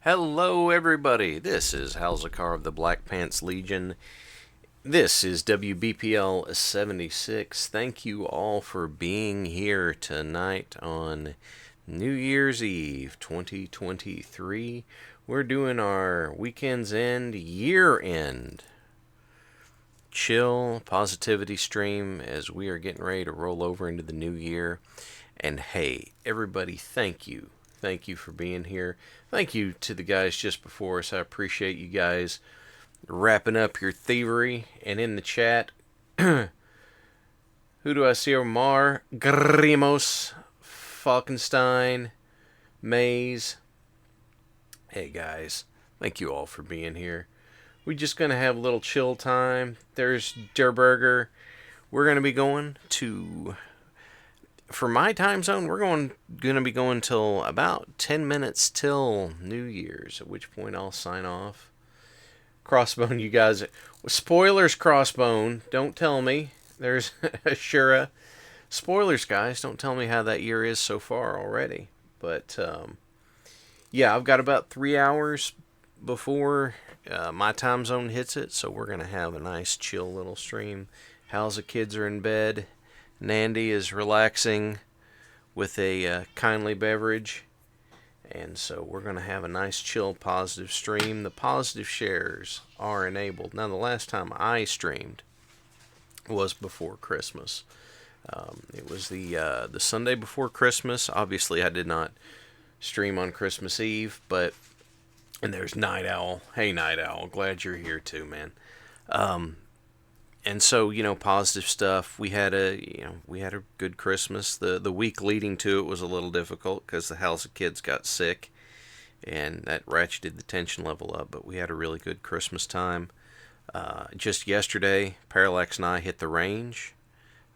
Hello everybody, this is Halzikar of the Black Pants Legion. This is WBPL 76. Thank you all for being here tonight on New Year's Eve 2023. We're doing our Weekend's End, Year End chill positivity stream as we are getting ready to roll over into the new year. And hey, everybody, thank you. Thank you for being here. Thank you to the guys just before us. I appreciate you guys wrapping up your thievery. And in the chat, who do I see? Omar, Grimos, Falkenstein, Maze. Hey guys, thank you all for being here. We're just going to have a little chill time. There's Der Burger. We're going to be going to... For my time zone, we're going to be going till about 10 minutes till New Year's, at which point I'll sign off. Crossbone, you guys. Spoilers, Crossbone. Don't tell me. There's Ashura. Spoilers, guys. Don't tell me how that year is so far already. But, yeah, I've got about 3 hours before my time zone hits it, so we're going to have a nice, chill little stream. How's the kids are in bed? Nandy is relaxing with a kindly beverage. And so we're going to have a nice, chill, positive stream. The positive shares are enabled. Now, the last time I streamed was before Christmas. It was the Sunday before Christmas. Obviously, I did not stream on Christmas Eve, but... And there's Night Owl. Hey, Night Owl. Glad you're here too, man. And so, positive stuff. We had a good Christmas. The week leading to it was a little difficult because the Halzikar kids got sick, and that ratcheted the tension level up. But we had a really good Christmas time. Just yesterday, Parallax and I hit the range.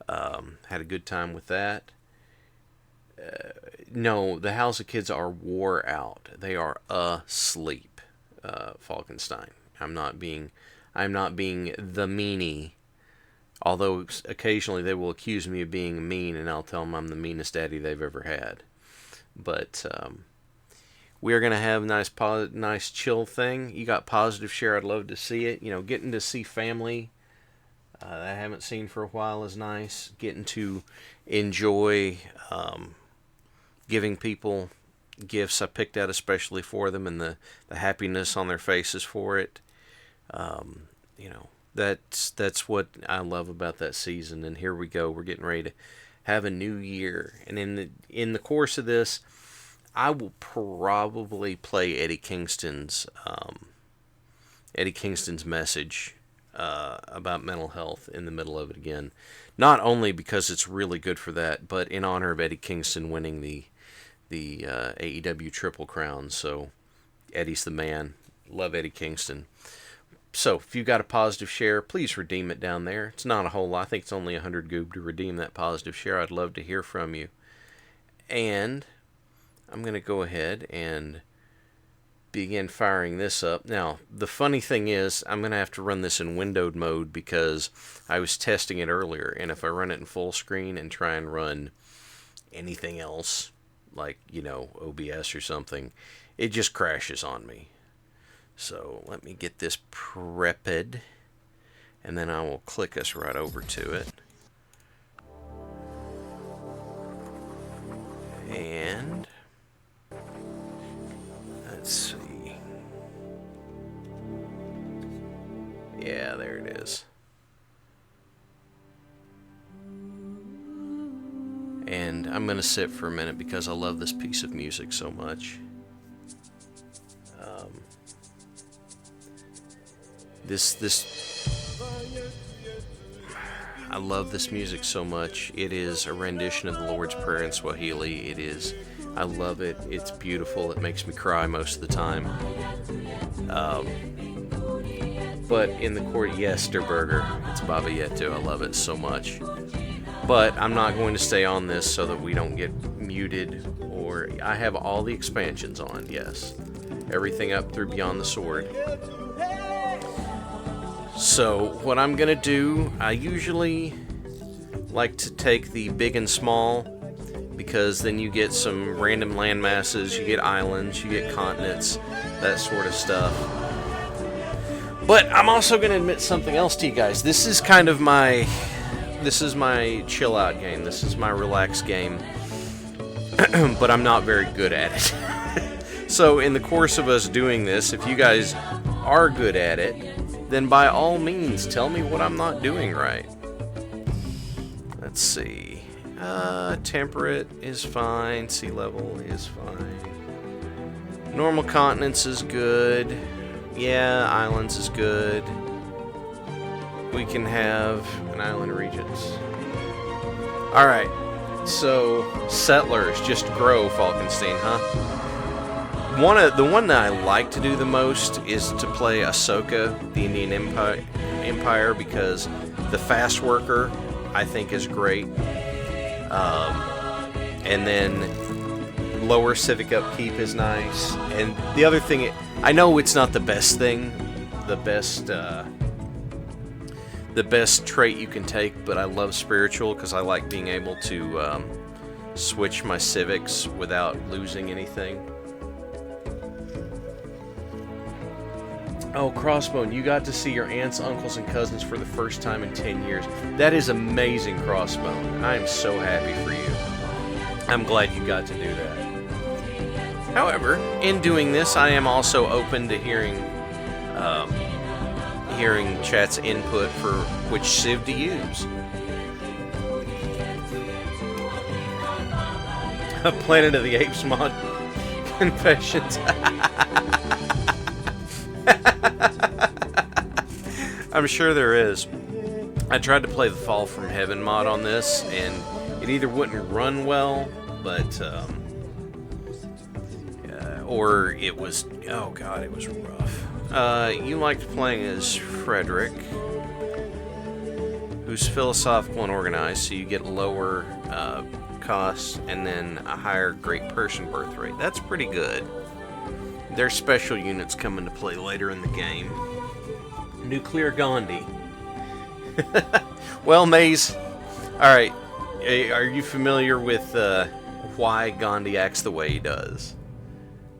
Had a good time with that. No, the Halzikar kids are wore out. They are asleep. Falkenstein. I'm not being the meanie. Although occasionally they will accuse me of being mean, and I'll tell them I'm the meanest daddy they've ever had. But we are going to have a nice chill thing. You got positive share. I'd love to see it. Getting to see family that I haven't seen for a while is nice. Getting to enjoy giving people gifts I picked out especially for them, and the happiness on their faces for it. That's what I love about that season. And here we go. We're getting ready to have a new year. And in the course of this, I will probably play Eddie Kingston's message about mental health in the middle of it again. Not only because it's really good for that, but in honor of Eddie Kingston winning the AEW Triple Crown. So Eddie's the man. Love Eddie Kingston. So, if you've got a positive share, please redeem it down there. It's not a whole lot. I think it's only 100 goob to redeem that positive share. I'd love to hear from you. And I'm going to go ahead and begin firing this up. Now, the funny thing is, I'm going to have to run this in windowed mode because I was testing it earlier. And if I run it in full screen and try and run anything else, like, OBS or something, it just crashes on me. So let me get this prepped, and then I will click us right over to it. And Let's see. Yeah, there it is. And I'm going to sit for a minute because I love this piece of music so much. I love this music so much. It is a rendition of the Lord's Prayer in Swahili. It is, I love it. It's beautiful. It makes me cry most of the time. But in the court, yes, Der Burger. It's Baba Yetu. I love it so much. But I'm not going to stay on this so that we don't get muted. Or I have all the expansions on, yes. Everything up through Beyond the Sword. So what I'm going to do, I usually like to take the big and small, because then you get some random land masses, you get islands, you get continents, that sort of stuff. But I'm also going to admit something else to you guys. This is kind of my chill out game. This is my relaxed game. But I'm not very good at it. So in the course of us doing this, if you guys are good at it, then by all means tell me what I'm not doing right. Let's see. Temperate is fine. Sea level is fine. Normal continents is good. Yeah, islands is good. We can have an island regions. Alright, so settlers just grow, Falkenstein, huh? The one that I like to do the most is to play Ahsoka, the Indian Empire, because the fast worker I think is great. And then lower civic upkeep is nice. And the other thing, I know it's not the best thing, the best trait you can take, but I love spiritual because I like being able to switch my civics without losing anything. Oh, Crossbone, you got to see your aunts, uncles, and cousins for the first time in 10 years. That is amazing, Crossbone. I am so happy for you. I'm glad you got to do that. However, in doing this, I am also open to hearing chat's input for which Civ to use. A Planet of the Apes mod confessions. I'm sure there is. I tried to play the Fall from Heaven mod on this, and it either wouldn't run well, but or it was, oh god, it was rough. You liked playing as Frederick, who's philosophical and organized, so you get lower costs and then a higher great person birth rate. That's pretty good. There's special units come into play later in the game. Nuclear Gandhi. Well, Maze, alright, are you familiar with why Gandhi acts the way he does?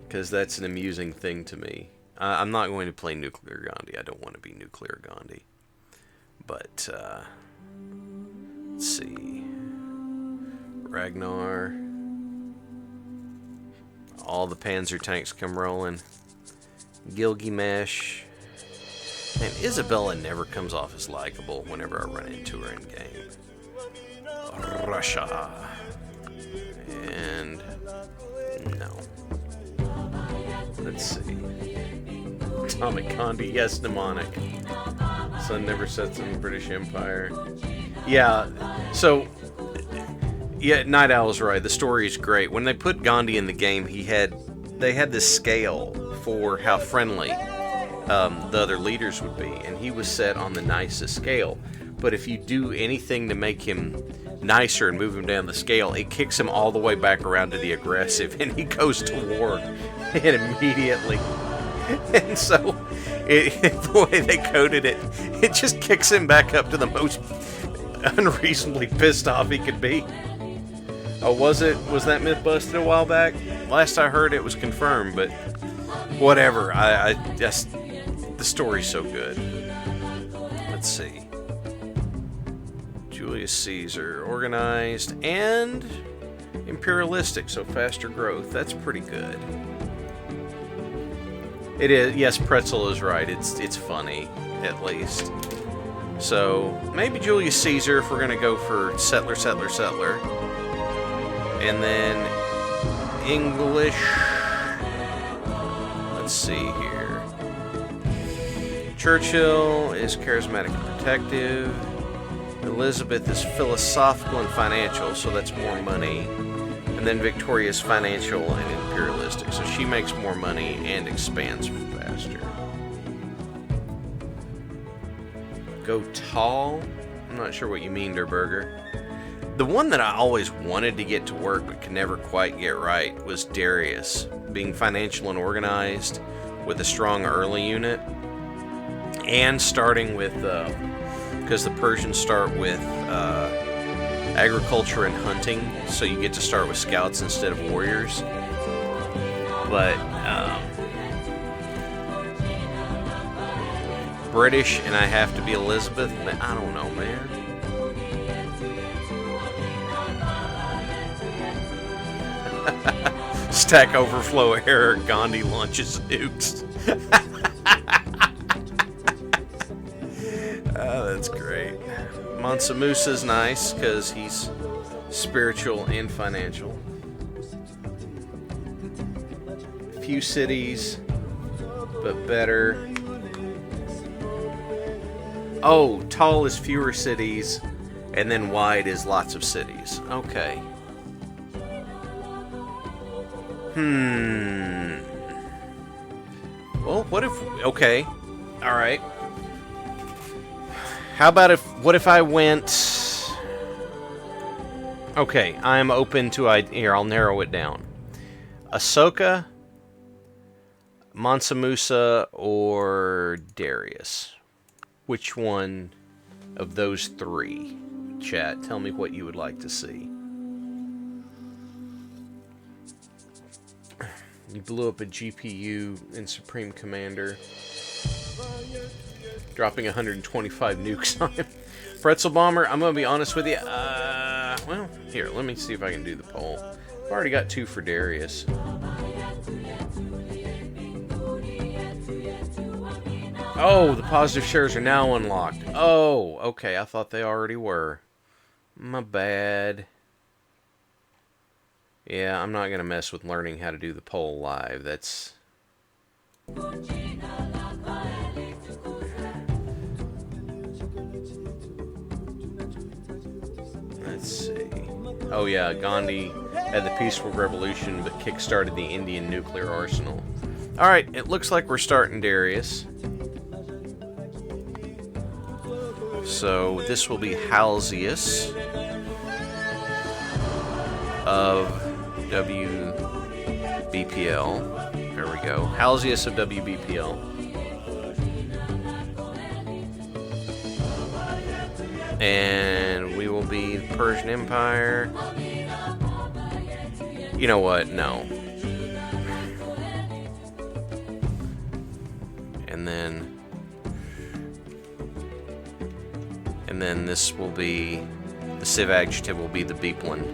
Because that's an amusing thing to me. I'm not going to play Nuclear Gandhi. I don't want to be Nuclear Gandhi. But, let's see. Ragnar. All the Panzer tanks come rolling. Gilgamesh. And Isabella never comes off as likable whenever I run into her in game. Russia. And no. Let's see. Atomic Gandhi, yes, mnemonic. Sun never sets in the British Empire. Yeah, so yeah, Night Owl's right. The story is great. When they put Gandhi in the game, they had this scale for how friendly the other leaders would be, and he was set on the nicest scale. But if you do anything to make him nicer and move him down the scale, it kicks him all the way back around to the aggressive, and he goes to war and immediately. And so, the way they coded it, it just kicks him back up to the most unreasonably pissed off he could be. Oh, was that myth busted a while back? Last I heard, it was confirmed, but whatever. I just, the story's so good. Let's see. Julius Caesar, organized and imperialistic, so faster growth. That's pretty good. It is. Yes, Pretzel is right. It's funny, at least. So, maybe Julius Caesar if we're going to go for settler, settler, settler. And then English. Let's see here. Churchill is charismatic and protective. Elizabeth is philosophical and financial, so that's more money. And then Victoria is financial and imperialistic, so she makes more money and expands faster. Go tall? I'm not sure what you mean, Derberger. The one that I always wanted to get to work but could never quite get right was Darius, being financial and organized with a strong early unit, and starting with, because the Persians start with agriculture and hunting, so you get to start with scouts instead of warriors. But British and I have to be Elizabeth. I don't know, man. Stack overflow error. Gandhi launches nukes. Oh, that's great. Mansa Musa's nice because he's spiritual and financial. Few cities, but better. Oh, tall is fewer cities, and then wide is lots of cities. Okay. Well, what if... Okay. Alright. How about what if I went... Okay, I'm open to... Here, I'll narrow it down. Ahsoka, Mansa Musa, or Darius? Which one of those three? Chat, tell me what you would like to see. You blew up a GPU in Supreme Commander, dropping 125 nukes on him. Pretzel Bomber, I'm going to be honest with you. Well, here, let me see if I can do the poll. I've already got 2 for Darius. Oh, the positive shares are now unlocked. Oh, okay, I thought they already were. My bad. Yeah, I'm not going to mess with learning how to do the poll live. That's... Let's see. Oh yeah, Gandhi had the peaceful revolution but kickstarted the Indian nuclear arsenal. Alright, it looks like we're starting Darius. So this will be Halzikar of WBPL. There we go. Halzikar of WBPL. And we will be the Persian Empire. You know what? No. And then this will be, the Civ adjective will be the Beeplin.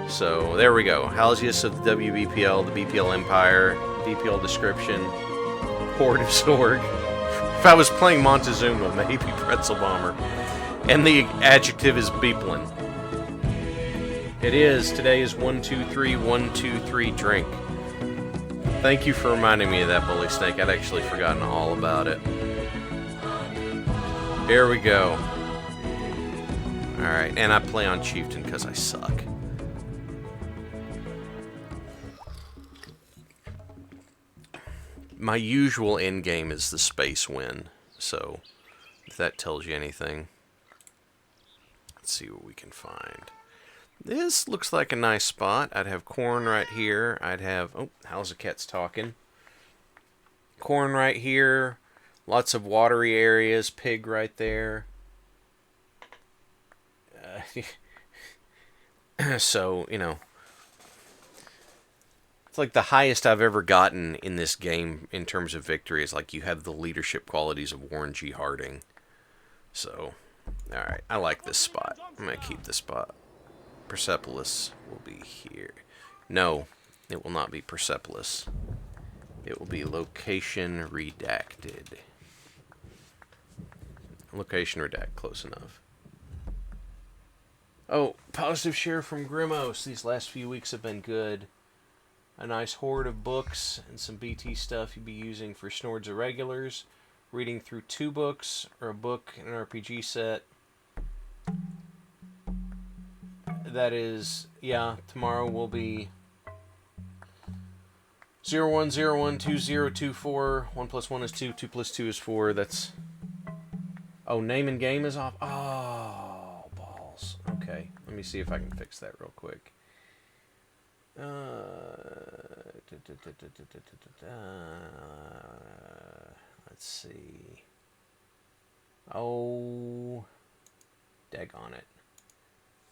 So there we go. Halzikar of the WBPL, the BPL Empire, BPL description, Horde of Zorg. If I was playing Montezuma, maybe Pretzel Bomber. And the adjective is Beeplin. It is. Today is 123, 123 drink. Thank you for reminding me of that, Bully Snake. I'd actually forgotten all about it. Here we go. Alright, and I play on Chieftain because I suck. My usual end game is the space win, so if that tells you anything. Let's see what we can find. This looks like a nice spot. I'd have corn right here. I'd have... Oh, Halzikat's talking. Corn right here. Lots of watery areas. Pig right there. So, you know... It's like the highest I've ever gotten in this game in terms of victory is like you have the leadership qualities of Warren G. Harding. So, alright. I like this spot. I'm going to keep this spot. Persepolis will be here. No, It will not be Persepolis. It will be location redacted. Location redact, close enough. Oh, positive share from Grimos. These last few weeks have been good. A nice hoard of books and some BT stuff you'd be using for Snords Irregulars. Reading through 2 books, or a book and an RPG set. That is, yeah, tomorrow will be 01012024. 1 plus 1 is 2, 2 plus 2 is 4. That's... Oh, name and game is off? Oh, balls. Okay, let me see if I can fix that real quick. Let's see. Oh, daggone it.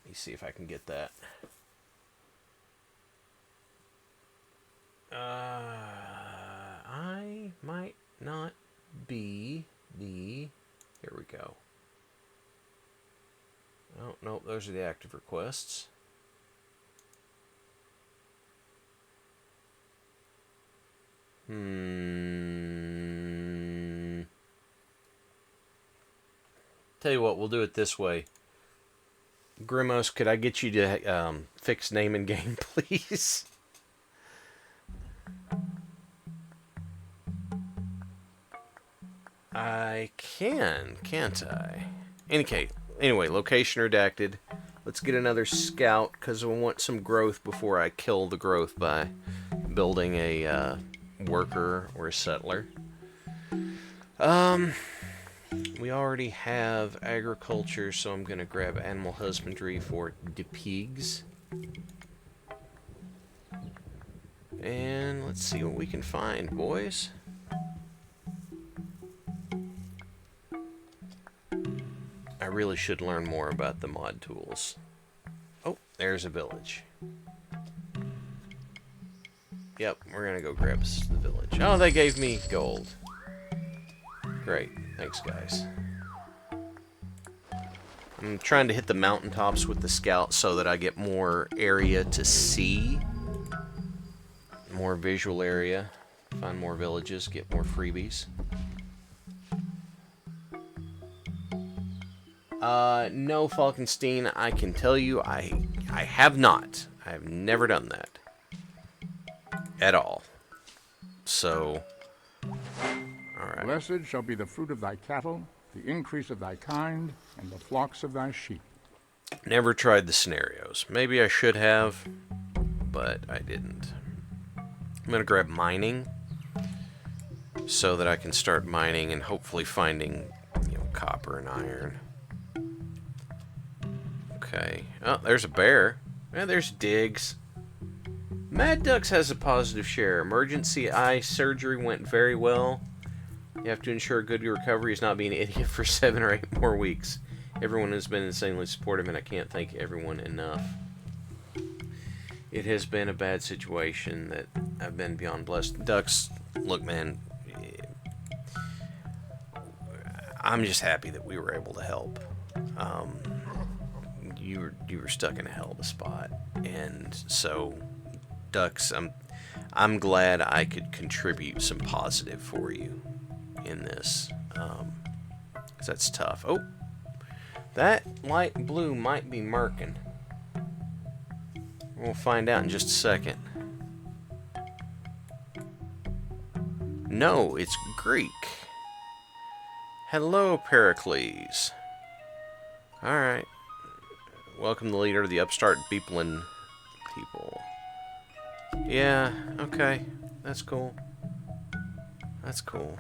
Let me see if I can get that. I might not be the... Here we go. Oh, nope, those are the active requests. Tell you what, we'll do it this way. Grimos, could I get you to fix name and game, please? I can, can't I? Anyway, location redacted. Let's get another scout, because I want some growth before I kill the growth by building a worker or a settler. We already have agriculture, so I'm going to grab animal husbandry for the pigs. And let's see what we can find, boys. I really should learn more about the mod tools. Oh, there's a village. Yep, we're gonna go grab the village. Oh, they gave me gold. Great, thanks guys. I'm trying to hit the mountaintops with the scout so that I get more area to see. More visual area. Find more villages, get more freebies. No, Falkenstein, I can tell you I have not. I have never done that. At all. So, alright. Blessed shall be the fruit of thy cattle, the increase of thy kind, and the flocks of thy sheep. Never tried the scenarios. Maybe I should have, but I didn't. I'm going to grab mining so that I can start mining and hopefully finding, copper and iron. Okay. Oh, there's a bear. Yeah, there's Diggs. Mad Ducks has a positive share. Emergency eye surgery went very well. You have to ensure good recovery is not being an idiot for 7 or 8 more weeks. Everyone has been insanely supportive, and I can't thank everyone enough. It has been a bad situation that I've been beyond blessed. Ducks, look, man, I'm just happy that we were able to help. You were stuck in a hell of a spot, and so Ducks, I'm glad I could contribute some positive for you in this, 'cause that's tough. Oh, that light blue might be Merkin. We'll find out in just a second. No, it's Greek. Hello, Pericles. Alright. Welcome the leader of the upstart Beeplin people. Yeah, okay. That's cool. That's cool.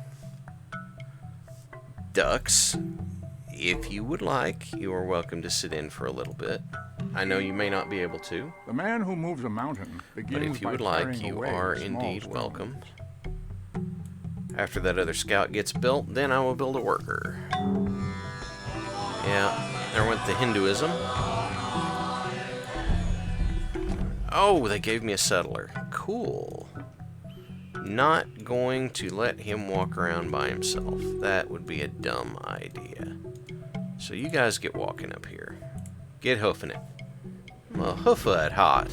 Ducks, if you would like, you are welcome to sit in for a little bit. I know you may not be able to. The man who moves a mountain begins but if you by would like, carrying you away are small indeed stones. welcome. After that other scout gets built, then I will build a worker. Yeah, there went the Hinduism. Oh, they gave me a settler. Cool. Not going to let him walk around by himself. That would be a dumb idea. So you guys get walking up here. Get hoofing it. Well, hoof it hot.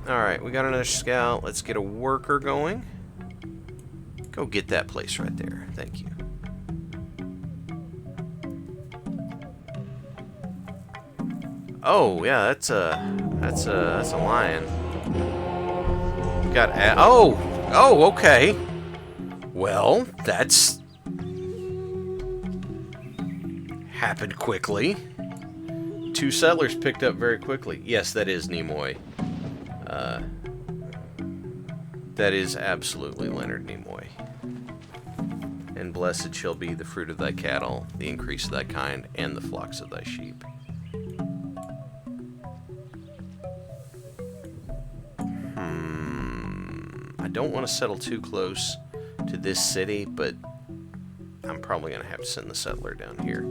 Alright, we got another scout. Let's get a worker going. Go get that place right there. Thank you. Oh, yeah, that's a lion. Got okay. Well, that's happened quickly. 2 settlers picked up very quickly. Yes, that is Nimoy. That is absolutely Leonard Nimoy. And blessed shall be the fruit of thy cattle, the increase of thy kind, and the flocks of thy sheep. I don't want to settle too close to this city, but I'm probably going to have to send the settler down here.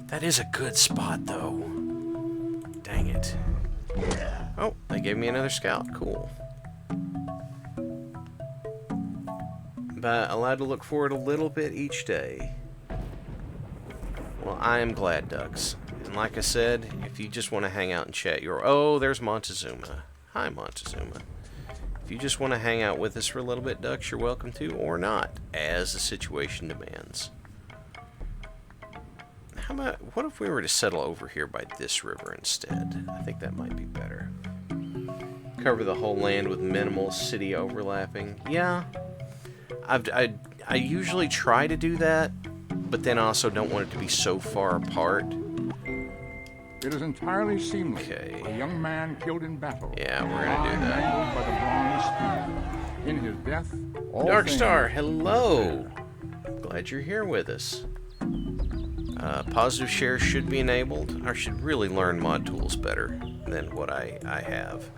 That is a good spot, though. Dang it. Oh, they gave me another scout. Cool. But allowed to look forward a little bit each day. Well, I am glad, Ducks. And like I said, if you just want to hang out and chat, oh, there's Montezuma. Hi, Montezuma. If you just want to hang out with us for a little bit, Ducks, you're welcome to, or not, as the situation demands. How about, what if we were to settle over here by this river instead? I think that might be better. Cover the whole land with minimal city overlapping. Yeah, I usually try to do that, but then I also don't want it to be so far apart. It is entirely seamless. Okay. A young man killed in battle. Yeah, we're gonna do that. Mangled by the bronze spear. In his death, all Darkstar, hello. Glad you're here with us. Positive share should be enabled. I should really learn mod tools better than what I have.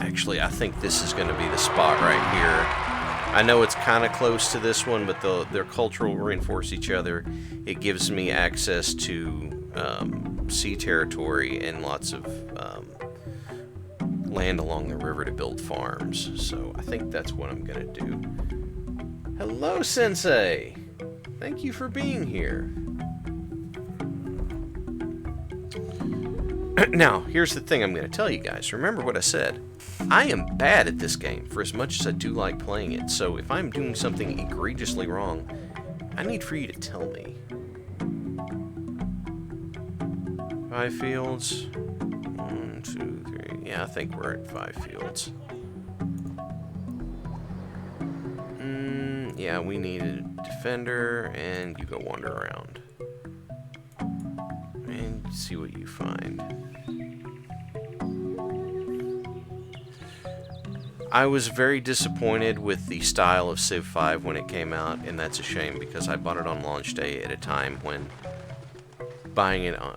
Actually, I think this is going to be the spot right here. I know it's kind of close to this one, but their cultural reinforce each other. It gives me access to sea territory and lots of land along the river to build farms. So I think that's what I'm going to do. Hello, Sensei! Thank you for being here. Now, here's the thing I'm going to tell you guys. Remember what I said. I am bad at this game for as much as I do like playing it. So if I'm doing something egregiously wrong, I need for you to tell me. 5 fields. 1, 2, 3. Yeah, I think we're at 5 fields. Yeah, we need a defender, and you go wander around. And see what you find. I was very disappointed with the style of Civ 4 when it came out, and that's a shame because I bought it on launch day at a time when buying it on...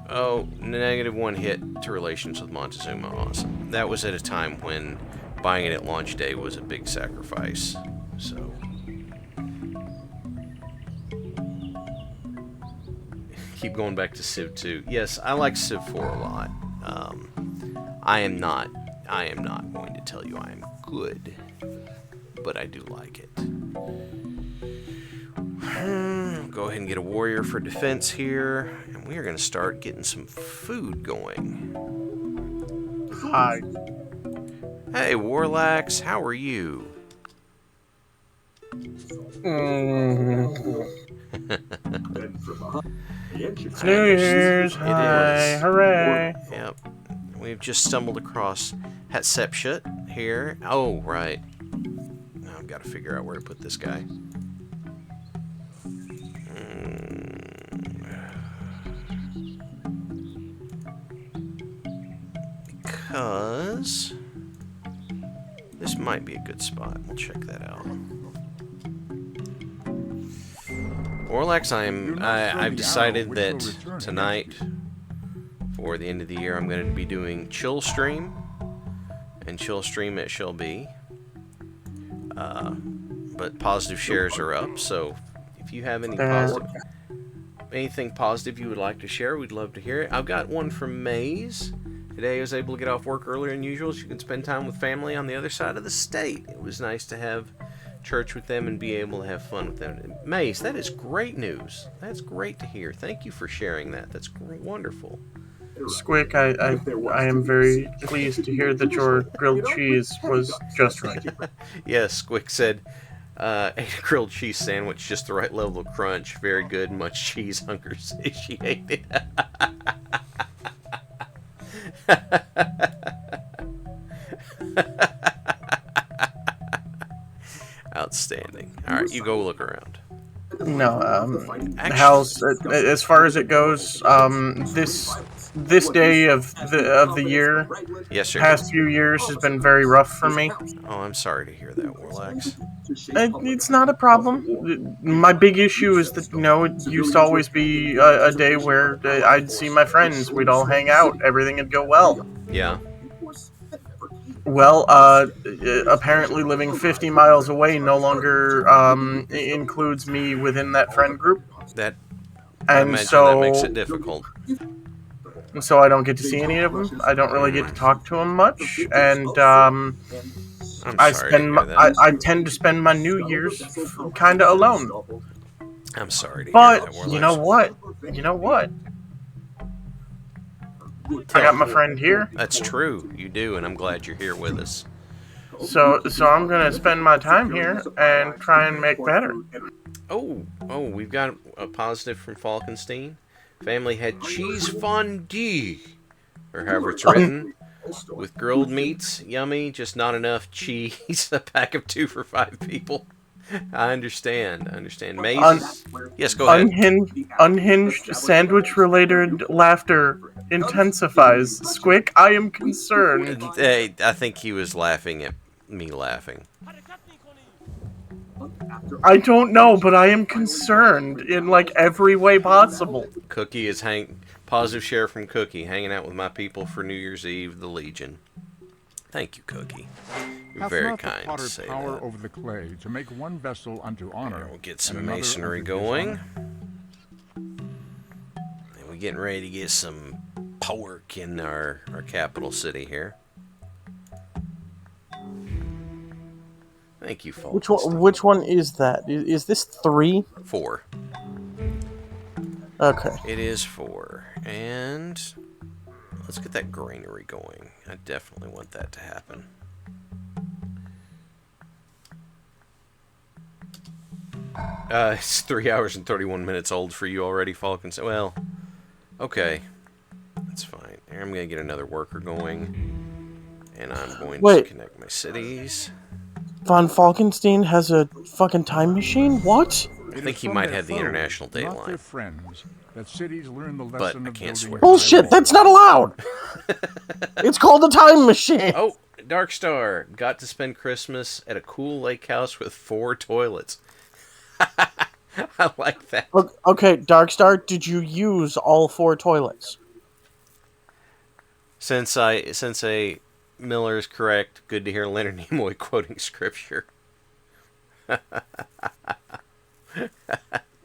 Oh, -1 hit to relations with Montezuma. Awesome. That was at a time when buying it at launch day was a big sacrifice. So... keep going back to Civ 2. Yes, I like Civ 4 a lot. I am not going to tell you I am good, but I do like it. Go ahead and get a warrior for defense here, and we are going to start getting some food going. Hi. Hey, Warlax, how are you? It's New Year's. Hi, hooray. Yep. We've just stumbled across Hatshepsut here. Oh, right. Now I've got to figure out where to put this guy. Because this might be a good spot. We'll check that out. Orlax, I've decided that tonight, for the end of the year, I'm going to be doing chill stream, and chill stream it shall be. But positive shares are up, so if you have anything positive you would like to share, we'd love to hear it. I've got one from Maze. Today I was able to get off work earlier than usual, so you can spend time with family on the other side of the state. It was nice to have church with them and be able to have fun with them. Mace, that is great news. That's great to hear. Thank you for sharing that. That's wonderful. Squick, I am very pleased to hear that your grilled cheese was just right. Yes, Squick said, ate a grilled cheese sandwich, just the right level of crunch. Very good, much cheese, hunger satiated. Outstanding. All right, you go look around. No, Actually, Hal's, as far as it goes, this day of the year, yes, sir. past few years has been very rough for me. Oh, I'm sorry to hear that, Warlax. It's not a problem. My big issue is that, it used to always be a day where I'd see my friends, we'd all hang out, everything would go well. Yeah. Well, apparently living 50 miles away no longer includes me within that friend group. That, I imagine that makes it difficult. So I don't get to see any of them. I don't really get to talk to them much, and I'm sorry to hear that. I tend to spend my New Year's kind of alone. I'm sorry to hear But that, Warlax. you know what? I got my friend here. That's true. You do, and I'm glad you're here with us. So I'm gonna spend my time here and try and make better. Oh, we've got a positive from Falkenstein. Family had cheese fondue, or however it's written, with grilled meats. Yummy, just not enough cheese. A pack of 2 for 5 people. I understand. Maze. Yes, go ahead. Unhinged sandwich-related laughter intensifies. Squick, I am concerned. Hey, I think he was laughing at me laughing. I don't know, but I am concerned in like every way possible. Cookie is positive share from Cookie, hanging out with my people for New Year's Eve, the Legion. Thank you, Cookie. You're very kind to say power that. over the clay to make one vessel unto honor. We'll get some masonry going. And we're getting ready to get some pork in our capital city here. Thank you, folks. Which one is that? Is this 3? 4. Okay. It is 4. And let's get that granary going. I definitely want that to happen. It's 3 hours and 31 minutes old for you already, Falcons. Well, okay. That's fine. Here, I'm going to get another worker going. And I'm going to connect my cities. Von Falkenstein has a fucking time machine? What? I think he might have the international date line. But I can't swear. Bullshit, that's not allowed! It's called a time machine! Oh, Darkstar got to spend Christmas at a cool lake house with 4 toilets. I like that. Okay, Darkstar, did you use all 4 toilets? Since Miller is correct, good to hear Leonard Nimoy quoting scripture.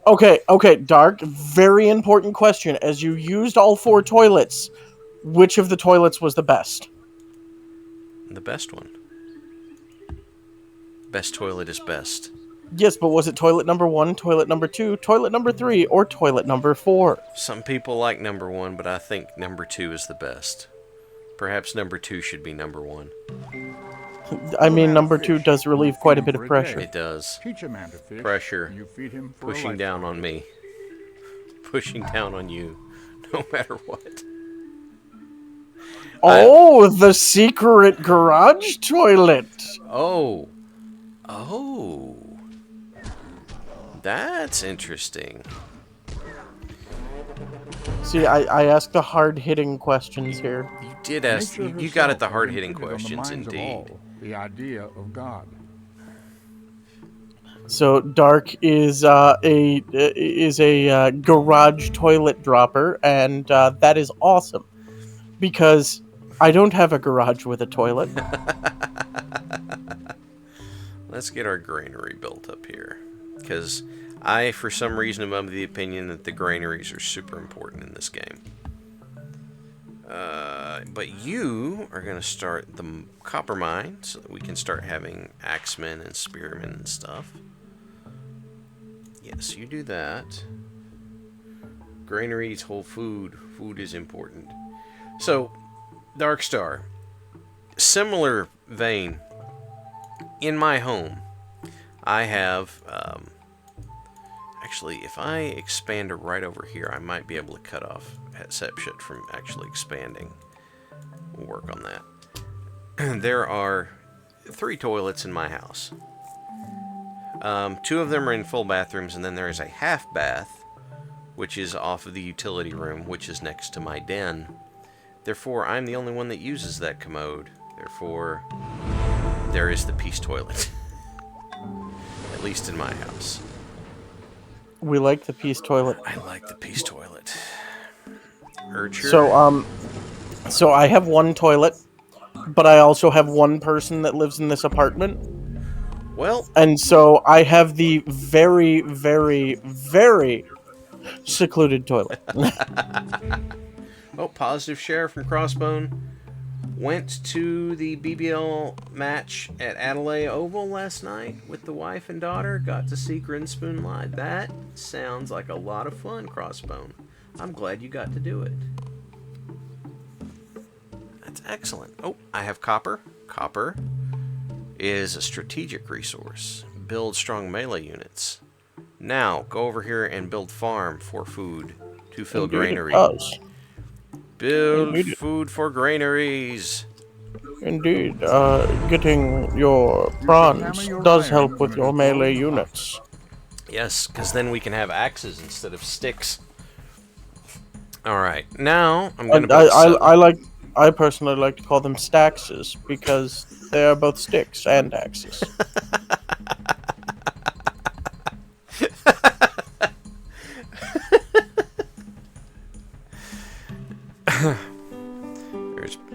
Okay, Dark, very important question. As you used all 4 toilets, which of the toilets was the best? The best one. Best toilet is best. Yes, but was it toilet number 1, toilet number 2, toilet number 3, or toilet number 4? Some people like number 1, but I think number 2 is the best. Perhaps number 2 should be number 1. I mean, number 2 does relieve quite a bit of pressure. It does. Teach a man to fish, Pressure. and you feed him for Pushing down on me. Pushing down on you. No matter what. Oh, the secret garage toilet! Oh. That's interesting. See, I asked the hard-hitting questions here. You did ask. You got at the hard-hitting questions, indeed. The idea of God. So Dark is a garage toilet dropper, and that is awesome because I don't have a garage with a toilet. Let's get our granary built up here, because for some reason, am of the opinion that the granaries are super important in this game. But you are going to start the copper mine so that we can start having axemen and spearmen and stuff. Yes, you do that. Granaries hold food. Food is important. So, Darkstar, similar vein. In my home, I have... actually, if I expand it right over here, I might be able to cut off Hatshepsut from actually expanding. We'll work on that. There are 3 toilets in my house. 2 of them are in full bathrooms, and then there is a half bath, which is off of the utility room, which is next to my den. Therefore, I'm the only one that uses that commode. Therefore, there is the peace toilet. At least in my house. We like the peace toilet. I like the peace toilet. Urcher? So I have 1 toilet, but I also have 1 person that lives in this apartment. Well, And so I have the very, very, very secluded toilet. oh, positive share from Crossbone. Went to the BBL match at Adelaide Oval last night with the wife and daughter. Got to see Grinspoon live. That sounds like a lot of fun, Crossbone. I'm glad you got to do it. That's excellent. Oh, I have copper. Copper is a strategic resource. Build strong melee units. Now, go over here and build farm for food to fill granary. Build food for granaries. Indeed, getting your bronze does help with your melee units. Yes, because then we can have axes instead of sticks. Alright, now I'm going to build I personally like to call them staxes, because they are both sticks and axes.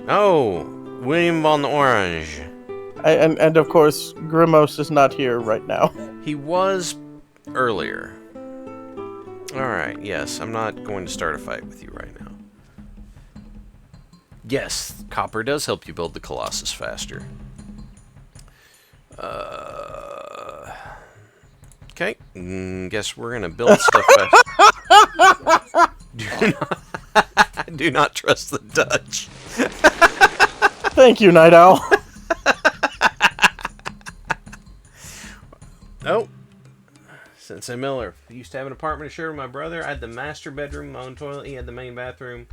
Oh, William von Orange. And of course, Grimos is not here right now. He was earlier. Alright, yes, I'm not going to start a fight with you right now. Yes, copper does help you build the Colossus faster. Okay, guess we're gonna build stuff faster. Do not trust the Dutch. Thank you, Night Owl. Oh, Sensei Miller. I used to have an apartment shared with my brother. I had the master bedroom, my own toilet. He had the main bathroom.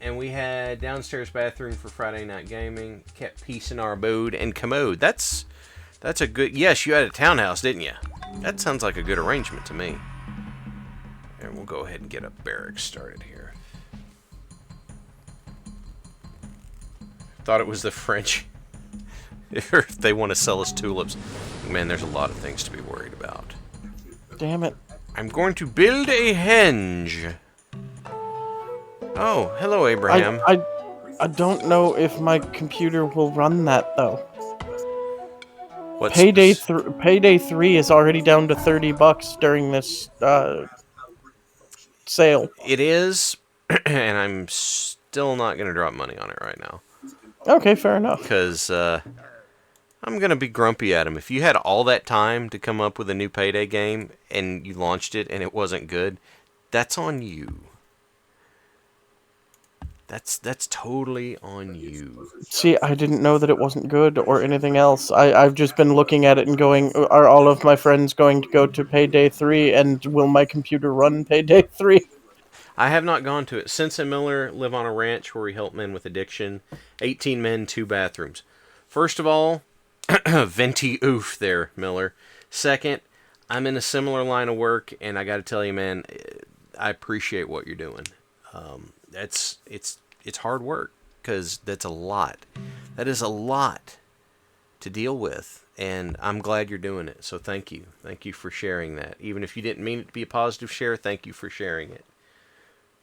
And we had downstairs bathroom for Friday night gaming. Kept peace in our abode and commode. That's a good... Yes, you had a townhouse, didn't you? That sounds like a good arrangement to me. And we'll go ahead and get a barracks started here. Thought it was the French. If they want to sell us tulips. Man, there's a lot of things to be worried about. Damn it. I'm going to build a henge. Oh, hello, Abraham. I don't know if my computer will run that, though. What's Payday 3 is already down to $30 during this sale. It is, and I'm still not going to drop money on it right now. Okay, fair enough. Because I'm going to be grumpy at him. If you had all that time to come up with a new Payday game and you launched it and it wasn't good, that's on you. That's totally on you. See, I didn't know that it wasn't good or anything else. I've just been looking at it and going, are all of my friends going to go to Payday 3, and will my computer run Payday 3? I have not gone to it. Sensei Miller live on a ranch where we help men with addiction. 18 men, 2 bathrooms. First of all, venti oof there, Miller. Second, I'm in a similar line of work, and I got to tell you, man, I appreciate what you're doing. It's hard work, because that's a lot. That is a lot to deal with, and I'm glad you're doing it. So thank you. Thank you for sharing that. Even if you didn't mean it to be a positive share, thank you for sharing it.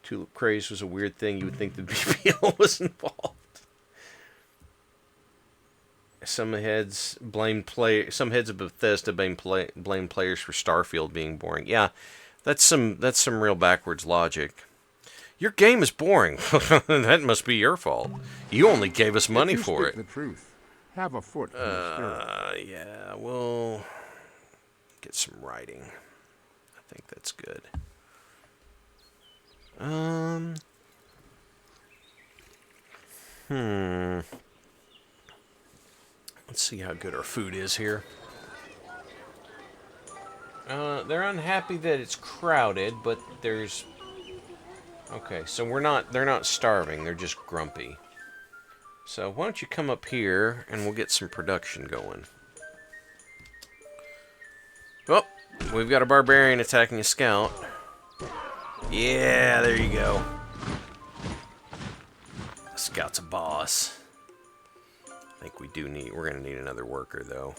Tulip craze was a weird thing. You would think the BPL was involved. Some heads of Bethesda blame players for Starfield being boring. Yeah, that's some real backwards logic. Your game is boring. That must be your fault. You only gave us money for it. The truth. Have a foot in the stirrup. Yeah, we'll get some writing. I think that's good. Let's see how good our food is here. They're unhappy that it's crowded, but there's... Okay, so they're not starving, they're just grumpy. So why don't you come up here, and we'll get some production going. Oh, we've got a barbarian attacking a scout. Yeah, there you go. Scout's a boss. I think we're gonna need another worker, though.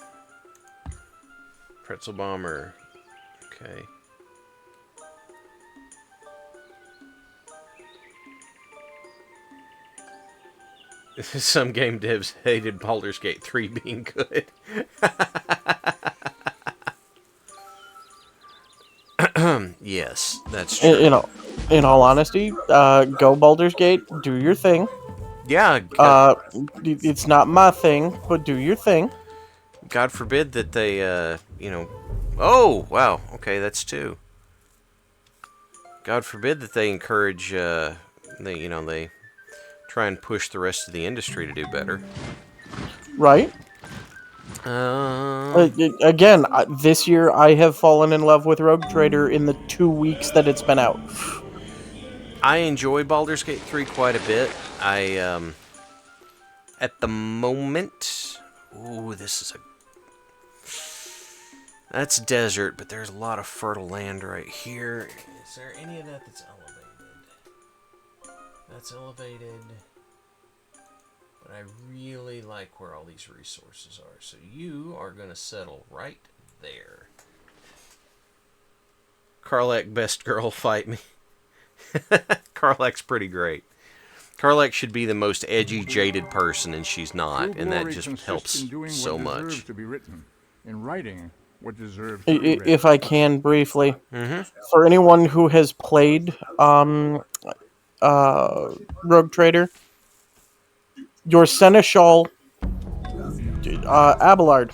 Pretzel bomber. Okay. Some game devs hated Baldur's Gate 3 being good. Yes, that's true. In all honesty, go Baldur's Gate, do your thing. Yeah. It's not my thing, but do your thing. God forbid that they, Oh, wow. Okay, that's two. God forbid that they encourage, they try and push the rest of the industry to do better. Right. Again, this year I have fallen in love with Rogue Trader in the 2 weeks that it's been out. I enjoy Baldur's Gate 3 quite a bit. At the moment... Ooh, that's desert, but there's a lot of fertile land right here. Is there any of that that's elevated? That's elevated. But I really like where all these resources are. So you are going to settle right there. Karlak, best girl, fight me. Karlak's pretty great. Karlak should be the most edgy, jaded person, and she's not, and that just helps so much. To be written. In writing what deserves if I can briefly, Mm-hmm. for anyone who has played Rogue Trader, your seneschal Abelard.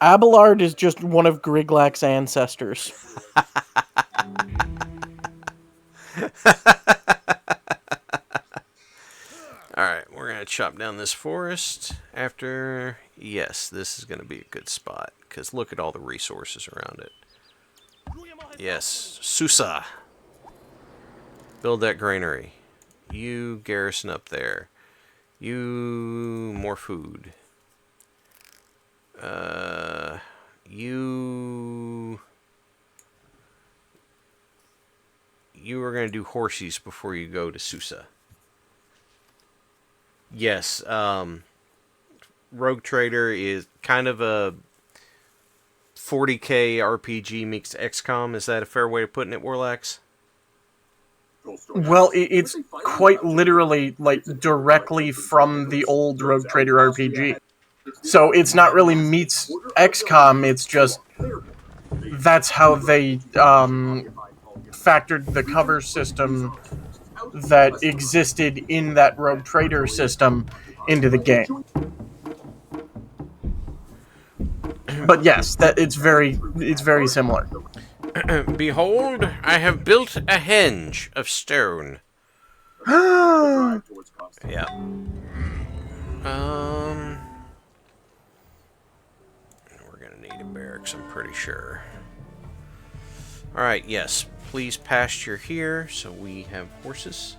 Abelard is just one of Griglak's ancestors. Alright, we're going to chop down this forest after... Yes, this is going to be a good spot, because look at all the resources around it. Yes, Susa. Build that granary. You garrison up there. You... more food. You are going to do horses before you go to Susa. Yes, Rogue Trader is kind of a 40k RPG mixed XCOM. Is that a fair way of putting it, Warlax? Well, it's quite literally, like, directly from the old Rogue Trader RPG. So it's not really meets XCOM, it's just... That's how they factored the cover system that existed in that Rogue Trader system into the game. But yes, it's very similar. Behold, I have built a henge of stone. Yeah. We're gonna need a barracks, I'm pretty sure. Alright, yes. Please pasture here, so we have horses.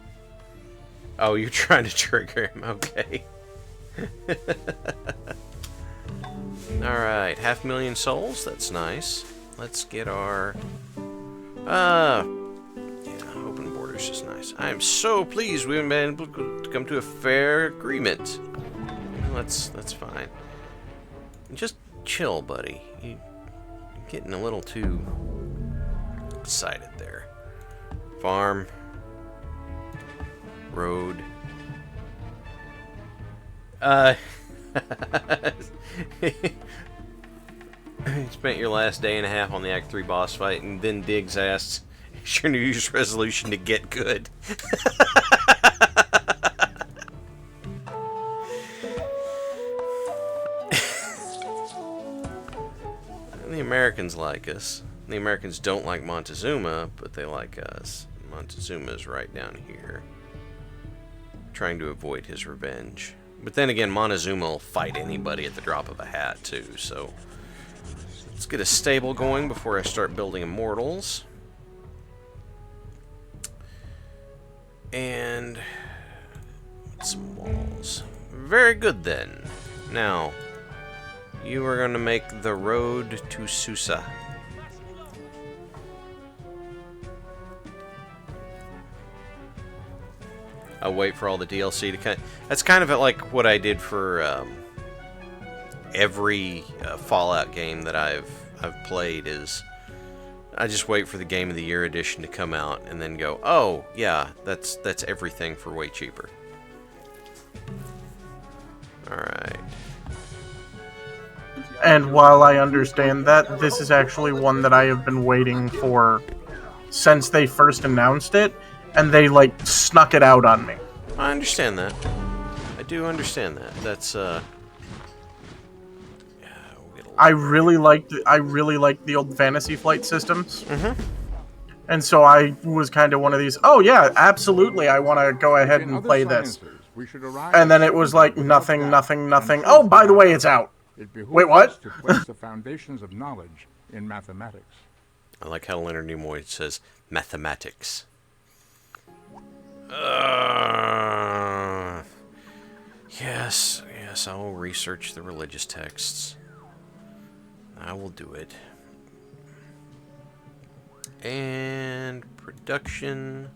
Oh, you're trying to trigger him, okay. Alright, 500,000 souls, that's nice. Let's get our... yeah, open borders is nice. I am so pleased we've been able to come to a fair agreement. That's fine. Just chill, buddy. You're getting a little too excited there. Farm. Road. You spent your last day and a half on the Act 3 boss fight, and then Diggs asks, It's your New Year's resolution to get good. The Americans like us. The Americans don't like Montezuma, but they like us. Montezuma's right down here, trying to avoid his revenge. But then again, Montezuma will fight anybody at the drop of a hat, too, so... Let's get a stable going before I start building immortals. And... some walls. Very good, then. Now, you are going to make the road to Susa. I'll wait for all the DLC to come. That's kind of like what I did for every Fallout game that I've played. Is I just wait for the Game of the Year edition to come out and then go, oh yeah, that's everything for way cheaper. All right. And while I understand that, this is actually one that I have been waiting for since they first announced it, and they, like, snuck it out on me. I understand that. I do understand that. That's, I really liked the old Fantasy Flight systems. Mm-hmm. And so I was kind of one of these, oh yeah, absolutely, I want to go ahead and play this. And then it was like, nothing. Oh, by the way, it's out. Wait, what? To place the foundations of knowledge in mathematics. I like how Leonard Nimoy says mathematics. Yes, I will research the religious texts. I will do it. And production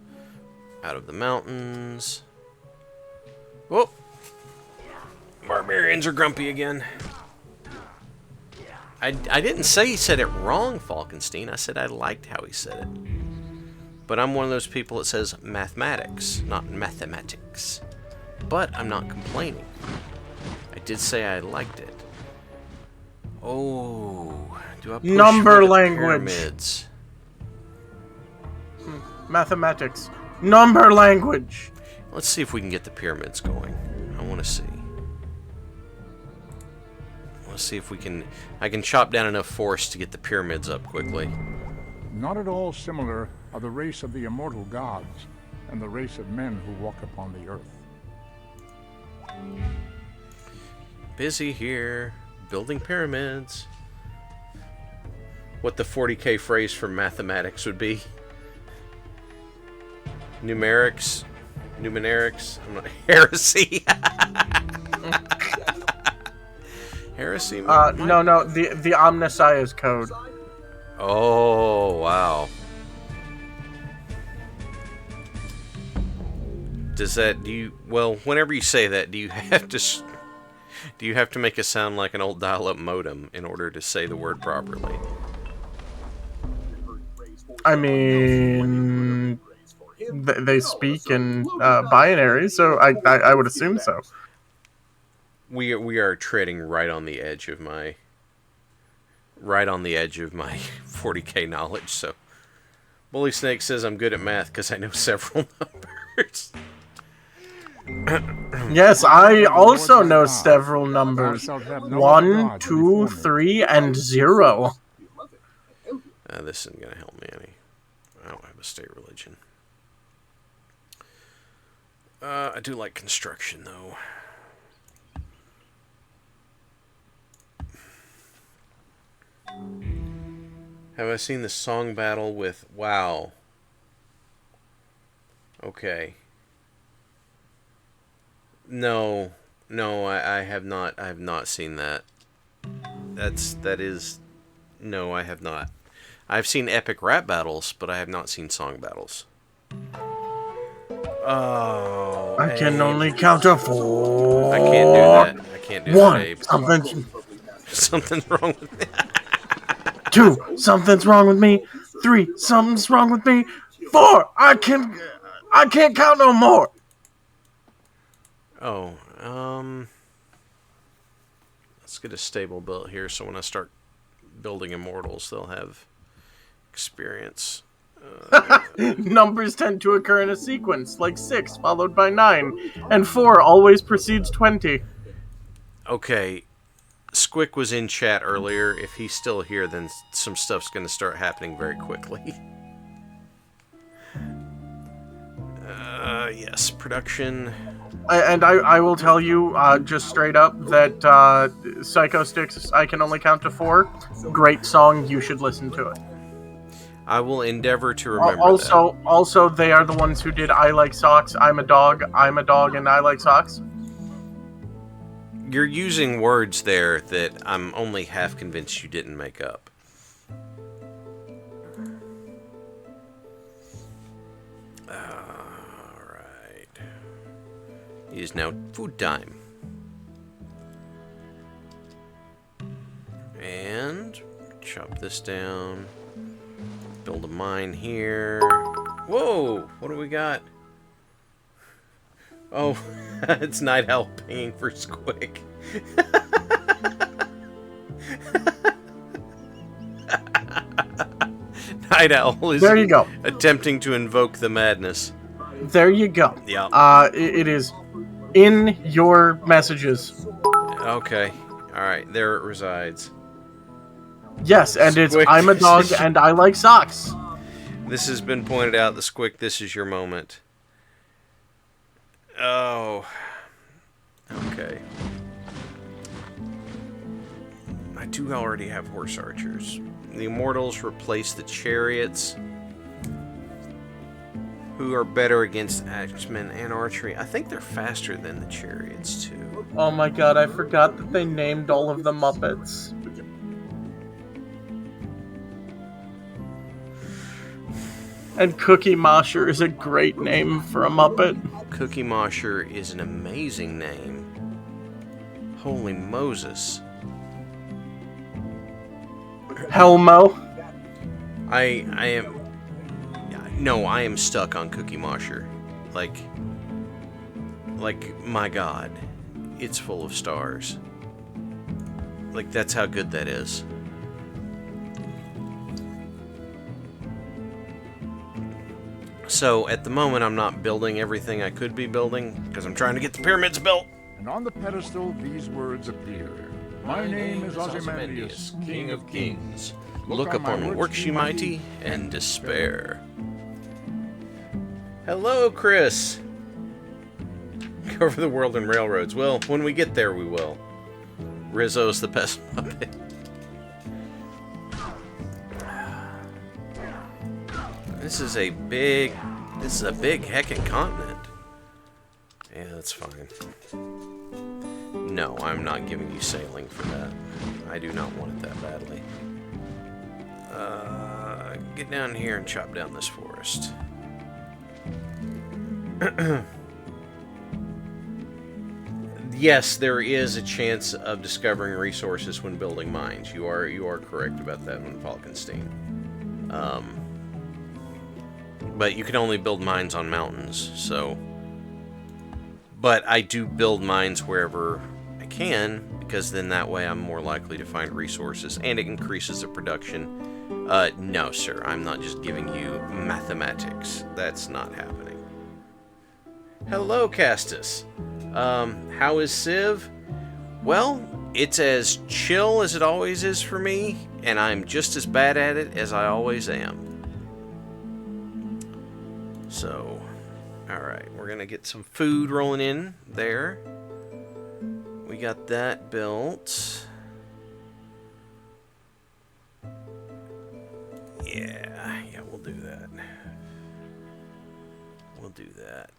out of the mountains. Whoa! Barbarians are grumpy again. I didn't say he said it wrong, Falkenstein. I said I liked how he said it. But I'm one of those people that says mathematics, not mathematics. But I'm not complaining. I did say I liked it. Oh, do I push Number for the language. pyramids? Mathematics. Number language. Let's see if we can get the pyramids going. I want to see. Let's see if we can... I can chop down enough forest to get the pyramids up quickly. Not at all similar are the race of the immortal gods and the race of men who walk upon the earth. Busy here, building pyramids. What the 40k phrase for mathematics would be. Numerics. I'm not... Heresy. Heresy? No, the Omnissiah's code. Oh, wow. Does that, well, whenever you say that, do you have to make it sound like an old dial-up modem in order to say the word properly? I mean, they speak in binary, so I would assume so. We are treading right on the edge of my 40k knowledge. So, Bully Snake says I'm good at math because I know several numbers. Yes, I also know several numbers. 1, 2, 3, and 0. This isn't gonna help me any. I don't have a state religion. I do like construction though. Have I seen the song battle with... Wow. Okay. No, I have not. I have not seen that. No, I have not. I've seen epic rap battles, but I have not seen song battles. Oh, I can only count to 4. I can't do that. I can't do 1. that, Abe. Something's wrong with me. 2. Something's wrong with me. 3. Something's wrong with me. 4. I can't count no more. Oh, let's get a stable built here so when I start building immortals, they'll have experience. Numbers tend to occur in a sequence, like 6 followed by 9, and 4 always precedes 20. Okay, Squick was in chat earlier. If he's still here, then some stuff's going to start happening very quickly. Yes, production. I will tell you, just straight up, that Psycho Sticks, I Can Only Count to 4, great song, you should listen to it. I will endeavor to remember that. Also, they are the ones who did I Like Socks, I'm a Dog, and I Like Socks. You're using words there that I'm only half convinced you didn't make up. Alright. It is now food time. And chop this down. Build a mine here. Whoa! What do we got? Oh, it's Night Owl paying for Squick. Night Owl is there you go. Attempting to invoke the madness. There you go. Yeah. It is in your messages. Okay. Alright, there it resides. Yes, and Squick. It's I'm a dog and I like socks. This has been pointed out. The Squick, this is your moment. Oh. Okay. I do already have horse archers. The immortals replace the chariots, who are better against axemen and archery. I think they're faster than the chariots, too. Oh my god, I forgot that they named all of the Muppets. And Cookie Mosher is a great name for a Muppet. Cookie Mosher is an amazing name. Holy Moses. Helmo. I am... No, I am stuck on Cookie Mosher. Like, my god. It's full of stars. Like, that's how good that is. So, at the moment, I'm not building everything I could be building, because I'm trying to get the pyramids built. And on the pedestal, these words appear. My name is Ozymandias, King of Kings. Look upon works ye mighty, and despair. Hello, Chris! Cover the world in railroads. Well, when we get there, we will. Rizzo's the best Muppet. This is a big heckin' continent. Yeah, that's fine. No, I'm not giving you sailing for that. I do not want it that badly. Get down here and chop down this forest. Yes, there is a chance of discovering resources when building mines. You are correct about that one, Falkenstein. But you can only build mines on mountains, so... But I do build mines wherever I can, because then that way I'm more likely to find resources, and it increases the production. No, sir, I'm not just giving you mathematics. That's not happening. Hello, Castus. How is Civ? Well, it's as chill as it always is for me, and I'm just as bad at it as I always am. So, alright, we're gonna get some food rolling in there. We got that built. Yeah, we'll do that. We'll do that.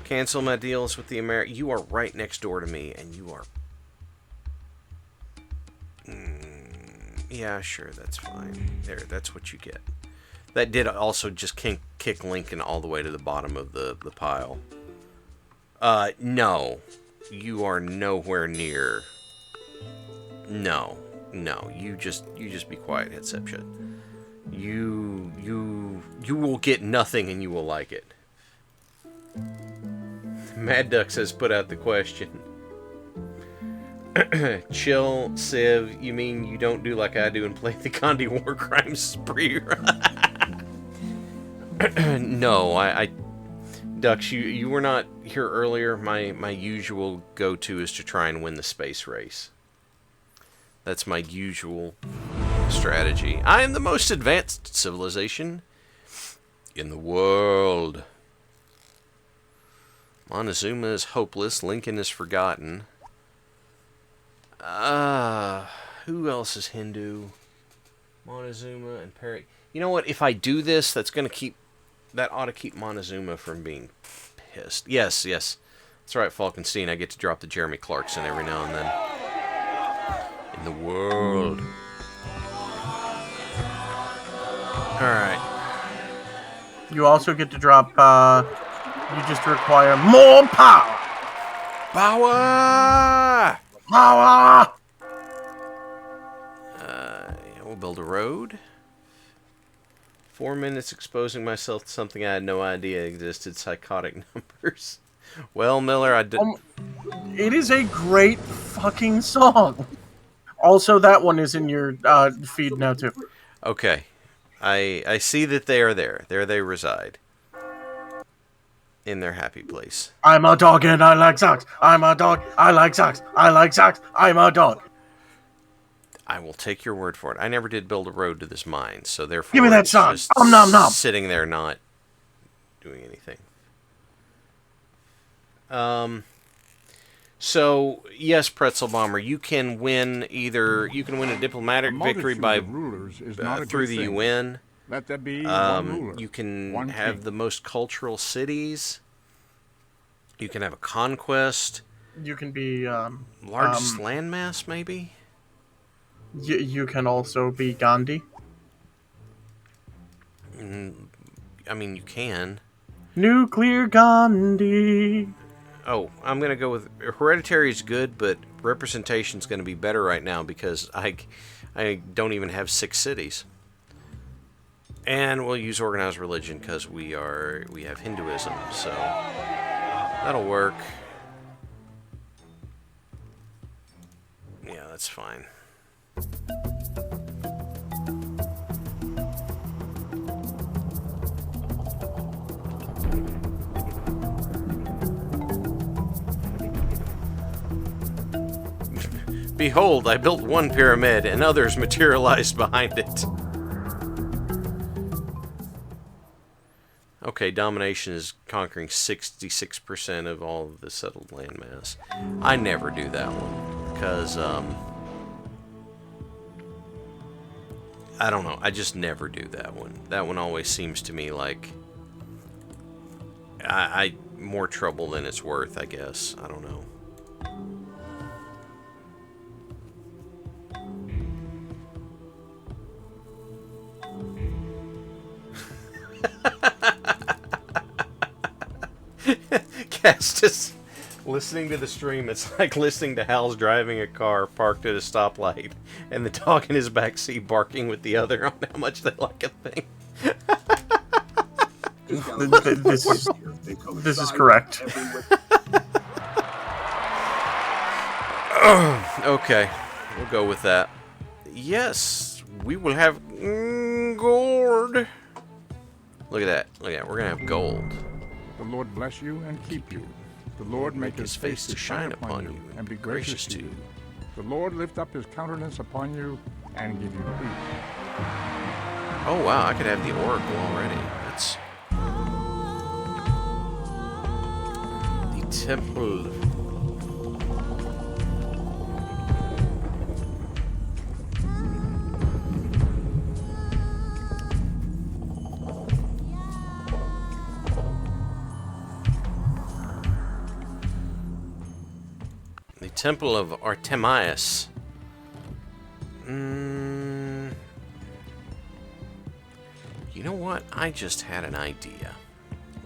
Cancel my deals with the American. You are right next door to me, and you are... yeah, sure, that's fine. There, that's what you get. That did also just kick Lincoln all the way to the bottom of the pile. No. You are nowhere near. No. You just be quiet, Headception. You will get nothing and you will like it. Mad Duck says put out the question. Chill, Civ. You mean you don't do like I do and play the Gandhi war crime spree? No, Dux, you were not here earlier. My usual go-to is to try and win the space race. That's my usual strategy. I am the most advanced civilization in the world. Montezuma is hopeless. Lincoln is forgotten. Who else is Hindu? Montezuma and Perry. You know what? If I do this, that ought to keep Montezuma from being pissed. Yes. That's right, Falkenstein. I get to drop the Jeremy Clarkson every now and then. In the world. Alright. You also get to drop, you just require more power! Power! Power! We'll build a road. 4 minutes exposing myself to something I had no idea existed. Psychotic numbers. Well, Miller, It is a great fucking song. Also, that one is in your feed now, too. Okay. I see that they are there. There they reside. In their happy place. I'm a dog and I like socks. I'm a dog. I like socks. I like socks. I'm a dog. I will take your word for it. I never did build a road to this mine, so therefore give me that it's song. just Nom nom. sitting there not doing anything. So yes, Pretzel Bomber, you can win a diplomatic victory by through the UN. Let there be one ruler, you can one have king. the most cultural cities. You can have a conquest. You can be Largest landmass, maybe. You can also be Gandhi. I mean, you can. Nuclear Gandhi. Oh, I'm going to go with Hereditary is good, but Representation's going to be better right now because I don't even have 6 cities. And we'll use Organized Religion because we have Hinduism, so that'll work. Yeah, that's fine. Behold, I built one pyramid, and others materialized behind it. Okay, domination is conquering 66% of all of the settled landmass. I never do that one, because, I don't know, I just never do that one. That one always seems to me like, I more trouble than it's worth, I guess. I don't know. Castus, listening to the stream, it's like listening to Hal's driving a car parked at a stoplight and the dog in his backseat barking with the other on how much they like a thing. This is correct. Okay, we'll go with that. Yes, we will have gold. Look at that. Look at that. We're going to have gold. The Lord bless you and keep you. The Lord make his face to shine upon you and be gracious to you. The Lord lift up his countenance upon you and give you peace. Oh, wow. I could have the Oracle already. That's... the Temple. Temple of Artemius. You know what? I just had an idea.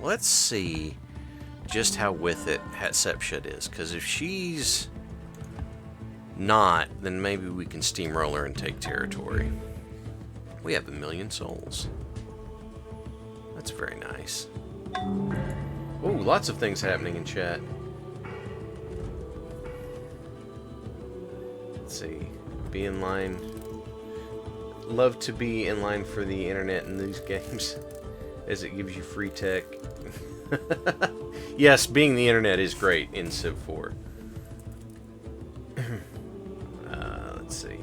Let's see just how with it Hatshepsut is. Because if she's not, then maybe we can steamroller and take territory. We have 1 million souls. That's very nice. Oh, lots of things happening in chat. Be in line. Love to be in line for the internet in these games, as it gives you free tech. Yes, being the internet is great in Civ 4. Let's see.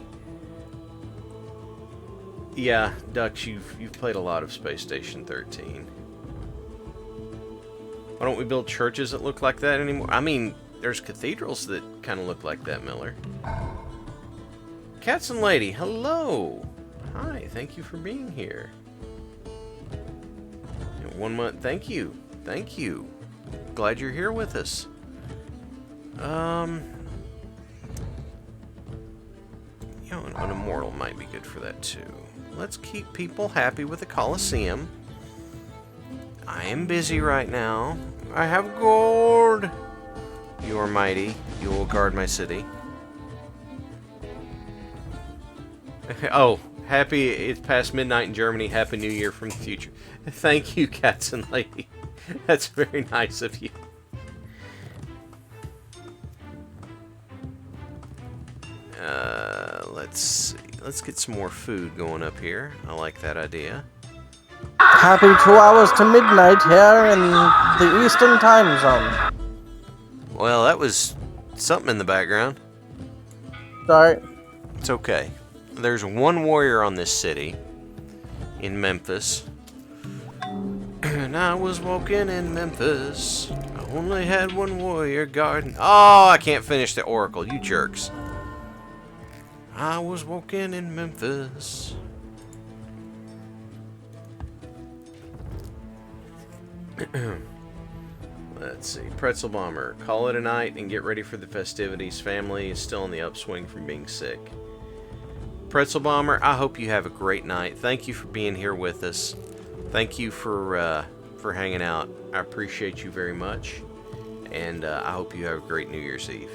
Yeah, Dux, you've played a lot of Space Station 13. Why don't we build churches that look like that anymore? I mean, there's cathedrals that kind of look like that, Miller. Cats and Lady, hello! Hi, thank you for being here. 1 month, thank you. Thank you. Glad you're here with us. You know, an immortal might be good for that too. Let's keep people happy with the Colosseum. I am busy right now. I have gold. You are mighty. You will guard my city. Oh, happy it's past midnight in Germany. Happy New Year from the future. Thank you, Cats and Lady. That's very nice of you. Let's see. Let's get some more food going up here. I like that idea. Happy 2 hours to midnight here in the Eastern Time Zone. Well, that was something in the background. Sorry. It's okay. There's one warrior on this city in Memphis. And I was walking in Memphis. I only had one warrior guarding. Oh, I can't finish the oracle, you jerks. I was walking in Memphis. Let's see. Pretzel Bomber. Call it a night and get ready for the festivities. Family is still in the upswing from being sick. Pretzel Bomber, I hope you have a great night. Thank you for being here with us. Thank you for hanging out. I appreciate you very much. And I hope you have a great New Year's Eve.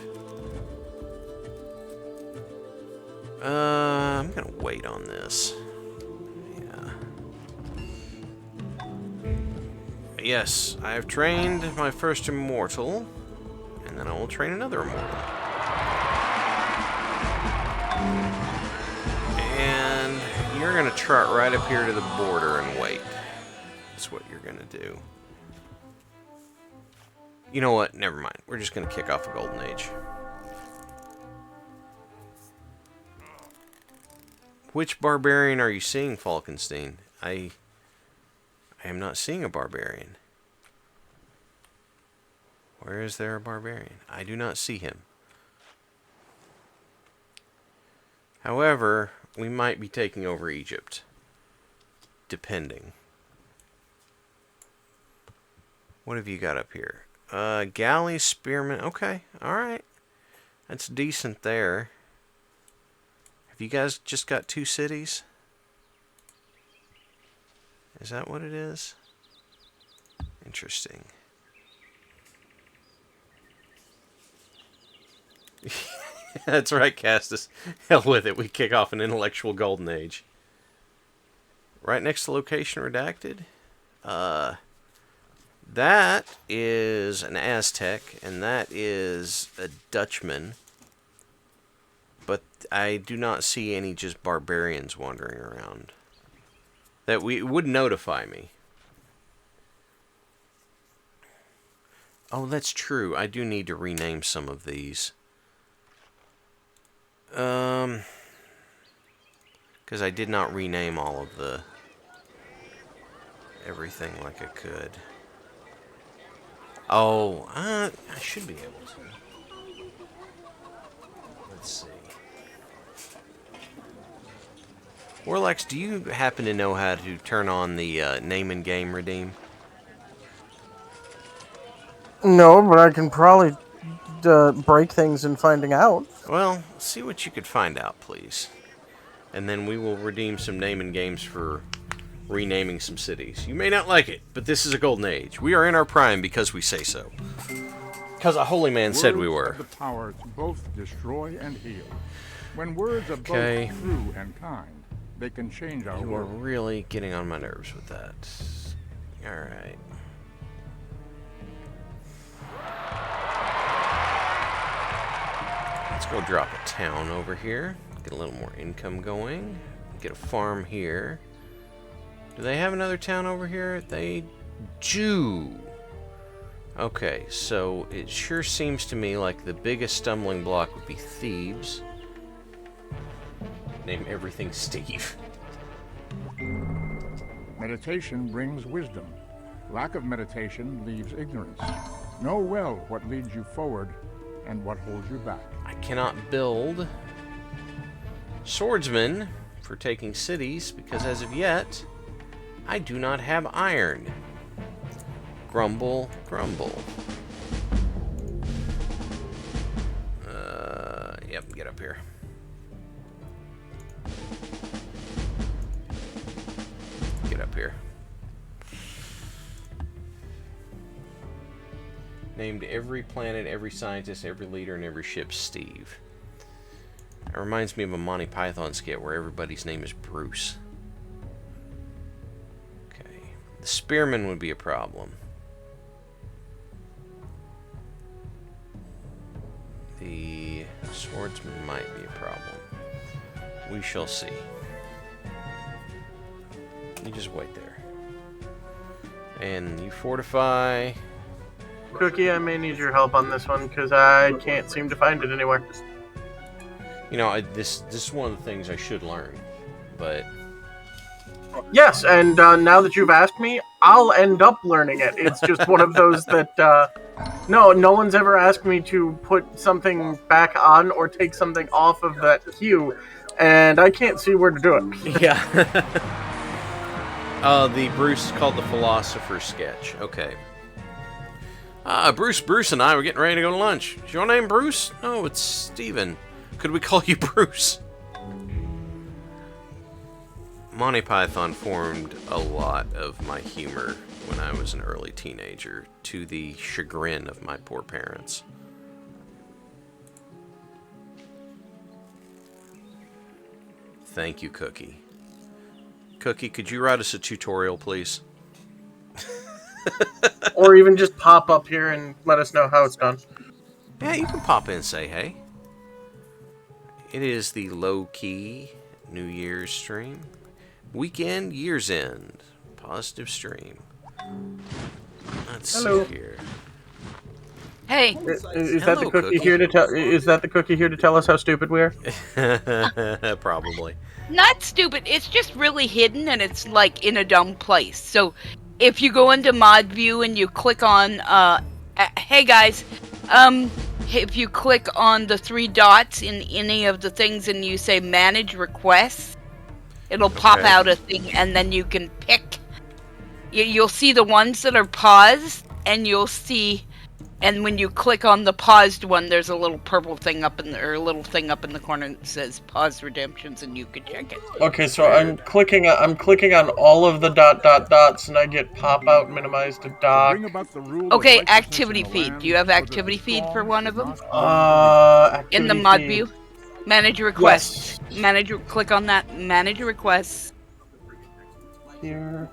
I'm going to wait on this. Yes, I have trained my first immortal, and then I will train another immortal. And you're going to trot right up here to the border and wait. That's what you're going to do. You know what? Never mind. We're just going to kick off a golden age. Which barbarian are you seeing, Falkenstein? I am not seeing a barbarian. Where is there a barbarian? I do not see him. However, we might be taking over Egypt. Depending. What have you got up here? Galley, spearman. Okay, alright. That's decent there. Have you guys just got 2 cities? Is that what it is? Interesting. That's right, Castus. Hell with it. We kick off an intellectual golden age. Right next to location redacted. That is an Aztec, and that is a Dutchman. But I do not see any just barbarians wandering around. That would notify me. Oh, that's true. I do need to rename some of these. Because I did not rename all of the everything like I could. Oh, I should be able to. Let's see. Warlex, do you happen to know how to turn on the name and game redeem? No, but I can probably break things in finding out. Well, see what you could find out, please. And then we will redeem some name and games for renaming some cities. You may not like it, but this is a golden age. We are in our prime because we say so. Because a holy man said we were. Words have the power to both destroy and heal. When words are both true and kind, they can change our You are world. really getting on my nerves with that. Alright. Let's go drop a town over here. Get a little more income going. Get a farm here. Do they have another town over here? They do. Okay, so it sure seems to me like the biggest stumbling block would be thieves. Name everything Steve. Meditation brings wisdom. Lack of meditation leaves ignorance. Know well what leads you forward and what holds you back. I cannot build swordsmen for taking cities because as of yet, I do not have iron. Grumble, grumble. Yep, get up here. Get up here. Named every planet, every scientist, every leader, and every ship Steve. That reminds me of a Monty Python skit where everybody's name is Bruce. Okay. The spearman would be a problem. The swordsman might be a problem. We shall see. You just wait there. And you fortify. Cookie, I may need your help on this one because I can't seem to find it anywhere. You know, this is one of the things I should learn, but Yes, and now that you've asked me, I'll end up learning it. It's just one of those that, no one's ever asked me to put something back on or take something off of that queue, and I can't see where to do it. yeah. The Bruce is called the Philosopher's Sketch. Okay. Bruce and I were getting ready to go to lunch. Is your name Bruce? No, it's Steven. Could we call you Bruce? Monty Python formed a lot of my humor when I was an early teenager, to the chagrin of my poor parents. Thank you, Cookie. Cookie, could you write us a tutorial, please? Or even just pop up here and let us know how it's done. Yeah, you can pop in and say hey. It is the low-key New Year's stream. Weekend, Year's End. Positive stream. Let's Hello. see here. Hey, Is that Hello, the cookie Cookie. here to tell? Is that the cookie here to tell us how stupid we are? Probably. not stupid. It's just really hidden and it's like in a dumb place. So if you go into mod view and you click on, hey guys, if you click on the 3 dots in any of the things and you say manage requests, it'll pop Okay. out a thing and then you can pick. You'll see the ones that are paused and you'll see, and when you click on the paused one, there's a little purple thing up in the, or a little thing up in the corner that says paused redemptions and you can check it. Okay, so I'm clicking on all of the dots, and I get pop out, minimize to dock. Bring about the rule of Okay, righteousness activity in the feed. land, Do you have so that activity the feed for strong one of should them? not Activity In the mod feed. view? Manage requests. Click on that. Manage requests. Here.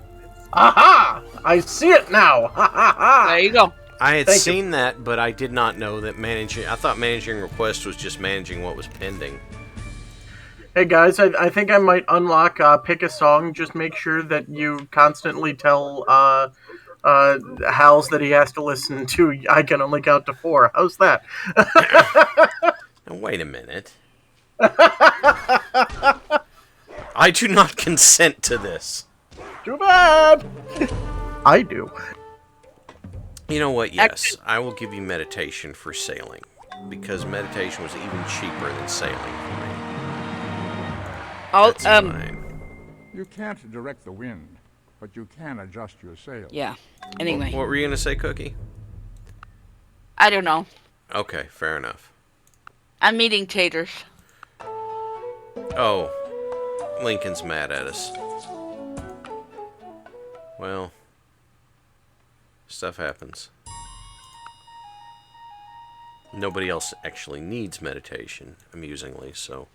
Aha! I see it now. Ha ha ha! There you go. I had Thank you. seen that, but I did not know that managing... I thought managing requests was just managing what was pending. Hey guys, I think I might unlock pick a song. Just make sure that you constantly tell Hals that he has to listen to I Can Only Count to 4. How's that? Now, wait a minute. I do not consent to this. Too bad. I do. You know what? Yes, I will give you meditation for sailing, because meditation was even cheaper than sailing for me. That's fine. You can't direct the wind, but you can adjust your sails. Yeah. Anyway, What were you gonna say, Cookie? I don't know. Okay, fair enough. I'm eating taters. Oh, Lincoln's mad at us. Well, stuff happens. Nobody else actually needs meditation, amusingly, so...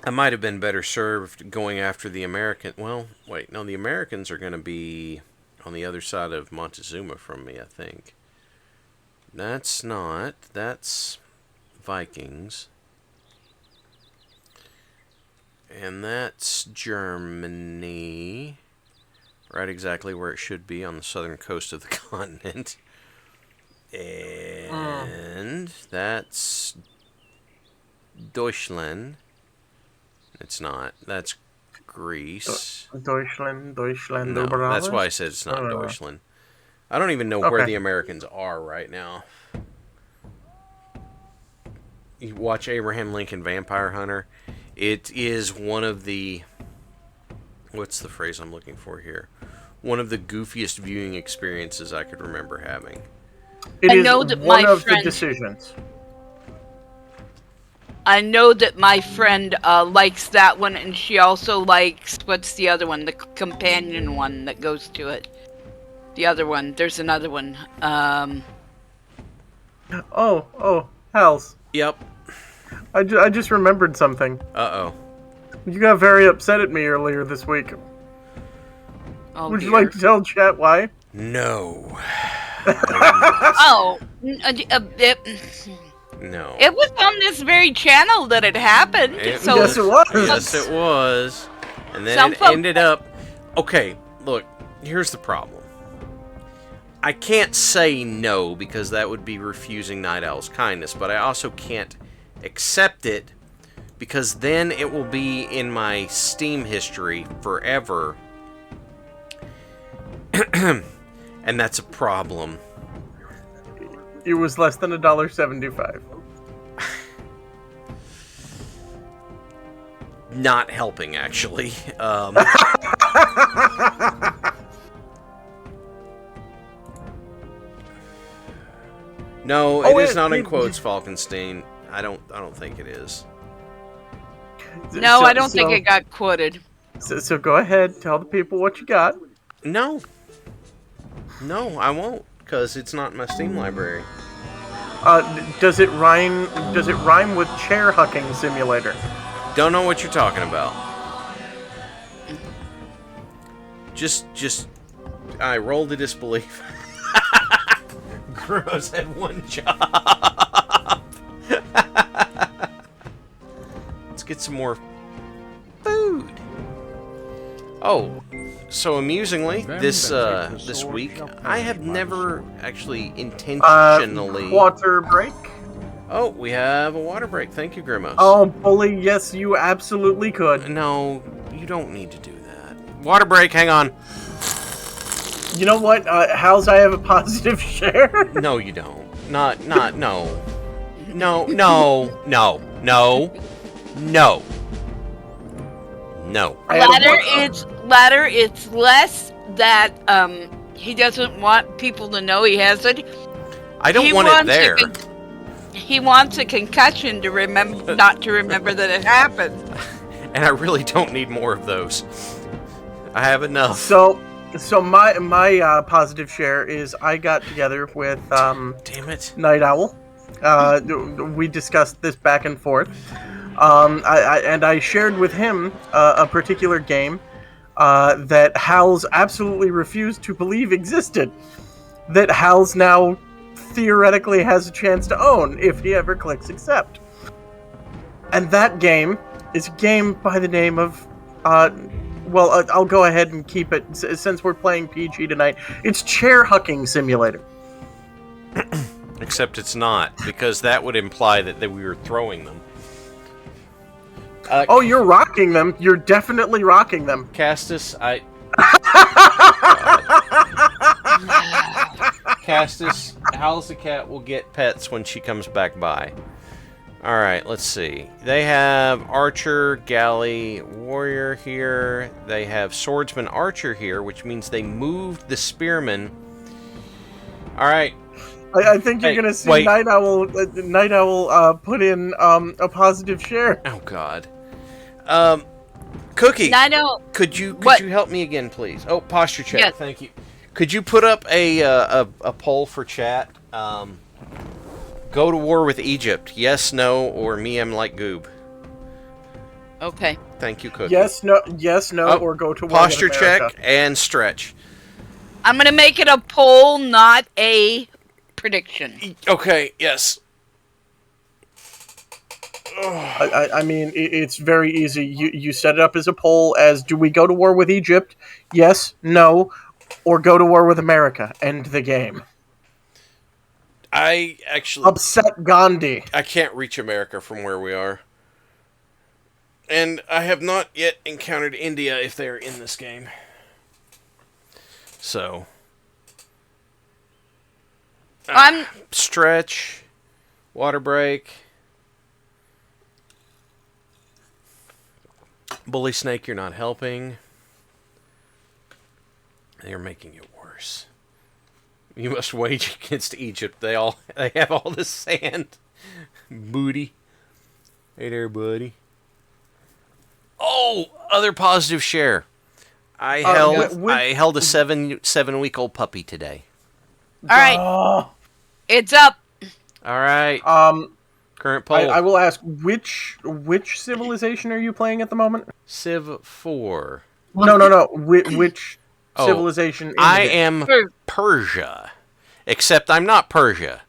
I might have been better served going after the American... Well, wait, no, the Americans are going to be on the other side of Montezuma from me, I think. That's not. That's Vikings. And that's Germany. Right exactly where it should be, on the southern coast of the continent. And that's Deutschland. It's not. That's Greece. Deutschland, No, that's why I said it's not Deutschland. I don't even know where the Americans are right now. You watch Abraham Lincoln Vampire Hunter. It is one of the... What's the phrase I'm looking for here? One of the goofiest viewing experiences I could remember having. It is one of the decisions. I know that my friend likes that one, and she also likes, what's the other one? The companion one that goes to it. The other one. There's another one. Oh, Hals. Yep. I just remembered something. Uh-oh. You got very upset at me earlier this week. Oh, Would you like to tell chat why? No. Oh. No. It was on this very channel that it happened. Yes, it was. Yes, it was. And then it ended up... Okay, look. Here's the problem. I can't say no because that would be refusing Night Owl's kindness, but I also can't accept it because then it will be in my Steam history forever. And that's a problem. It was less than $1.75. Not helping, actually. No, it is not in quotes, Falkenstein. I don't think it is. No, I don't think it got quoted. So go ahead, tell the people what you got. No, I won't, because it's not in my Steam library. Does it rhyme with chair hucking simulator? Don't know what you're talking about. Just I rolled a disbelief. Gross had one job. Let's get some more food. Oh, so amusingly, this week I have never actually intentionally. Water break. Oh, we have a water break. Thank you, Grimos. Oh, bully, yes, you absolutely could. No, you don't need to do that. Water break. Hang on. You know what? How's I have a positive share? No, you don't. No. Ladder, it's less that he doesn't want people to know he has it. I don't want it there. He wants a concussion to remember, not to remember that it happened. And I really don't need more of those. I have enough. So my positive share is I got together with damn it, Night Owl. We discussed this back and forth. I shared with him a particular game that Hal's absolutely refused to believe existed. That Hal's now theoretically has a chance to own if he ever clicks accept. And that game is a game by the name of... I'll go ahead and keep it, since we're playing PG tonight. It's Chair Hucking Simulator. Except it's not, because that would imply that we were throwing them. Oh, you're rocking them. You're definitely rocking them. Castus, Castus, Halzikar will get pets when she comes back by. Alright, let's see. They have Archer, Galley, Warrior here. They have Swordsman, Archer here, which means they moved the Spearman. Alright. I think you're going to see Night Owl put in a positive share. Oh, God. Cookie, could you help me again, please? Oh, posture chat. Yes. Thank you. Could you put up a poll for chat? Go to war with Egypt. Yes, no, or me, I'm like Goob. Okay. Thank you, Cookie. Yes, no, or go to war posture with America. check and stretch. I'm gonna make it a poll, not a prediction. Okay, yes. I mean, it's very easy. You set it up as a poll as, do we go to war with Egypt? Yes, no, or go to war with America. End the game. I actually... Upset Gandhi. I can't reach America from where we are. And I have not yet encountered India if they're in this game. So... I'm... Stretch. Water break. Bully Snake, you're not helping. They're making it worse. You must wage against Egypt. They have all this sand. Booty. Hey there, buddy. Oh, other positive share. I held a 7-week-old puppy today. All right. It's up. All right. Current poll. I will ask, which civilization are you playing at the moment? Civ4. No. Which civilization? I am Persia. Except I'm not Persia.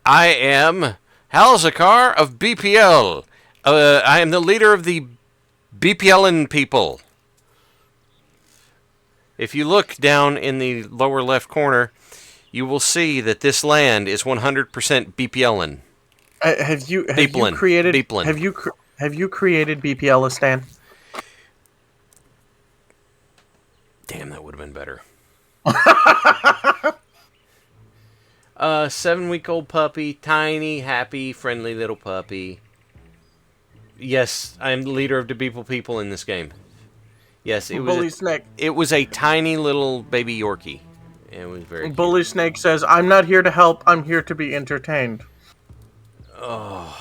I am Halzikar of BPL. I am the leader of the BPLN people. If you look down in the lower left corner, you will see that this land is 100% BPLN. Have you created Beeplin. Have you created BPListan? Damn, that would have been better. 7-week-old puppy, tiny, happy, friendly little puppy. Yes, I am the leader of the people in this game. Yes, it was. Bully Snake. It was a tiny little baby Yorkie. It was very cute. Bully Snake says, "I'm not here to help. I'm here to be entertained." Oh.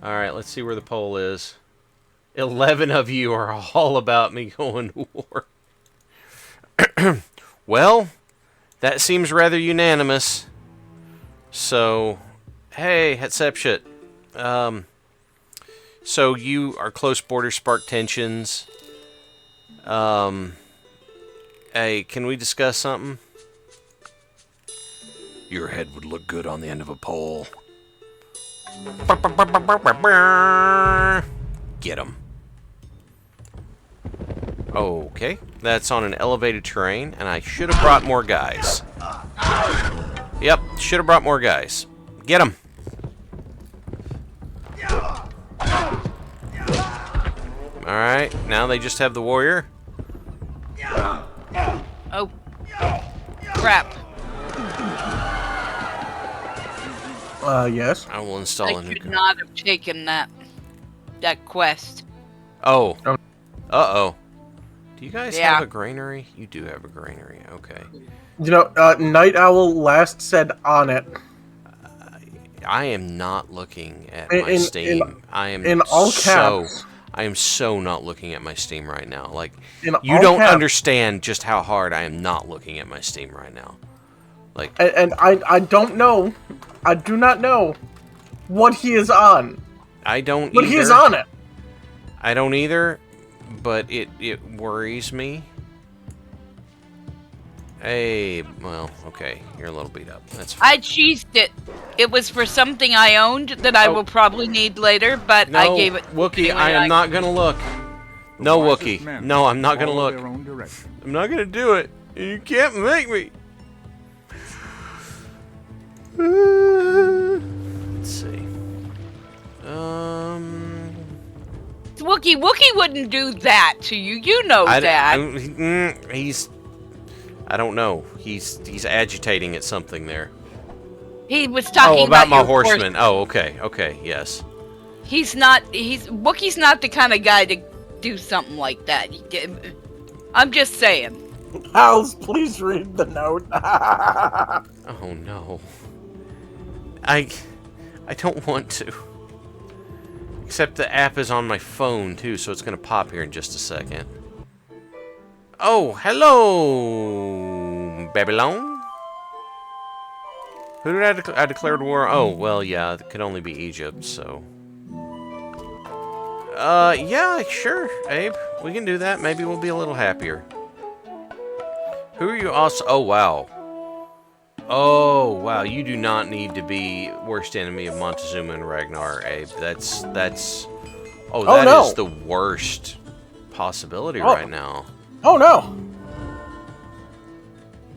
All right, let's see where the poll is. 11 of you are all about me going to war. Well, that seems rather unanimous. So, hey, Hatshepsut. So you are close border spark tensions. Hey, can we discuss something? Your head would look good on the end of a pole. Get him. Okay, that's on an elevated terrain, and I should have brought more guys. Yep, should have brought more guys. Get him. Alright, now they just have the warrior. Oh. Crap. Yes. I will install a I new should not have taken that quest. Oh. Uh-oh. Do you guys Yeah. have a granary? You do have a granary, okay. You know, Night Owl last said on it. I am not looking at my Steam. I am in all caps. I am so not looking at my Steam right now. Like, In you all don't caps. understand just how hard I am not looking at my Steam right now. Like, And I don't know. I do not know what he is on. I don't But either. he is on it. I don't either, but it worries me. Hey, well, okay, you're a little beat up. That's fine. I cheesed it. It was for something I owned that I will probably need later, but No, I gave it. Wookie, I am not gonna look. No, Wookie. No, I'm not gonna look. I'm not gonna do it. You can't make me. Let's see. Wookie wouldn't do that to you. You know that. He's. I don't know. He's agitating at something there. He was talking about my your horseman. Oh, okay, yes. Wookie's not the kind of guy to do something like that. I'm just saying. Hals, please read the note. Oh no. I don't want to. Except the app is on my phone too, so it's gonna pop here in just a second. Oh, hello, Babylon. Who did I declared war? Oh, well, yeah, it could only be Egypt, so. Yeah, sure, Abe. We can do that. Maybe we'll be a little happier. Who are you also? Oh, wow. Oh, wow. You do not need to be worst enemy of Montezuma and Ragnar, Abe. That's... Oh, Oh, that no. is the worst possibility Oh. right now. Oh no!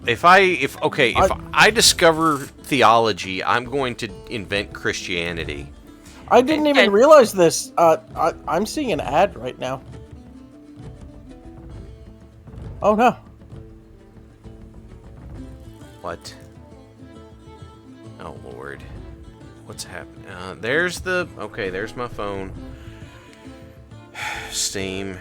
If I discover theology, I'm going to invent Christianity. I didn't even realize this. I'm seeing an ad right now. Oh no! What? Oh, Lord. What's happening? There's the... Okay, there's my phone. Steam.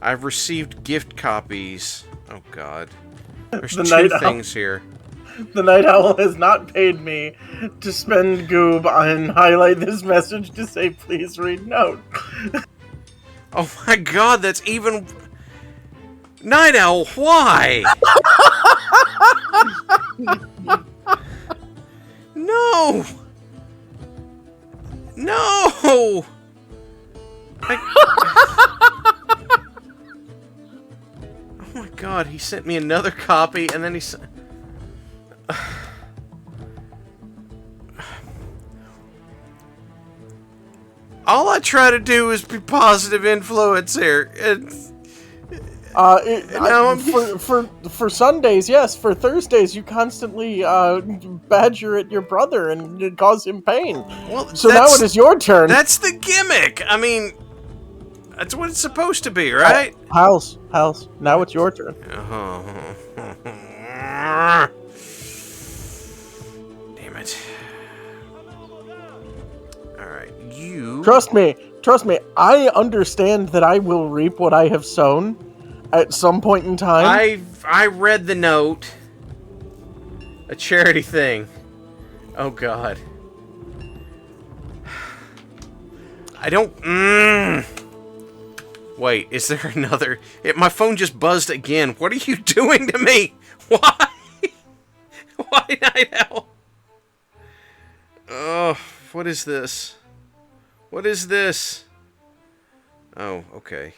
I've received gift copies. Oh, God. There's The two Night Owl. things here. The Night Owl has not paid me to spend goob on highlight this message to say please read note. Oh, my God, that's even... Night Owl, why? No! No! Oh my God, he sent me another copy and then he sent... All I try to do is be positive influence here. For Sundays, yes. For Thursdays, you constantly badger at your brother and cause him pain. Well, so now it is your turn. That's the gimmick. I mean, that's what it's supposed to be, right? House. Now it's your turn. Damn it. Alright, you... Trust me. I understand that I will reap what I have sown at some point in time. I read the note. A charity thing. Oh, God. I don't... Wait, is there another... my phone just buzzed again. What are you doing to me? Why? Why Night Owl? Oh, what is this? What is this? Oh, okay.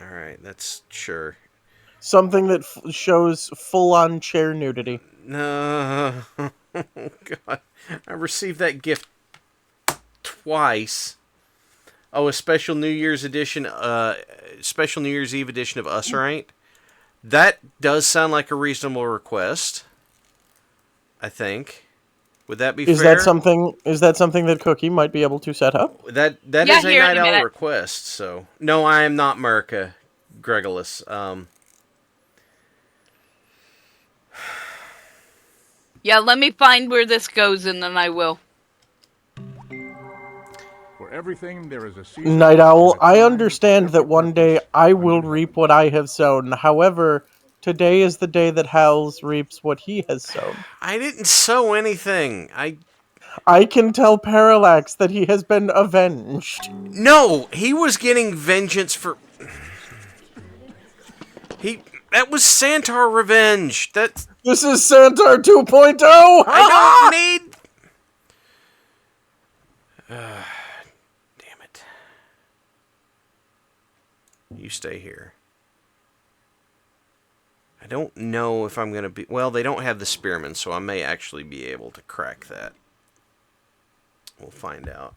Alright, that's... Sure. Something that shows full-on chair nudity. No. Oh, God. I received that gift twice. Oh, a special New Year's edition, special New Year's Eve edition of Us, right? That does sound like a reasonable request. I think. Would that be fair? Is that something that Cookie might be able to set up? That is a Night Owl request, so... No, I am not Merca, Gregulus. Yeah, let me find where this goes and then I will. For everything there is a season. Night Owl, I understand that one day I will reap what I have sown. However, today is the day that Hals reaps what he has sown. I didn't sow anything. I can tell Parallax that he has been avenged. No, he was getting vengeance for... That was Santar revenge. This is Santar 2.0! I don't need... Damn it. You stay here. I don't know if I'm going to be... Well, they don't have the spearmen, so I may actually be able to crack that. We'll find out.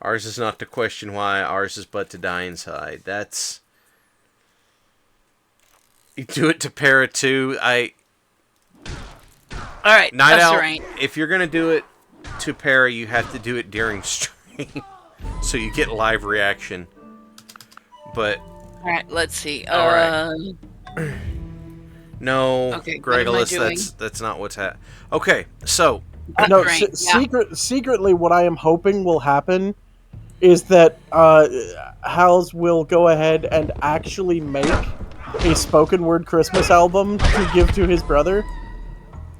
Ours is not to question why, ours is but to die inside. That's... You do it to Para too. Alright, Night Owl, right. if you're going to do it to Para, you have to do it during stream. So you get live reaction. But... Alright, let's see. Alright. No, okay, Gregulus, that's not what's happening. Okay, so... No, right, secretly what I am hoping will happen is that Hals will go ahead and actually make a spoken word Christmas album to give to his brother,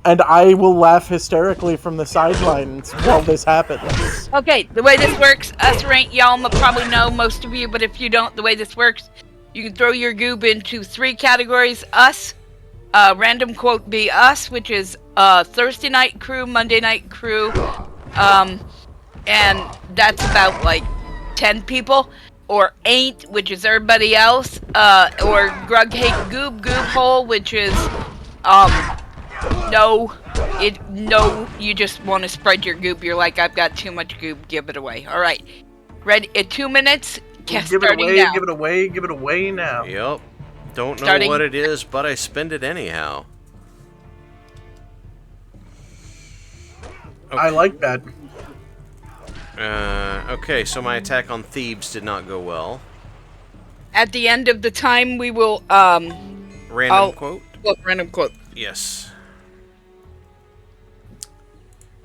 and I will laugh hysterically from the sidelines while this happens. Okay, the way this works, us rank, y'all probably know, most of you, but if you don't, the way this works, you can throw your goob into 3 categories. Us, random quote be us, which is Thursday night crew, Monday night crew, And that's about like 10 people. Or Ain't, which is everybody else. Or Grug Hate Goob Goob Hole, which is no. You just want to spread your goop. You're like, I've got too much goop, give it away. Alright. Ready in 2 minutes? Give it Starting away, now. give it away, give it away now. Yep. Don't know Starting- what it is, but I spend it anyhow. Okay. I like that. Okay, so my attack on Thebes did not go well. At the end of the time, we will, Random quote? Look, random quote. Yes.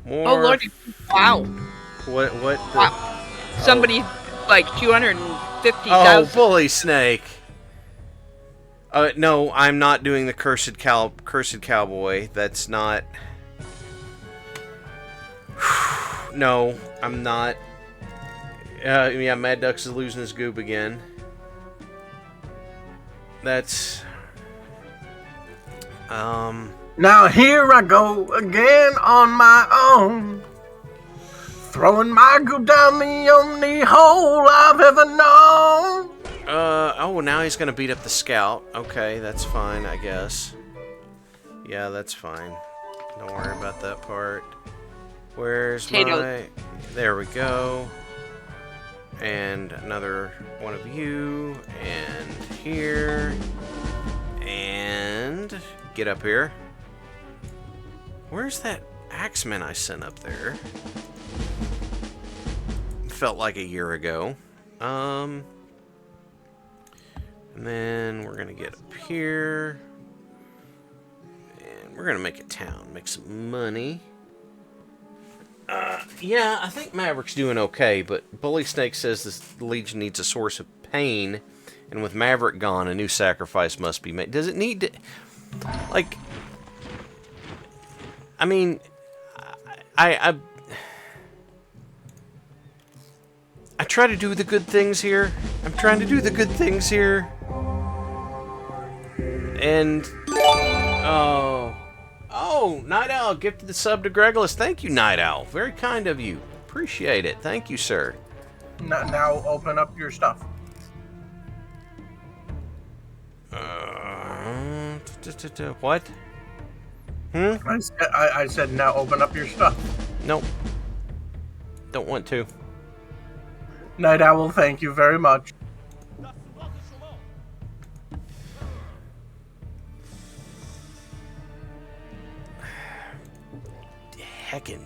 More. Oh, Lord. Wow. What the... Wow. Somebody, like, 250,000. Oh, Bully Snake. No, I'm not doing the Cursed Cowboy. That's not... No, I'm not. Yeah, Mad Ducks is losing his goob again. That's... Now here I go again on my own, throwing my goop down the only hole I've ever known. Oh, now he's gonna beat up the scout. Okay, that's fine, I guess. Yeah, that's fine. Don't worry about that part. Where's Potato. my... There we go. And another one of you. And here. And... Get up here. Where's that axeman I sent up there? Felt like a year ago. And then we're gonna get up here. And we're gonna make a town. Make some money. Yeah, I think Maverick's doing okay, but Bully Snake says this Legion needs a source of pain, and with Maverick gone, a new sacrifice must be made. Does it need to... Like... I mean... I try to do the good things here. I'm trying to do the good things here. And... Oh, Night Owl gifted the sub to Gregulus. Thank you, Night Owl. Very kind of you. Appreciate it. Thank you, sir. Now open up your stuff. What? I said now open up your stuff. Nope. Don't want to. Night Owl, thank you very much. Heckin'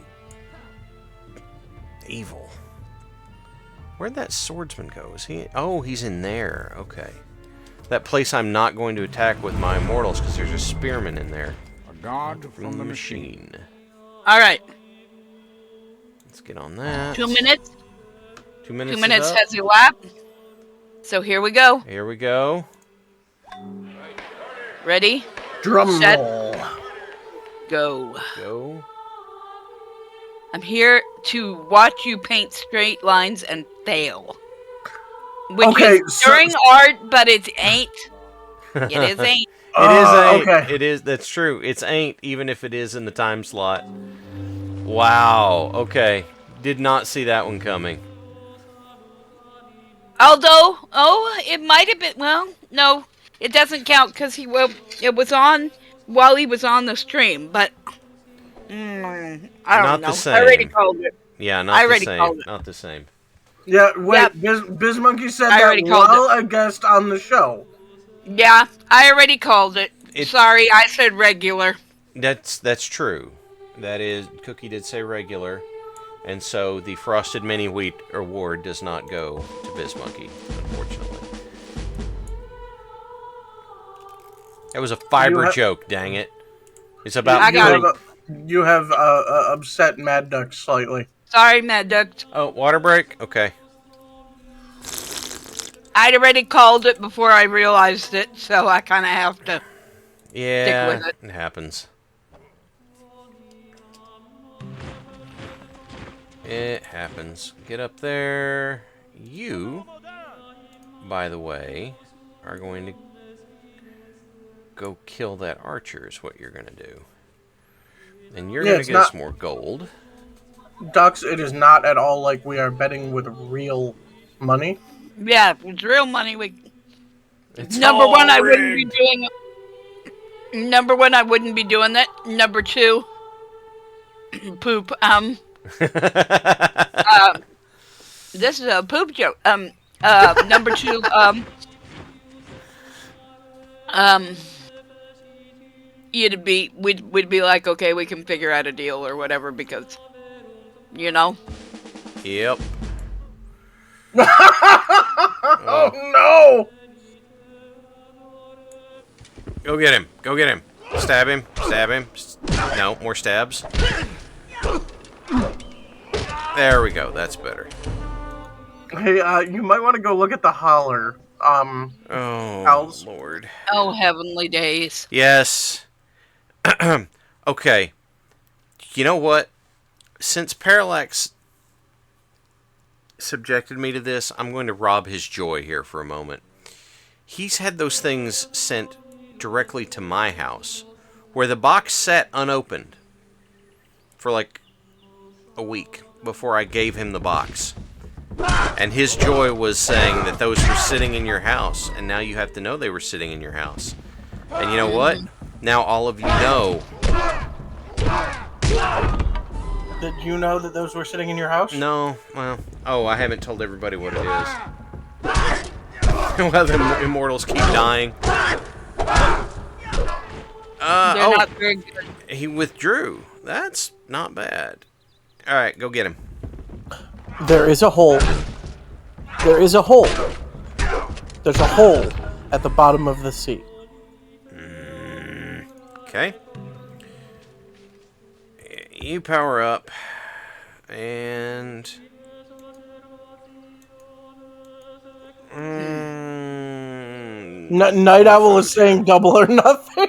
evil. Where'd that swordsman go? Is he? Oh, he's in there. Okay. That place I'm not going to attack with my immortals because there's a spearman in there. A god from the machine. All right. Let's get on that. 2 minutes. 2 minutes. 2 minutes is up. has elapsed. So here we go. Here we go. Ready? Drum Set. roll. Go. Go. I'm here to watch you paint straight lines and fail. Which Okay, is during art, but it ain't. It is ain't. It is ain't. Okay. It is. That's true. It's ain't, even if it is in the time slot. Wow. Okay. Did not see that one coming. Although, it might have been. Well, no, it doesn't count because it was on while he was on the stream. But I don't Not know. the same. I already called it. Yeah, I not the already same. called it. Not the same. Yeah, wait, Yep. Bizmonkey said I that already called while a guest on the show. Yeah, I already called it. Sorry, I said regular. That's true. That is, Cookie did say regular, and so the Frosted Mini Wheat award does not go to Bizmonkey, unfortunately. It was a fiber joke, dang it. It's about I got food. You have upset Mad Duck slightly. Sorry, Mad Duck. Oh, water break? Okay. I'd already called it before I realized it, so I kind of have to Yeah, stick with it. it happens. It happens. Get up there. You, by the way, are going to go kill that archer is what you're going to do. And you're going to get us more gold. Ducks, it is not at all like we are betting with real money. Yeah, if it's real money. It's Number all one, I wouldn't be rigged. doing. Number one, I wouldn't be doing that. Number two, poop. This is a poop joke. Number two, we'd be like, okay, we can figure out a deal or whatever because, you know. Yep. Oh no! Go get him. Go get him. Stab him. Stab him. No, more stabs. There we go. That's better. Hey, you might want to go look at the holler. Oh, Hals. Lord. Oh, heavenly days. Yes. Okay. You know what? Since Parallax subjected me to this, I'm going to rob his joy here for a moment. He's had those things sent directly to my house, where the box sat unopened for like a week before I gave him the box. And his joy was saying that those were sitting in your house, and now you have to know they were sitting in your house. And you know what? Now all of you know. Did you know that those were sitting in your house? No, well, I haven't told everybody what it is. Well, the immortals keep dying. They're not very good. He withdrew. That's not bad. All right, go get him. There is a hole. There is a hole. There's a hole at the bottom of the sea. Okay. You power up, and Night Owl is saying double or nothing.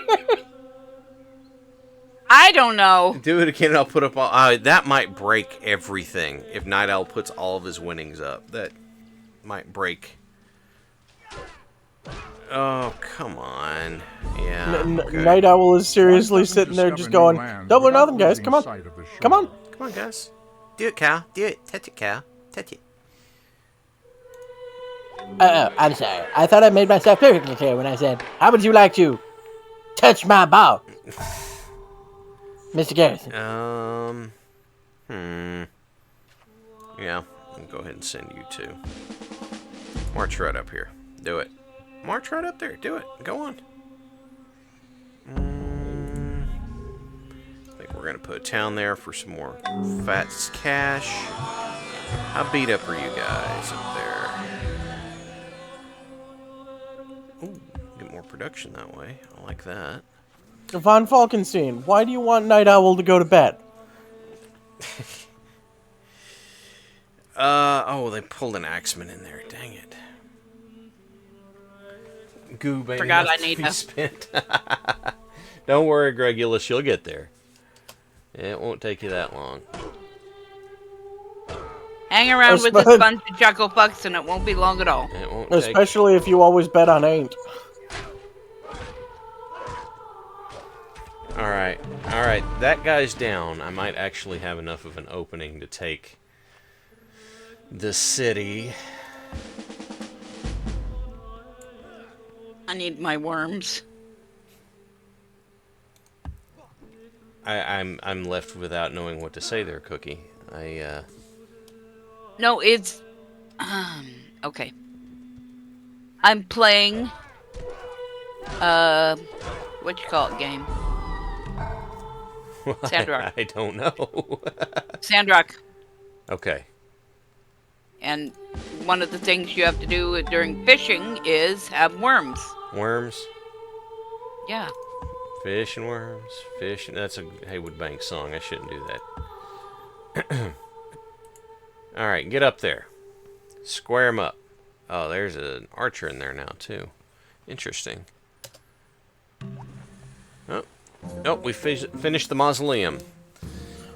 I don't know. do it again. And I'll put up all. That might break everything if Night Owl puts all of his winnings up. That might break. Oh, come on. Yeah. Okay. Night Owl is seriously sitting there just going, double or nothing, guys. Come on. Come on. Come on, guys. Do it, Cal. Do it. Touch it, Cal. Touch it. I'm sorry. I thought I made myself perfectly clear when I said, how would you like to touch my ball? Mr. Garrison. Yeah, I'll go ahead and send you two. March right up here. Do it. March right up there. Do it. Go on. I think we're going to put a town there for some more fats cash. How beat up are you guys up there? Ooh, get more production that way. I like that. Von Falkenstein, why do you want Night Owl to go to bed? They pulled an axeman in there. Dang it. Goob ain't Forgot enough I need to be spent. Don't worry, Gregulus, you'll get there. It won't take you that long. Hang around with this bunch of chuckle fucks and it won't be long at all. It won't Especially if you always bet on Ain't. Alright, alright, that guy's down. I might actually have enough of an opening to take the city. I need my worms. I'm left without knowing what to say there, Cookie. No, it's... okay. I'm playing... what you call it game? Sandrock. I don't know. Sandrock. Okay. And one of the things you have to do during fishing is have worms. Worms? Yeah. Fish and worms. Fish and... That's a Haywood Banks song. I shouldn't do that. Alright, get up there. Square him up. Oh, there's an archer in there now, too. Interesting. Oh, we finished the mausoleum.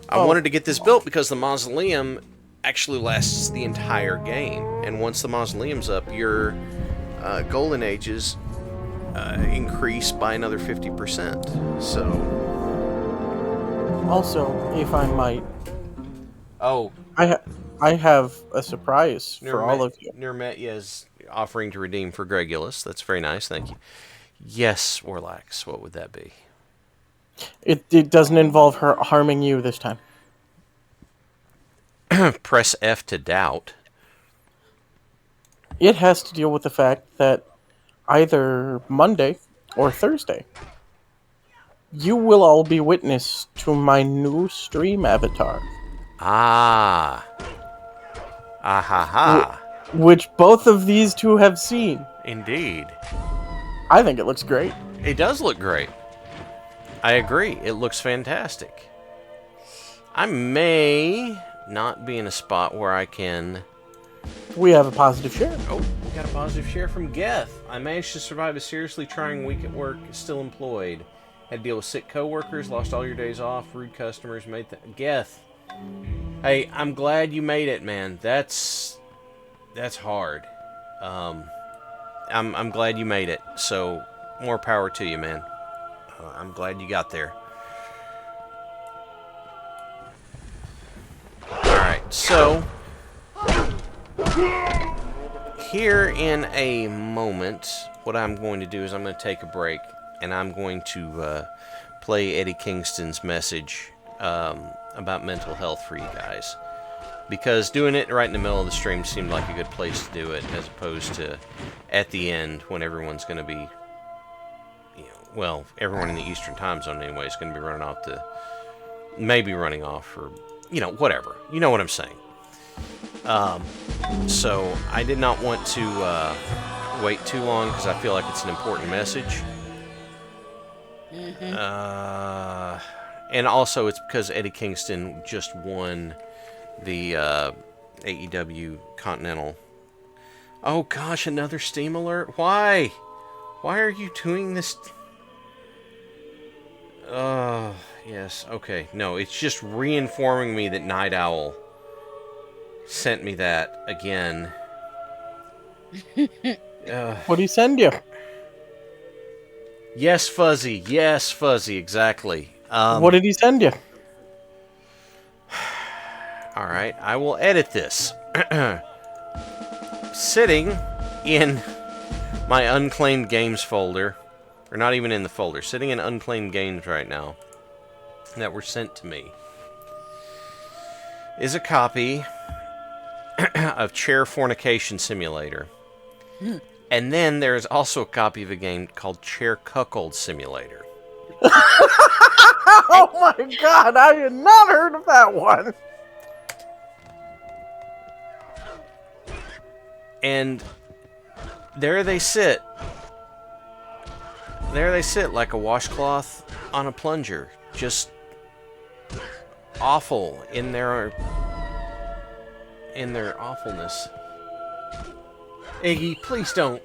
I wanted to get this built because the mausoleum actually lasts the entire game. And once the mausoleum's up, your golden ages increase by another 50%. So... Also, if I might, Oh, I have a surprise for all of you. Nirmetya is offering to redeem for Gregulus. That's very nice, thank you. Yes, Warlax, what would that be? It doesn't involve her harming you this time. Press F to doubt. It has to deal with the fact that either Monday or Thursday, you will all be witness to my new stream avatar. Ah. Ah ha ha. Which both of these two have seen. Indeed. I think it looks great. It does look great. I agree. It looks fantastic. I may not be in a spot where I can... We have a positive share. Oh, we got a positive share from Geth. I managed to survive a seriously trying week at work, still employed. Had to deal with sick coworkers, lost all your days off, rude customers, made Geth. Hey, I'm glad you made it, man. That's hard. I'm glad you made it. So, more power to you, man. I'm glad you got there. Alright, so... Here in a moment, what I'm going to do is I'm going to take a break, and I'm going to play Eddie Kingston's message about mental health for you guys. Because doing it right in the middle of the stream seemed like a good place to do it, as opposed to at the end when everyone's going to be, well, everyone in the Eastern time zone anyway is going to be running off to, maybe running off, or, whatever. You know what I'm saying. So I did not want to wait too long because I feel like it's an important message. And also it's because Eddie Kingston just won the AEW Continental. Oh gosh, another Steam alert? Why? Why are you doing this? Yes, okay. No, it's just reinforming me that Night Owl sent me that again. What did he send you? Yes, Fuzzy. Yes, Fuzzy. Exactly. What did he send you? All right, I will edit this. Sitting in my unclaimed games folder, or not even in the folder, sitting in unclaimed games right now that were sent to me, is a copy of Chair Fornication Simulator. And then there's also a copy of a game called Chair Cuckold Simulator. Oh my god, I had not heard of that one. And there they sit. There they sit like a washcloth on a plunger. Just awful in their awfulness. Iggy, please don't.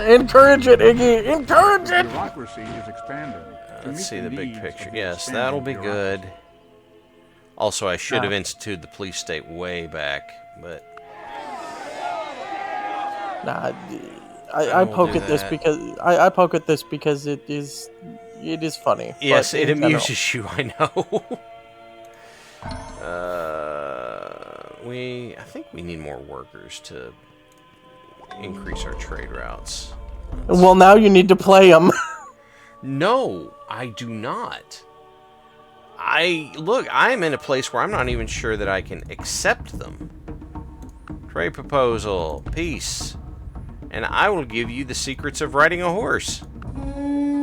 Encourage it, Iggy. Encourage it. Bureaucracy is expanding. Let's see the big picture. Yes, that'll be good. Also, I should have instituted the police state way back, but... Nah, I poke at this because I poke at this because it is funny. Yes, it amuses you. I know. I think we need more workers to increase our trade routes. Well, now you need to play them. No, I do not. I'm in a place where I'm not even sure that I can accept them. Trade proposal, peace. And I will give you the secrets of riding a horse.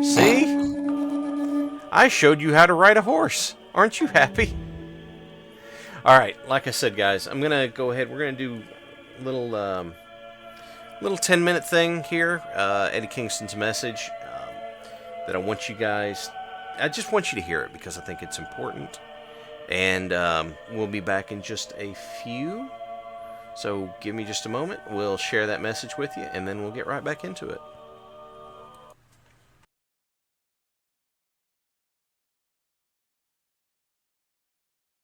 See? I showed you how to ride a horse. Aren't you happy? Alright, like I said, guys, I'm going to go ahead. We're going to do a little 10-minute thing here. Eddie Kingston's message that I want you guys... I just want you to hear it because I think it's important. And we'll be back in just a few. So give me just a moment. We'll share that message with you, and then we'll get right back into it.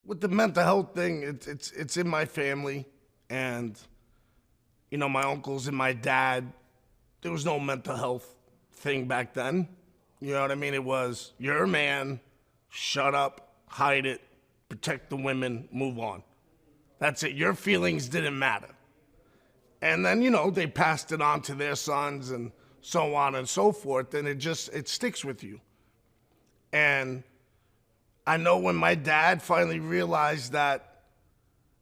With the mental health thing, it's in my family, and my uncles and my dad. There was no mental health thing back then. You know what I mean? It was, you're a man, shut up, hide it, protect the women, move on. That's it. Your feelings didn't matter. And then, they passed it on to their sons and so on and so forth, and it sticks with you. And I know when my dad finally realized that,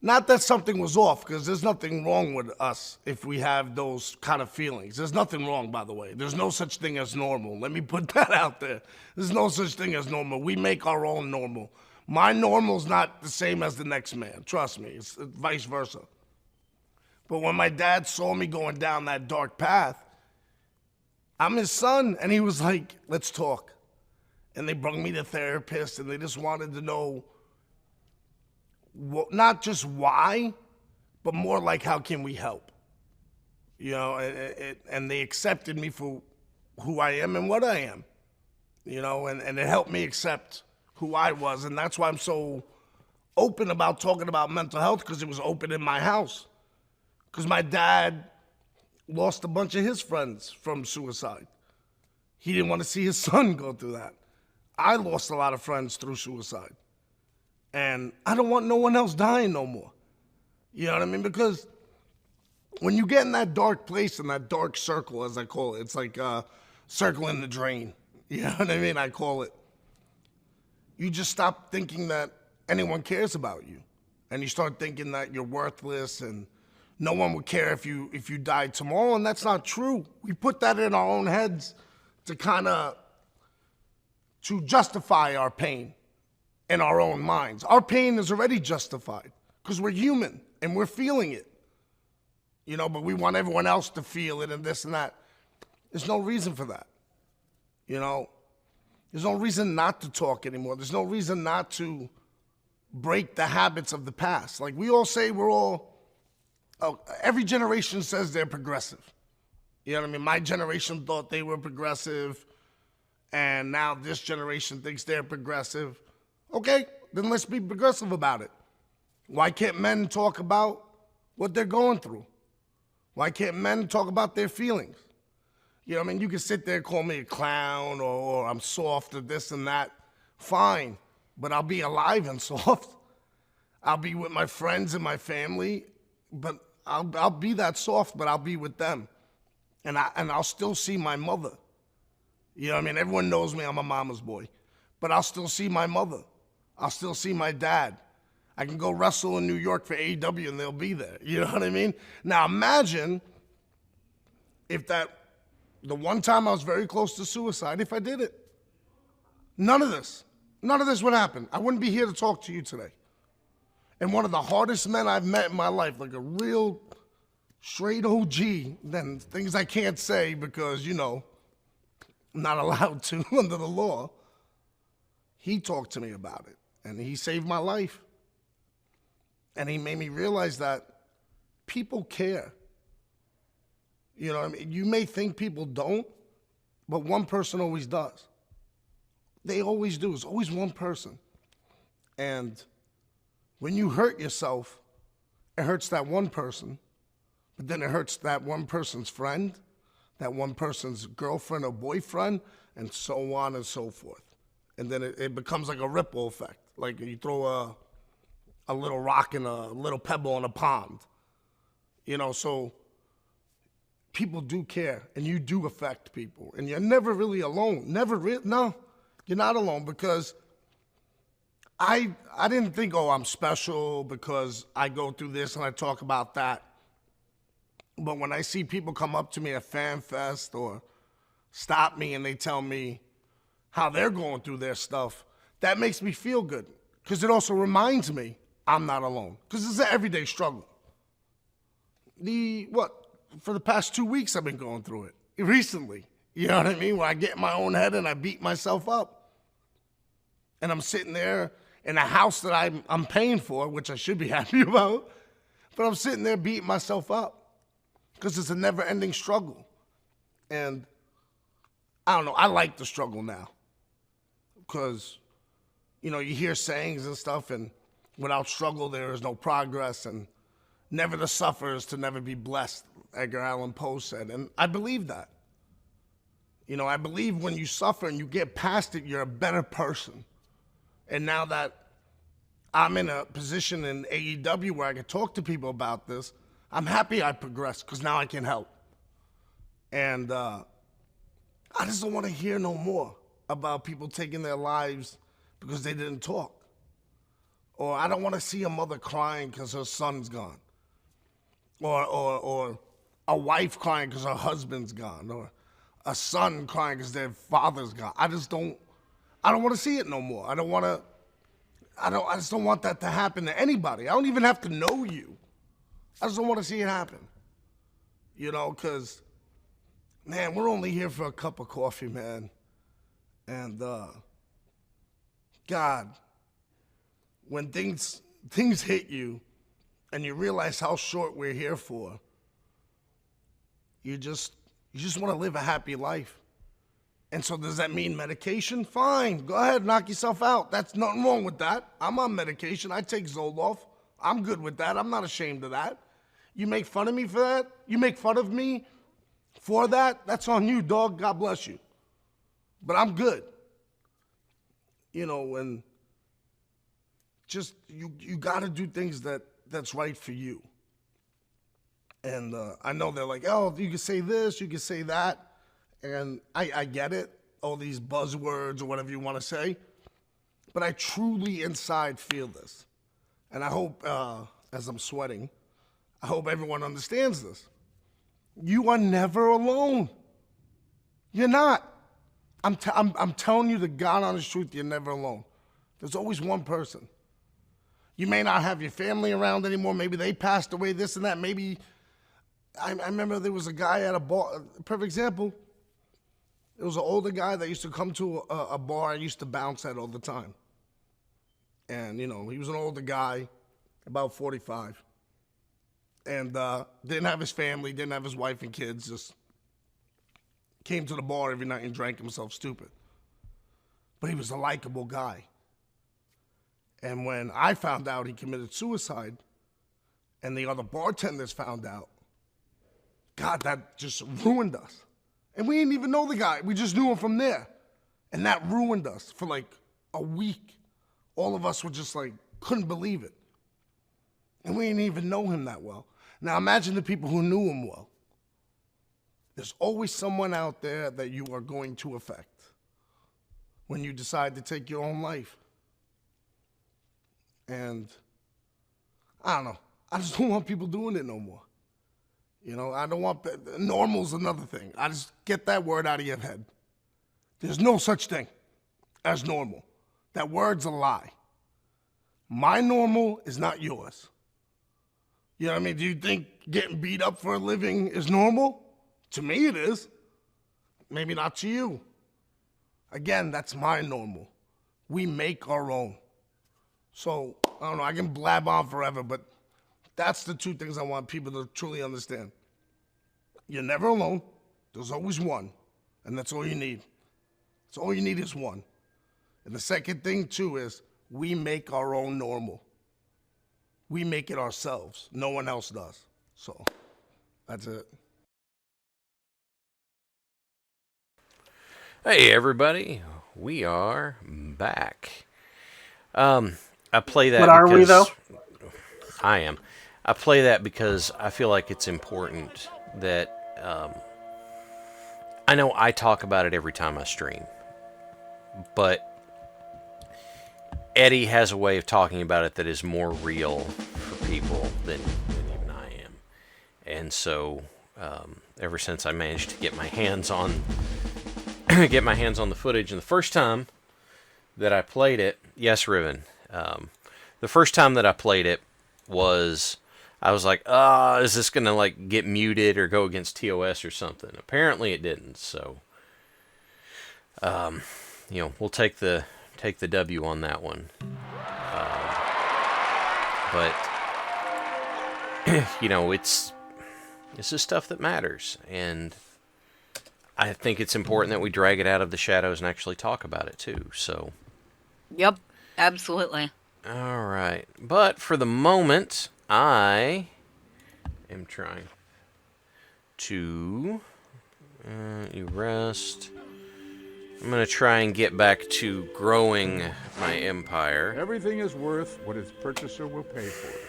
not that something was off, because there's nothing wrong with us if we have those kind of feelings. There's nothing wrong, by the way. There's no such thing as normal. Let me put that out there. There's no such thing as normal. We make our own normal. My normal's not the same as the next man. Trust me. It's vice versa. But when my dad saw me going down that dark path, I'm his son, and he was like, let's talk. And they brought me to therapists, and they just wanted to know not just why, but more like how can we help? And they accepted me for who I am and what I am. And it helped me accept who I was, and that's why I'm so open about talking about mental health, because it was open in my house. Because my dad lost a bunch of his friends from suicide. He didn't want to see his son go through that. I lost a lot of friends through suicide. And I don't want no one else dying no more. You know what I mean? Because when you get in that dark place, in that dark circle, as I call it, it's like a circle in the drain. You know what I mean? I call it. You just stop thinking that anyone cares about you. And you start thinking that you're worthless and no one would care if you died tomorrow, and that's not true. We put that in our own heads to justify our pain in our own minds. Our pain is already justified because we're human and we're feeling it. But we want everyone else to feel it and this and that. There's no reason for that. There's no reason not to talk anymore. There's no reason not to break the habits of the past. Like we all say every generation says they're progressive. You know what I mean? My generation thought they were progressive, and now this generation thinks they're progressive. Okay, then let's be progressive about it. Why can't men talk about what they're going through? Why can't men talk about their feelings? You can sit there and call me a clown or I'm soft or this and that. Fine, but I'll be alive and soft. I'll be with my friends and my family, but I'll be that soft, but I'll be with them. And I'll still see my mother. Everyone knows me, I'm a mama's boy. But I'll still see my mother. I'll still see my dad. I can go wrestle in New York for AEW and they'll be there. You know what I mean? Now imagine if the one time I was very close to suicide, if I did it. None of this would happen. I wouldn't be here to talk to you today. And one of the hardest men I've met in my life, like a real straight OG, then things I can't say because, I'm not allowed to under the law. He talked to me about it, and he saved my life. And he made me realize that people care. You may think people don't, but one person always does. They always do. It's always one person. And when you hurt yourself, it hurts that one person, but then it hurts that one person's friend, that one person's girlfriend or boyfriend, and so on and so forth. And then it becomes like a ripple effect. Like you throw a little rock and a little pebble in a pond. So people do care, and you do affect people. And you're never really alone. No, you're not alone, because I didn't think, I'm special because I go through this and I talk about that. But when I see people come up to me at Fan Fest or stop me and they tell me how they're going through their stuff, that makes me feel good, because it also reminds me I'm not alone, because it's an everyday struggle. For the past 2 weeks I've been going through it, recently. You know what I mean? Where I get in my own head and I beat myself up. And I'm sitting there in a house that I'm paying for, which I should be happy about, but I'm sitting there beating myself up because it's a never-ending struggle. And I don't know, I like the struggle now because, you hear sayings and stuff, and without struggle there is no progress, and never to suffer is to never be blessed, Edgar Allan Poe said, and I believe that. I believe when you suffer and you get past it, you're a better person. And now that I'm in a position in AEW where I can talk to people about this. I'm happy I progressed because now I can help. And I just don't want to hear no more about people taking their lives because they didn't talk. Or I don't want to see a mother crying because her son's gone. Or a wife crying because her husband's gone. Or a son crying because their father's gone. I just don't want to see it no more. I just don't want that to happen to anybody. I don't even have to know you. I just don't want to see it happen. You know, because, man, we're only here for a cup of coffee, man. And, God, when things hit you and you realize how short we're here for, you just want to live a happy life. And so does that mean medication? Fine, go ahead, knock yourself out. That's nothing wrong with that. I'm on medication. I take Zoloft. I'm good with that. I'm not ashamed of that. You make fun of me for that? You make fun of me for that? That's on you, dog. God bless you. But I'm good. You know, and just you got to do things that's right for you. And I know they're like, oh, you can say this, you can say that. And I get it, all these buzzwords or whatever you want to say. But I truly inside feel this. And I hope, as I'm sweating, I hope everyone understands this. You are never alone. You're not. I'm telling you the God honest truth, you're never alone. There's always one person. You may not have your family around anymore. Maybe they passed away, this and that. Maybe, I remember there was a guy at a bar, perfect example. There was an older guy that used to come to a bar I used to bounce at all the time. And, you know, he was an older guy, about 45. And didn't have his family, didn't have his wife and kids, just came to the bar every night and drank himself stupid. But he was a likable guy. And when I found out he committed suicide, and the other bartenders found out, God, that just ruined us. And we didn't even know the guy. We just knew him from there. And that ruined us for like a week. All of us were just like, couldn't believe it. And we didn't even know him that well. Now imagine the people who knew him well. There's always someone out there that you are going to affect when you decide to take your own life. And I don't know. I just don't want people doing it no more. You know, I don't want, normal's another thing. I just get that word out of your head. There's no such thing as normal. That word's a lie. My normal is not yours. You know what I mean? Do you think getting beat up for a living is normal? To me it is. Maybe not to you. Again, that's my normal. We make our own. So, I don't know, I can blab on forever, but that's the two things I want people to truly understand. You're never alone. There's always one. And that's all you need. So all you need is one. And the second thing, too, is we make our own normal. We make it ourselves. No one else does. So that's it. Hey, everybody. We are back. I play that But are we, though? I am. I play that because I feel like it's important that I know I talk about it every time I stream, but Eddie has a way of talking about it that is more real for people than even I am. And so ever since I managed to get my hands on the footage, and the first time that I played it, yes, Riven, the first time that I played it was, I was like, is this going to like get muted or go against TOS or something? Apparently it didn't. So, you know, we'll take the W on that one. But you know, this is stuff that matters, and I think it's important that we drag it out of the shadows and actually talk about it too. So, Yep, absolutely. all right. But for the moment, I am trying to erase I'm going to try and get back to growing my empire. Everything is worth what its purchaser will pay for it.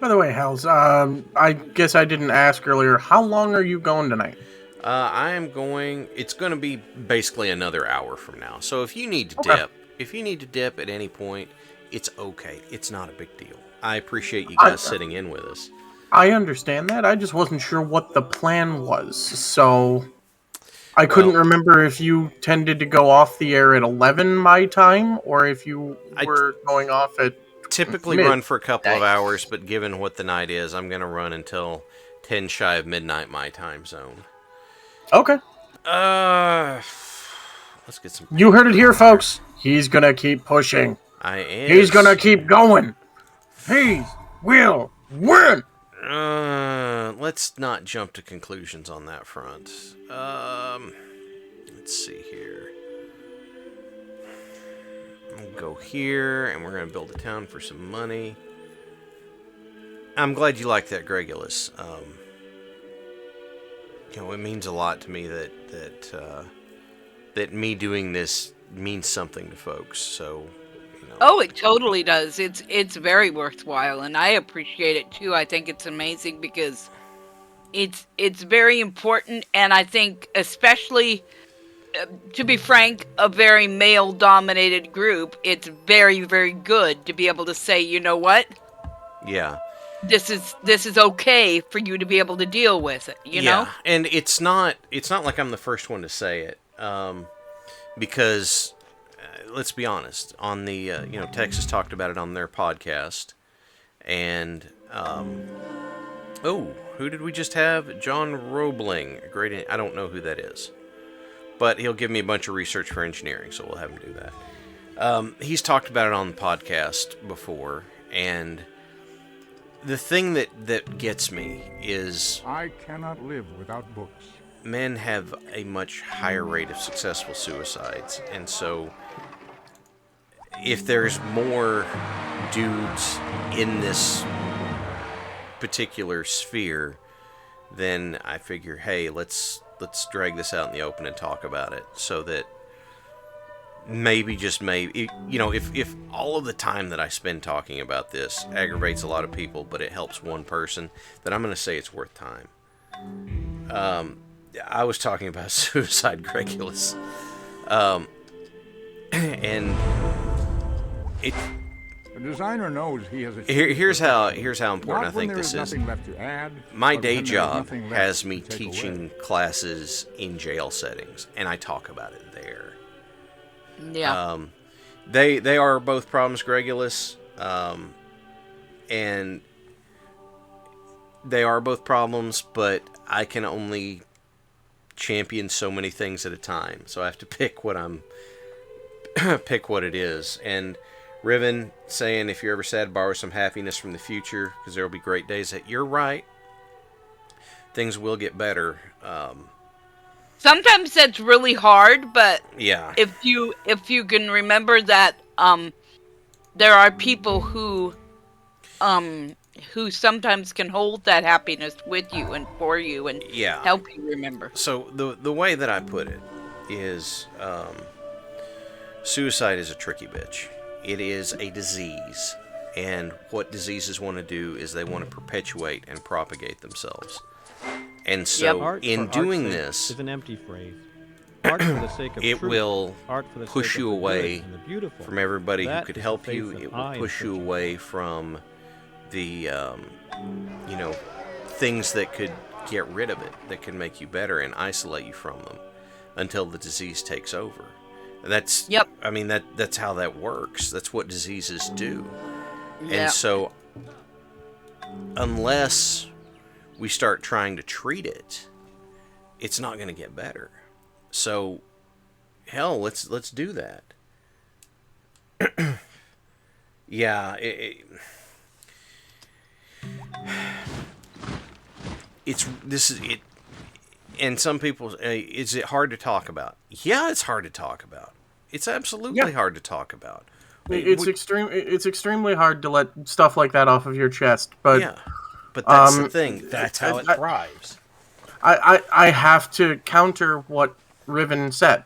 By the way, Hals, I guess I didn't ask earlier. How long are you going tonight? I am going. It's going to be basically another hour from now. So if you need to dip at any point, it's okay. It's not a big deal. I appreciate you guys sitting in with us. I understand that. I just wasn't sure what the plan was, so I couldn't remember if you tended to go off the air at 11 my time, or if you were going off at typically run for a couple of hours, but given what the night is, I'm going to run until 10 shy of midnight my time zone. Okay. Let's get some... You heard it here, folks. He's going to keep pushing. He's going to keep going. He will win. Let's not jump to conclusions on that front. Let's see here. We'll go here, and we're going to build a town for some money. I'm glad you like that, Gregulus. It means a lot to me that me doing this means something to folks. So, Oh, it totally does. It's very worthwhile, and I appreciate it too. I think it's amazing because it's very important, and I think especially, to be frank, a very male-dominated group, it's very, very good to be able to say, you know what? Yeah. This is okay for you to be able to deal with it, you know? And it's not like I'm the first one to say it, because let's be honest, on the Texas talked about it on their podcast, and who did we just have? John Roebling, great. I don't know who that is, but he'll give me a bunch of research for engineering, so we'll have him do that. He's talked about it on the podcast before, and the thing that gets me is I cannot live without books. Men have a much higher rate of successful suicides, and so if there's more dudes in this particular sphere, then I figure, hey, let's drag this out in the open and talk about it, so that maybe, just maybe, if all of the time that I spend talking about this aggravates a lot of people, but it helps one person, then I'm going to say it's worth time. I was talking about suicide, Gregulus. And the designer knows he has a... Here's how important I think this is. Left to add, my day job has me teaching classes in jail settings, and I talk about it there. Yeah. They are both problems, Gregulus, and they are both problems, but I can only champion so many things at a time, so I have to pick what it is. And Riven saying, if you're ever sad, borrow some happiness from the future, because there will be great days. That you're right, things will get better. Sometimes that's really hard, but yeah, if you can remember that there are people who sometimes can hold that happiness with you and for you and help you remember. So the way that I put it is, suicide is a tricky bitch. It is a disease, and what diseases want to do is they want to perpetuate and propagate themselves. And so, in doing this, is an empty phrase. Art for the sake of it truth. will Art for the push sake you of the away good and the beautiful. from everybody That who could is help the faith you. that It I will push you appreciate. away from the, things that could get rid of it, that could make you better, and isolate you from them until the disease takes over. That's, I mean, that's how that works. That's what diseases do. And so, unless we start trying to treat it, it's not going to get better. So, hell, let's do that. Yeah, and some people, is it hard to talk about? Yeah, it's hard to talk about. It's absolutely hard to talk about. It's extremely hard to let stuff like that off of your chest. But but that's the thing. That's how it thrives. I have to counter what Riven said.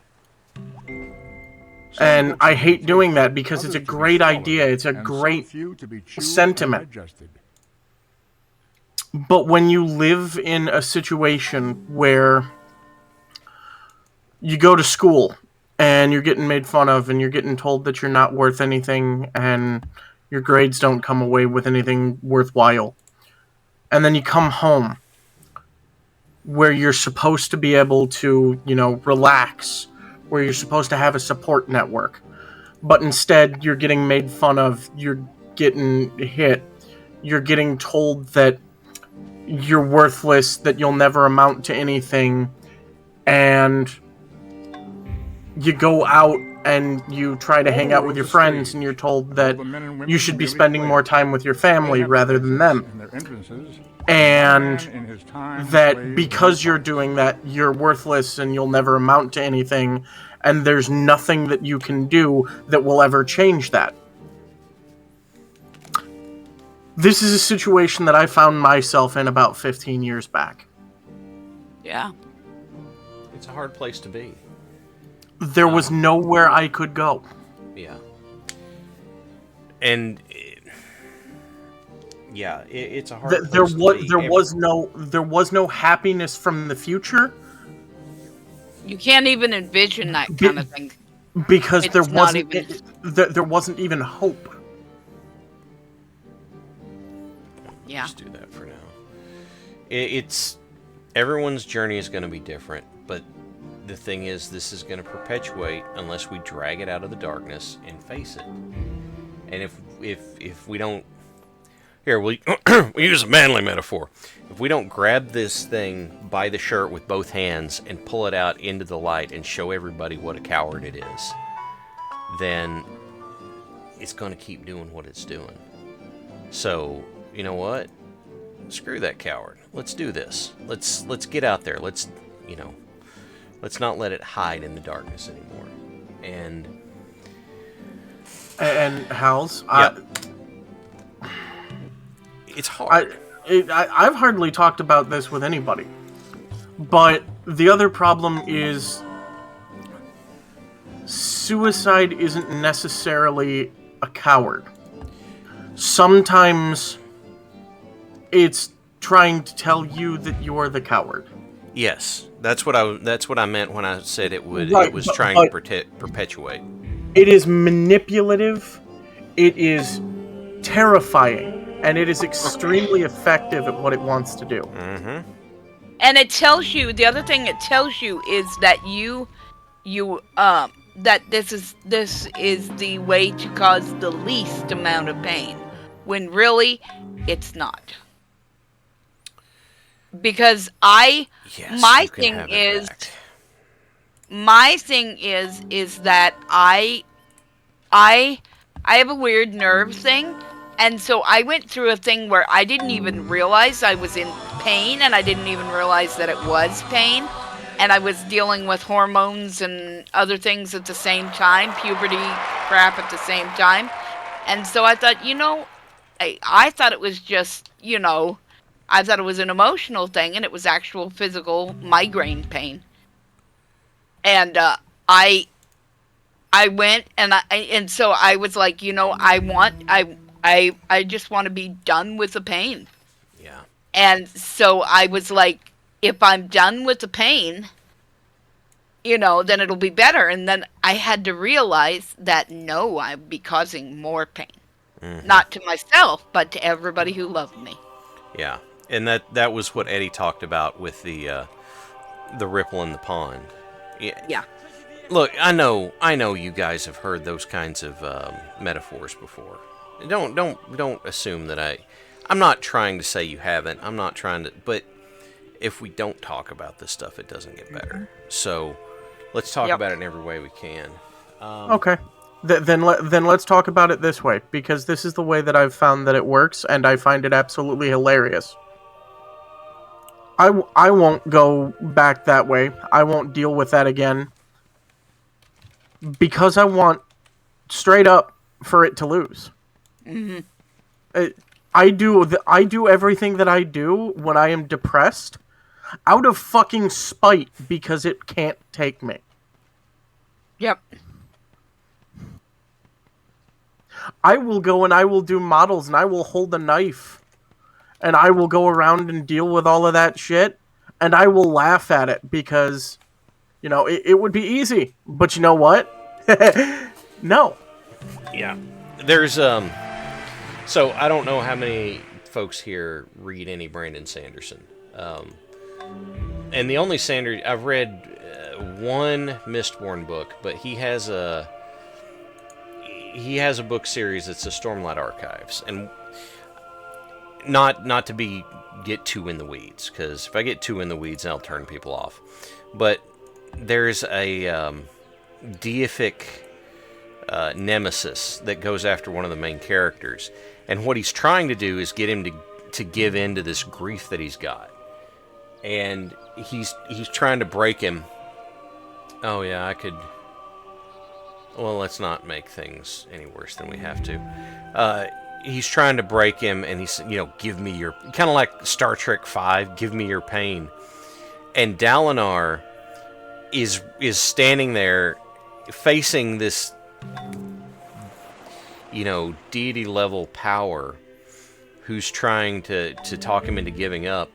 And I hate doing that because it's a great idea. It's a great sentiment. But when you live in a situation where you go to school and you're getting made fun of and you're getting told that you're not worth anything and your grades don't come away with anything worthwhile, and then you come home where you're supposed to be able to, relax, where you're supposed to have a support network, but instead you're getting made fun of, you're getting hit, you're getting told that you're worthless, that you'll never amount to anything, and you go out and you try to hang out with your friends and you're told that you should be spending more time with your family rather than them. And that because you're doing that, you're worthless and you'll never amount to anything, and there's nothing that you can do that will ever change that. This is a situation that I found myself in about 15 years back. Yeah. It's a hard place to be. There was nowhere I could go. Yeah. And it's a hard place to be. There was no happiness from the future. You can't even envision that kind of thing. Because there wasn't even hope. Yeah. Just do that for now. It's everyone's journey is going to be different, but the thing is, this is going to perpetuate unless we drag it out of the darkness and face it. And if we don't, here we use a manly metaphor. If we don't grab this thing by the shirt with both hands and pull it out into the light and show everybody what a coward it is, then it's going to keep doing what it's doing. So, you know what? Screw that coward. Let's do this. Let's get out there. Let's not let it hide in the darkness anymore. And Hals, it's hard. I've hardly talked about this with anybody, but the other problem is suicide isn't necessarily a coward. Sometimes it's trying to tell you that you're the coward. Yes, that's what I meant when I said it would. Right, it was trying to perpetuate. It is manipulative. It is terrifying, and it is extremely effective at what it wants to do. Mm-hmm. And it tells you, the other thing it tells you is that that this is the way to cause the least amount of pain, when really it's not. Because my thing is that I have a weird nerve thing, and so I went through a thing where I didn't even realize I was in pain, and I didn't even realize that it was pain, and I was dealing with hormones and other things at the same time, puberty crap at the same time, and so I thought, I thought it was just, I thought it was an emotional thing, and it was actual physical migraine pain. And I went, and so I was like, I just want to be done with the pain. Yeah. And so I was like, if I'm done with the pain, then it'll be better. And then I had to realize that no, I'd be causing more pain. Mm-hmm. Not to myself, but to everybody who loved me. Yeah. And that was what Eddie talked about with the ripple in the pond. Yeah. Look, I know you guys have heard those kinds of metaphors before. Don't assume that I'm not trying to say you haven't. I'm not trying to, but if we don't talk about this stuff, it doesn't get better. So let's talk about it in every way we can. Okay. Then let's talk about it this way, because this is the way that I've found that it works, and I find it absolutely hilarious. I won't go back that way. I won't deal with that again. Because I want, straight up, for it to lose. Mm-hmm. I do everything that I do when I am depressed. out of fucking spite because it can't take me. Yep. I will go and I will do models and I will hold a knife and I will go around and deal with all of that shit and I will laugh at it because, you know, it would be easy. But you know what? No. Yeah. There's, so I don't know how many folks here read any Brandon Sanderson. And the only I've read one Mistborn book, but he has a book series that's the Stormlight Archives, and not to get too in the weeds, because if I get too in the weeds, I'll turn people off. But there's a deific nemesis that goes after one of the main characters, and what he's trying to do is get him to give in to this grief that he's got, and he's trying to break him. Oh yeah, I could. Well, let's not make things any worse than we have to. He's trying to break him, and he's, give me your... Kind of like Star Trek V, give me your pain. And Dalinar is standing there facing this, deity-level power who's trying to talk him into giving up.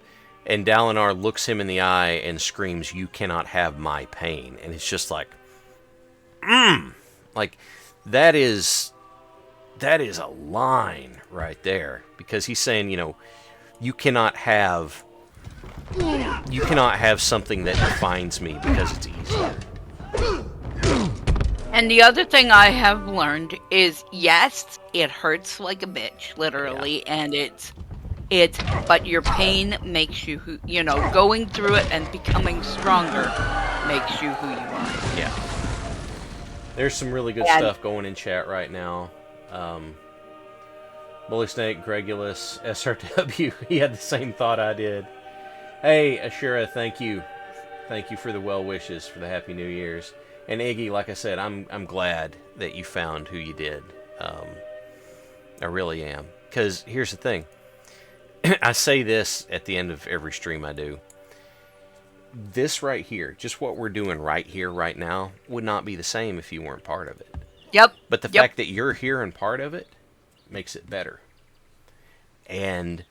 And Dalinar looks him in the eye and screams, "You cannot have my pain." And it's just like... Like, that is a line right there, because he's saying, you cannot have something that defines me because it's easier. And the other thing I have learned is, yes, it hurts like a bitch, literally, yeah. And but your pain makes you who, going through it and becoming stronger makes you who you are. Yeah. There's some really good stuff going in chat right now. Bully Snake, Gregulus, SRW, he had the same thought I did. Hey, Ashura, thank you. Thank you for the well wishes for the Happy New Year's. And Iggy, like I said, I'm glad that you found who you did. I really am. Because here's the thing. I say this at the end of every stream I do. This right here, just what we're doing right here, right now, would not be the same if you weren't part of it. Yep. But the fact that you're here and part of it makes it better. And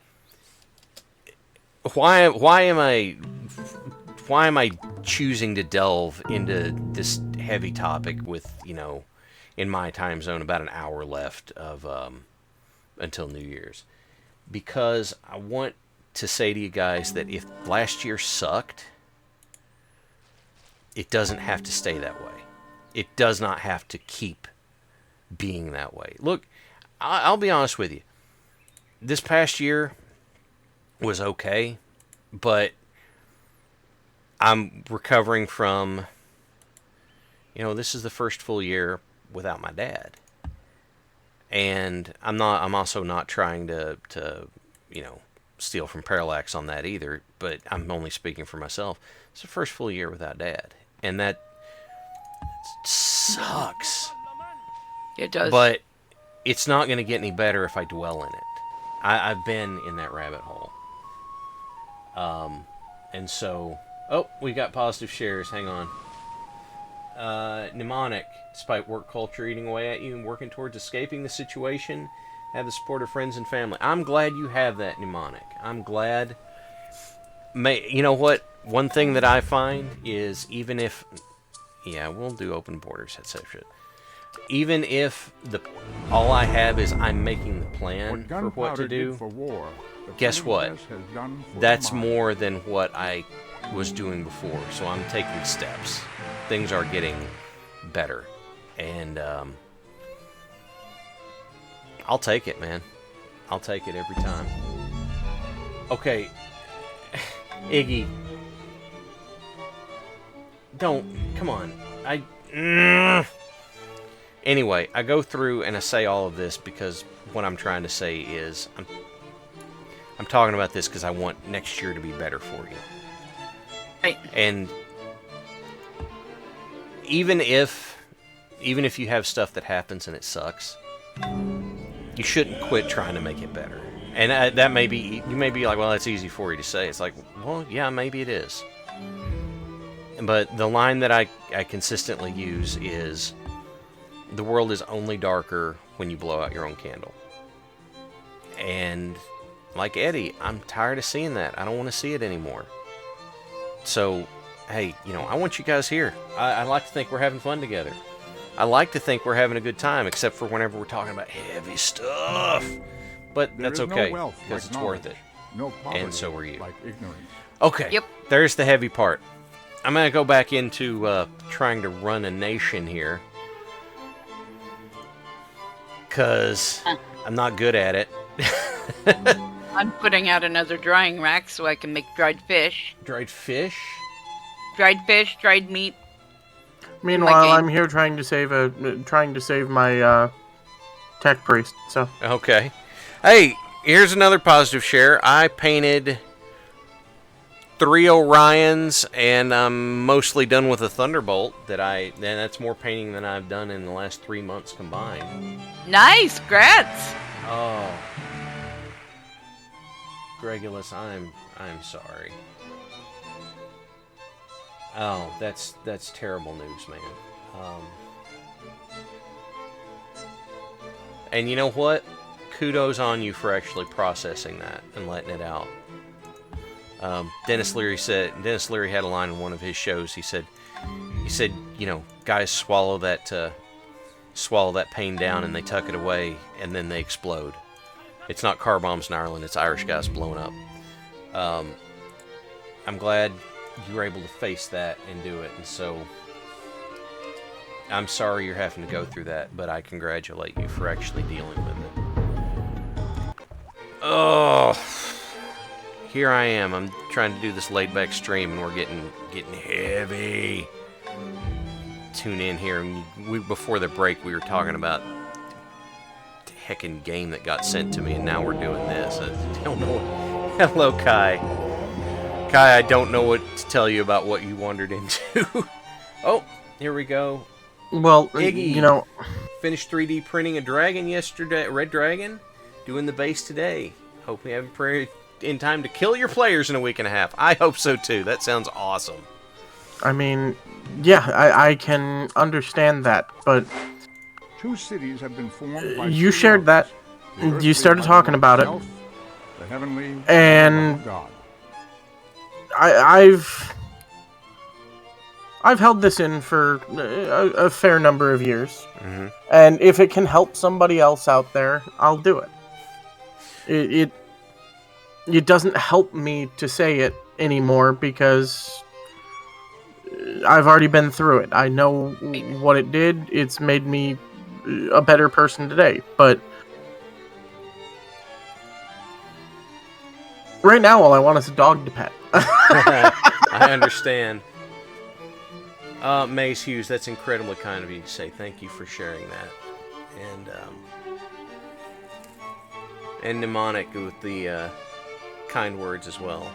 why am I choosing to delve into this heavy topic with, in my time zone, about an hour left of until New Year's? Because I want to say to you guys that if last year sucked, it doesn't have to stay that way. It does not have to keep being that way. Look, I'll be honest with you. This past year was okay, but I'm recovering from, this is the first full year without my dad. And I'm also not trying to steal from Parallax on that either, but I'm only speaking for myself. It's the first full year without Dad. And that sucks. It does. But it's not going to get any better if I dwell in it. I've been in that rabbit hole. And so... Oh, we got positive shares. Hang on. Mnemonic. Despite work culture eating away at you and working towards escaping the situation, have the support of friends and family. I'm glad you have that, Mnemonic. I'm glad... You know what? One thing that I find is, even if... Yeah, we'll do open borders, that safe shit. Even if all I have is I'm making the plan for what to do, guess what? That's more than what I was doing before. So I'm taking steps. Things are getting better. And I'll take it, man. I'll take it every time. Okay. Iggy. Come on. Anyway, I go through and I say all of this because what I'm trying to say is I'm talking about this because I want next year to be better for you. Right. And even if you have stuff that happens and it sucks, you shouldn't quit trying to make it better. And that may be, you may be like, well, that's easy for you to say. It's like, well, yeah, maybe it is. But the line that I consistently use is, the world is only darker when you blow out your own candle. And like Eddie, I'm tired of seeing that. I don't want to see it anymore. So, hey, I want you guys here. I like to think we're having fun together. I like to think we're having a good time, except for whenever we're talking about heavy stuff. But that's okay, because it's worth it. No poverty, and so are you. like ignorance. Okay, Yep. There's the heavy part. I'm going to go back into trying to run a nation here. Because I'm not good at it. I'm putting out another drying rack so I can make dried fish. Dried fish? Dried fish, dried meat. Meanwhile, I'm here trying to save my tech priest. So Okay. Hey, here's another positive share. I painted 3 Orions, and I'm mostly done with a Thunderbolt. That's more painting than I've done in the last 3 months combined. Nice, grats. Oh, Gregulus, I'm sorry. Oh, that's terrible news, man. And you know what? Kudos on you for actually processing that and letting it out. Dennis Leary had a line in one of his shows. He said, guys swallow that pain down and they tuck it away and then they explode. It's not car bombs in Ireland, it's Irish guys blowing up. I'm glad you were able to face that and do it, and so I'm sorry you're having to go through that, but I congratulate you for actually dealing with it. Oh, here I am. I'm trying to do this laid-back stream, and we're getting heavy. Tune in here. And before the break, we were talking about the heckin' game that got sent to me, and now we're doing this. I don't know. Hello, Kai. Kai, I don't know what to tell you about what you wandered into. Oh, here we go. Well, Iggy, finished 3D printing a dragon yesterday, red dragon. Doing the base today. Hope we have in time to kill your players in a week and a half. I hope so too. That sounds awesome. I mean, yeah, I can understand that, but 2 cities have been formed by you 2 shared that. realms, the You earthly started by talking the about it. itself, the heavenly And by God. I've held this in for a fair number of years, Mm-hmm. and if it can help somebody else out there, I'll do it. It doesn't help me to say it anymore because I've already been through it. I know what it did. It's made me a better person today, but right now all I want is a dog to pet. I understand. Maze Hughes, that's incredibly kind of you to say. Thank you for sharing that. And Mnemonic with the kind words as well.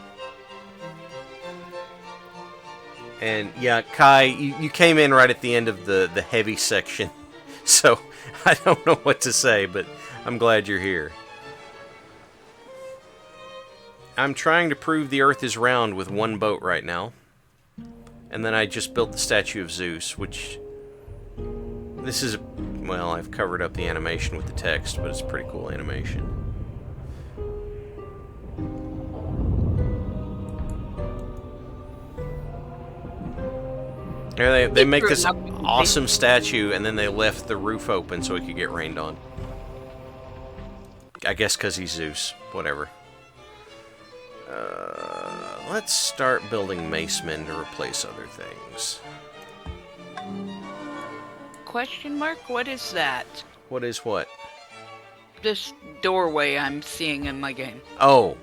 And yeah, Kai, you came in right at the end of the heavy section, so I don't know what to say, but I'm glad you're here. I'm trying to prove the Earth is round with 1 boat right now. And then I just built the statue of Zeus, which... This is... Well, I've covered up the animation with the text, but it's a pretty cool animation. Yeah, they make this awesome statue, and then they left the roof open so it could get rained on. I guess because he's Zeus. Whatever. Let's start building macemen to replace other things. Question mark? What is that? What is what? This doorway I'm seeing in my game. Oh,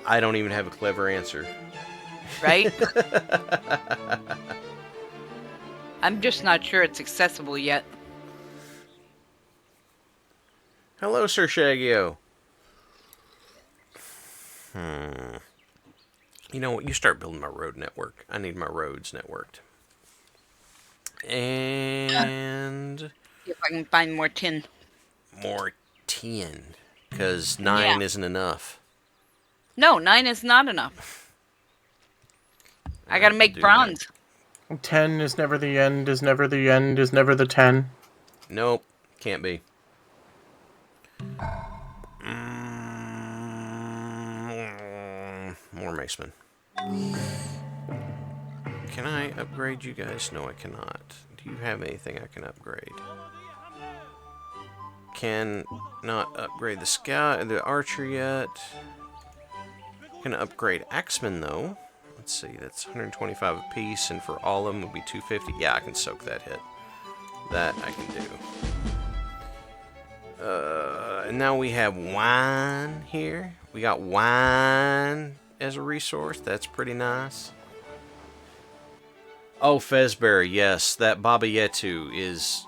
I don't even have a clever answer. Right? I'm just not sure it's accessible yet. Hello, Sir Shaggio. You know what? You start building my road network. I need my roads networked. And... See if I can find more tin. more tin, because 9 isn't enough. No, 9 is not enough. I gotta make do bronze. 10 is never the end, is never the end, is never the 10. Nope, can't be. More Maceman. Can I upgrade you guys? No, I cannot. Do you have anything I can upgrade? Can not upgrade the scout, the archer yet. Can upgrade axeman though. Let's see, that's 125 apiece, and for all of them would be 250. Yeah, I can soak that hit. That I can do. And now we have wine here. We got wine as a resource. That's pretty nice. Oh, Fezberry, yes. That Baba Yetu is...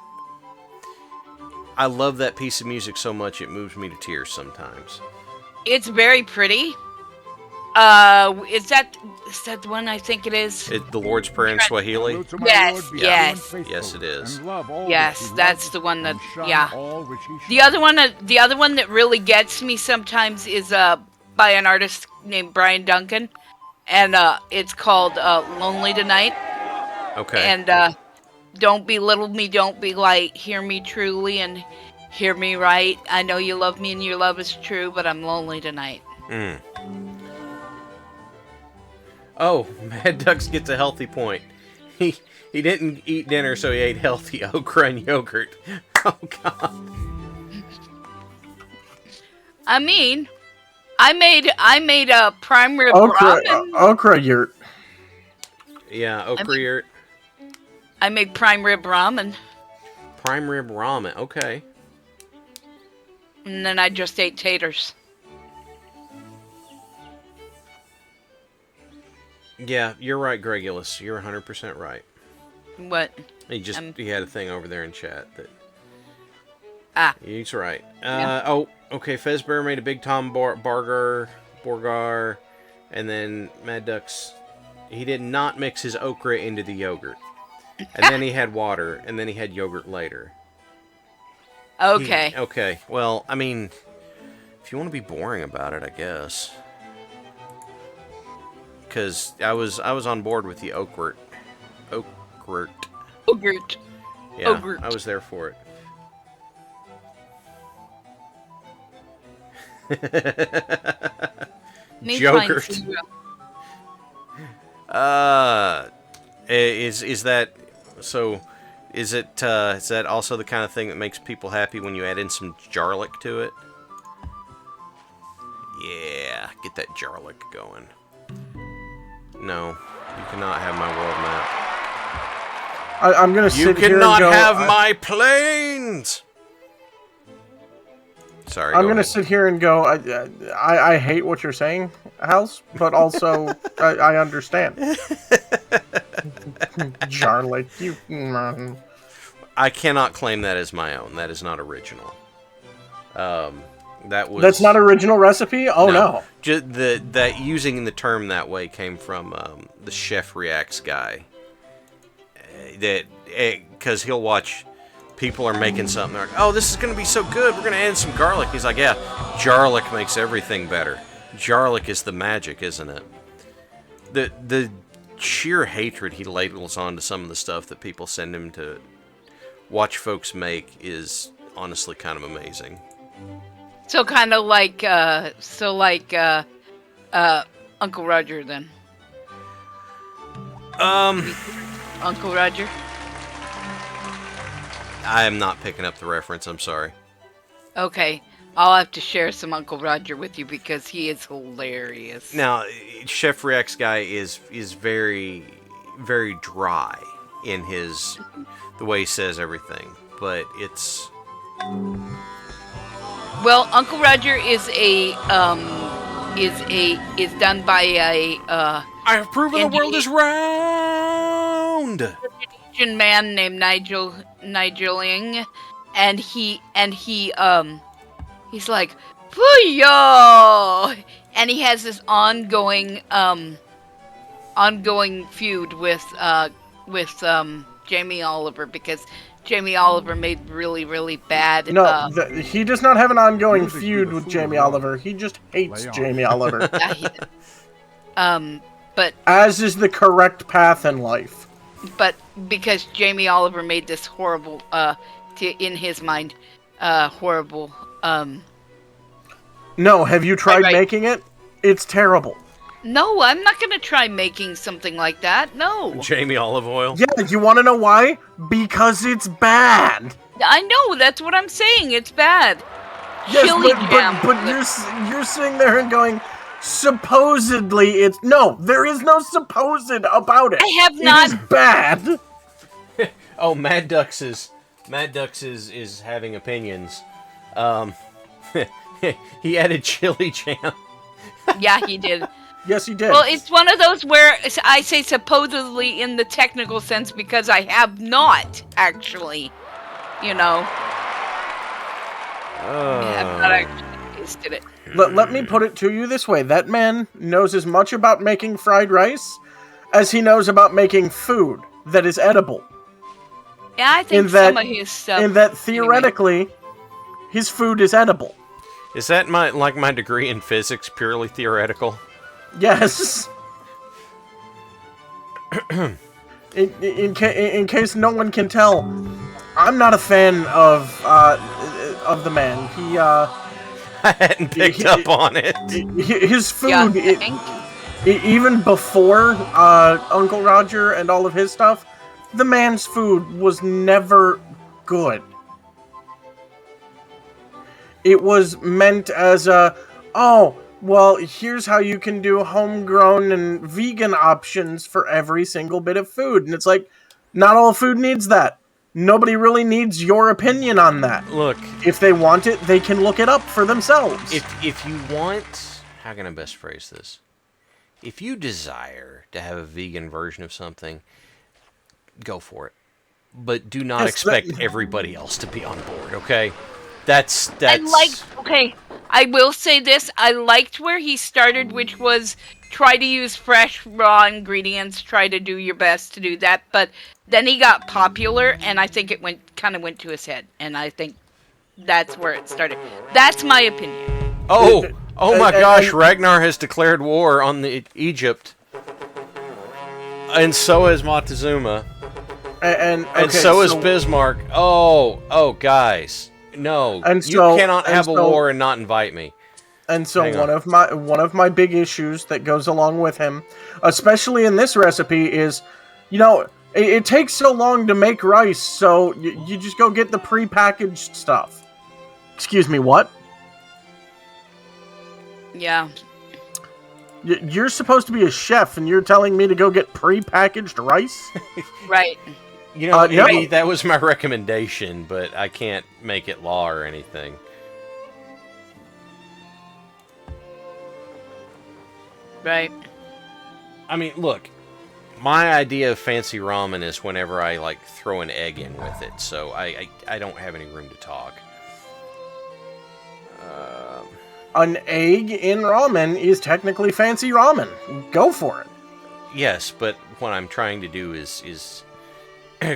I love that piece of music so much it moves me to tears sometimes. It's very pretty. Is that the one I think it is? The Lord's Prayer in Swahili? Salute to my Yes, Lord, be yes. true and faithful, Yes, it is. and love all Yes, that he that's loves, the one that- and shun yeah. all which he The shuns. other one that really gets me sometimes is by an artist named Brian Duncan, and it's called "Lonely Tonight." Okay. And don't belittle me, don't be light. Hear me truly and hear me right. I know you love me and your love is true, but I'm lonely tonight. Oh, Mad Ducks gets a healthy point. He didn't eat dinner, so he ate healthy okra and yogurt. Oh, God. I mean, I made a prime rib Okra, ramen. okra yurt. Yeah, okra yurt. I made prime rib ramen, Prime rib ramen. Okay. and then I just ate taters. Yeah, you're right, Gregulus. You're 100% right. What? He had a thing over there in chat that... Ah. He's right. Yeah. Oh, okay, Fezbear made a Big Tom Borgar, and then Mad Ducks... He did not mix his okra into the yogurt. And then he had water, and then he had yogurt later. Okay. Okay, well, I mean, if you want to be boring about it, I guess. Because I was on board with the okra. Okra. Ogurt. Yeah, Ogurt. I was there for it. Me Jokert. find cereal. Is that so? Is that also the kind of thing that makes people happy when you add in some garlic to it? Yeah, get that garlic going. No, you cannot have my world map. I'm gonna sit You here and cannot go. have my planes. Sorry. I'm go gonna ahead. sit here and go. I hate what you're saying, House, but also I understand. Jarlick, you. I cannot claim that as my own. That is not original. That was. That's not original recipe. Oh no. Just that using the term that way came from the Chef Reacts guy. Because he'll watch people are making something. They're like, oh, this is going to be so good. We're going to add some garlic. He's like, yeah, garlic makes everything better. Garlic is the magic, isn't it? The sheer hatred he ladles onto some of the stuff that people send him to watch folks make is honestly kind of amazing. So kind of like Uncle Roger then. Uncle Roger. I am not picking up the reference. I'm sorry. Okay, I'll have to share some Uncle Roger with you because he is hilarious. Now, Chef Rex guy is very, very dry in the way he says everything, but it's. Well, Uncle Roger is done by a I have proven the world is round. Asian man named Nigeling, and he's like, "Booyah!" And he has this ongoing feud with Jamie Oliver because Jamie Oliver made really, really bad. No, he does not have an ongoing feud with Jamie Oliver. He just hates Jamie Oliver. Yeah, he did. But As is the correct path in life. but because Jamie Oliver made this horrible, in his mind, horrible. No, have you tried Right. making it? It's terrible. No, I'm not gonna try making something like that. No, Jamie olive oil. Yeah, you want to know why? Because it's bad. I know that's what I'm saying. It's bad. Yes, Chili but, jam. but you're sitting there and going, supposedly it's... No, there is no supposed about it. I have It not- is bad. Oh, Mad Ducks is having opinions. He added chili jam. Yeah, he did. Yes, he did. Well, it's one of those where I say supposedly in the technical sense because I have not actually, I have not actually tasted it. Let me put it to you this way. That man knows as much about making fried rice as he knows about making food that is edible. Yeah, I think some of his stuff. In that theoretically, his food is edible. Is that my degree in physics purely theoretical? Yes. in case no one can tell, I'm not a fan of the man. He I hadn't picked up on it. his food. Yeah, Even before Uncle Roger and all of his stuff, the man's food was never good. It was meant as well, here's how you can do homegrown and vegan options for every single bit of food. And it's like, not all food needs that. Nobody really needs your opinion on that. Look, If they want it, they can look it up for themselves. if you want, how can I best phrase this? If you desire to have a vegan version of something, go for it. But do not Yes, expect everybody else to be on board, okay? That's I will say this, I liked where he started, which was try to use fresh, raw ingredients, try to do your best to do that, but then he got popular, and I think it went to his head, and I think that's where it started. That's my opinion. Oh my gosh, Ragnar has declared war on Egypt. And so has Montezuma. And So is Bismarck. Oh, guys. No, And you so- cannot and have a so- war and not invite me. And so Hang on. one of my big issues that goes along with him, especially in this recipe, is, it takes so long to make rice, so you just go get the prepackaged stuff. Excuse me, what? Yeah. You're supposed to be a chef, and you're telling me to go get prepackaged rice? Right. No. Amy, that was my recommendation, but I can't make it law or anything. Right. I mean, look, my idea of fancy ramen is whenever I, throw an egg in with it, so I don't have any room to talk. An egg in ramen is technically fancy ramen. Go for it. Yes, but what I'm trying to do is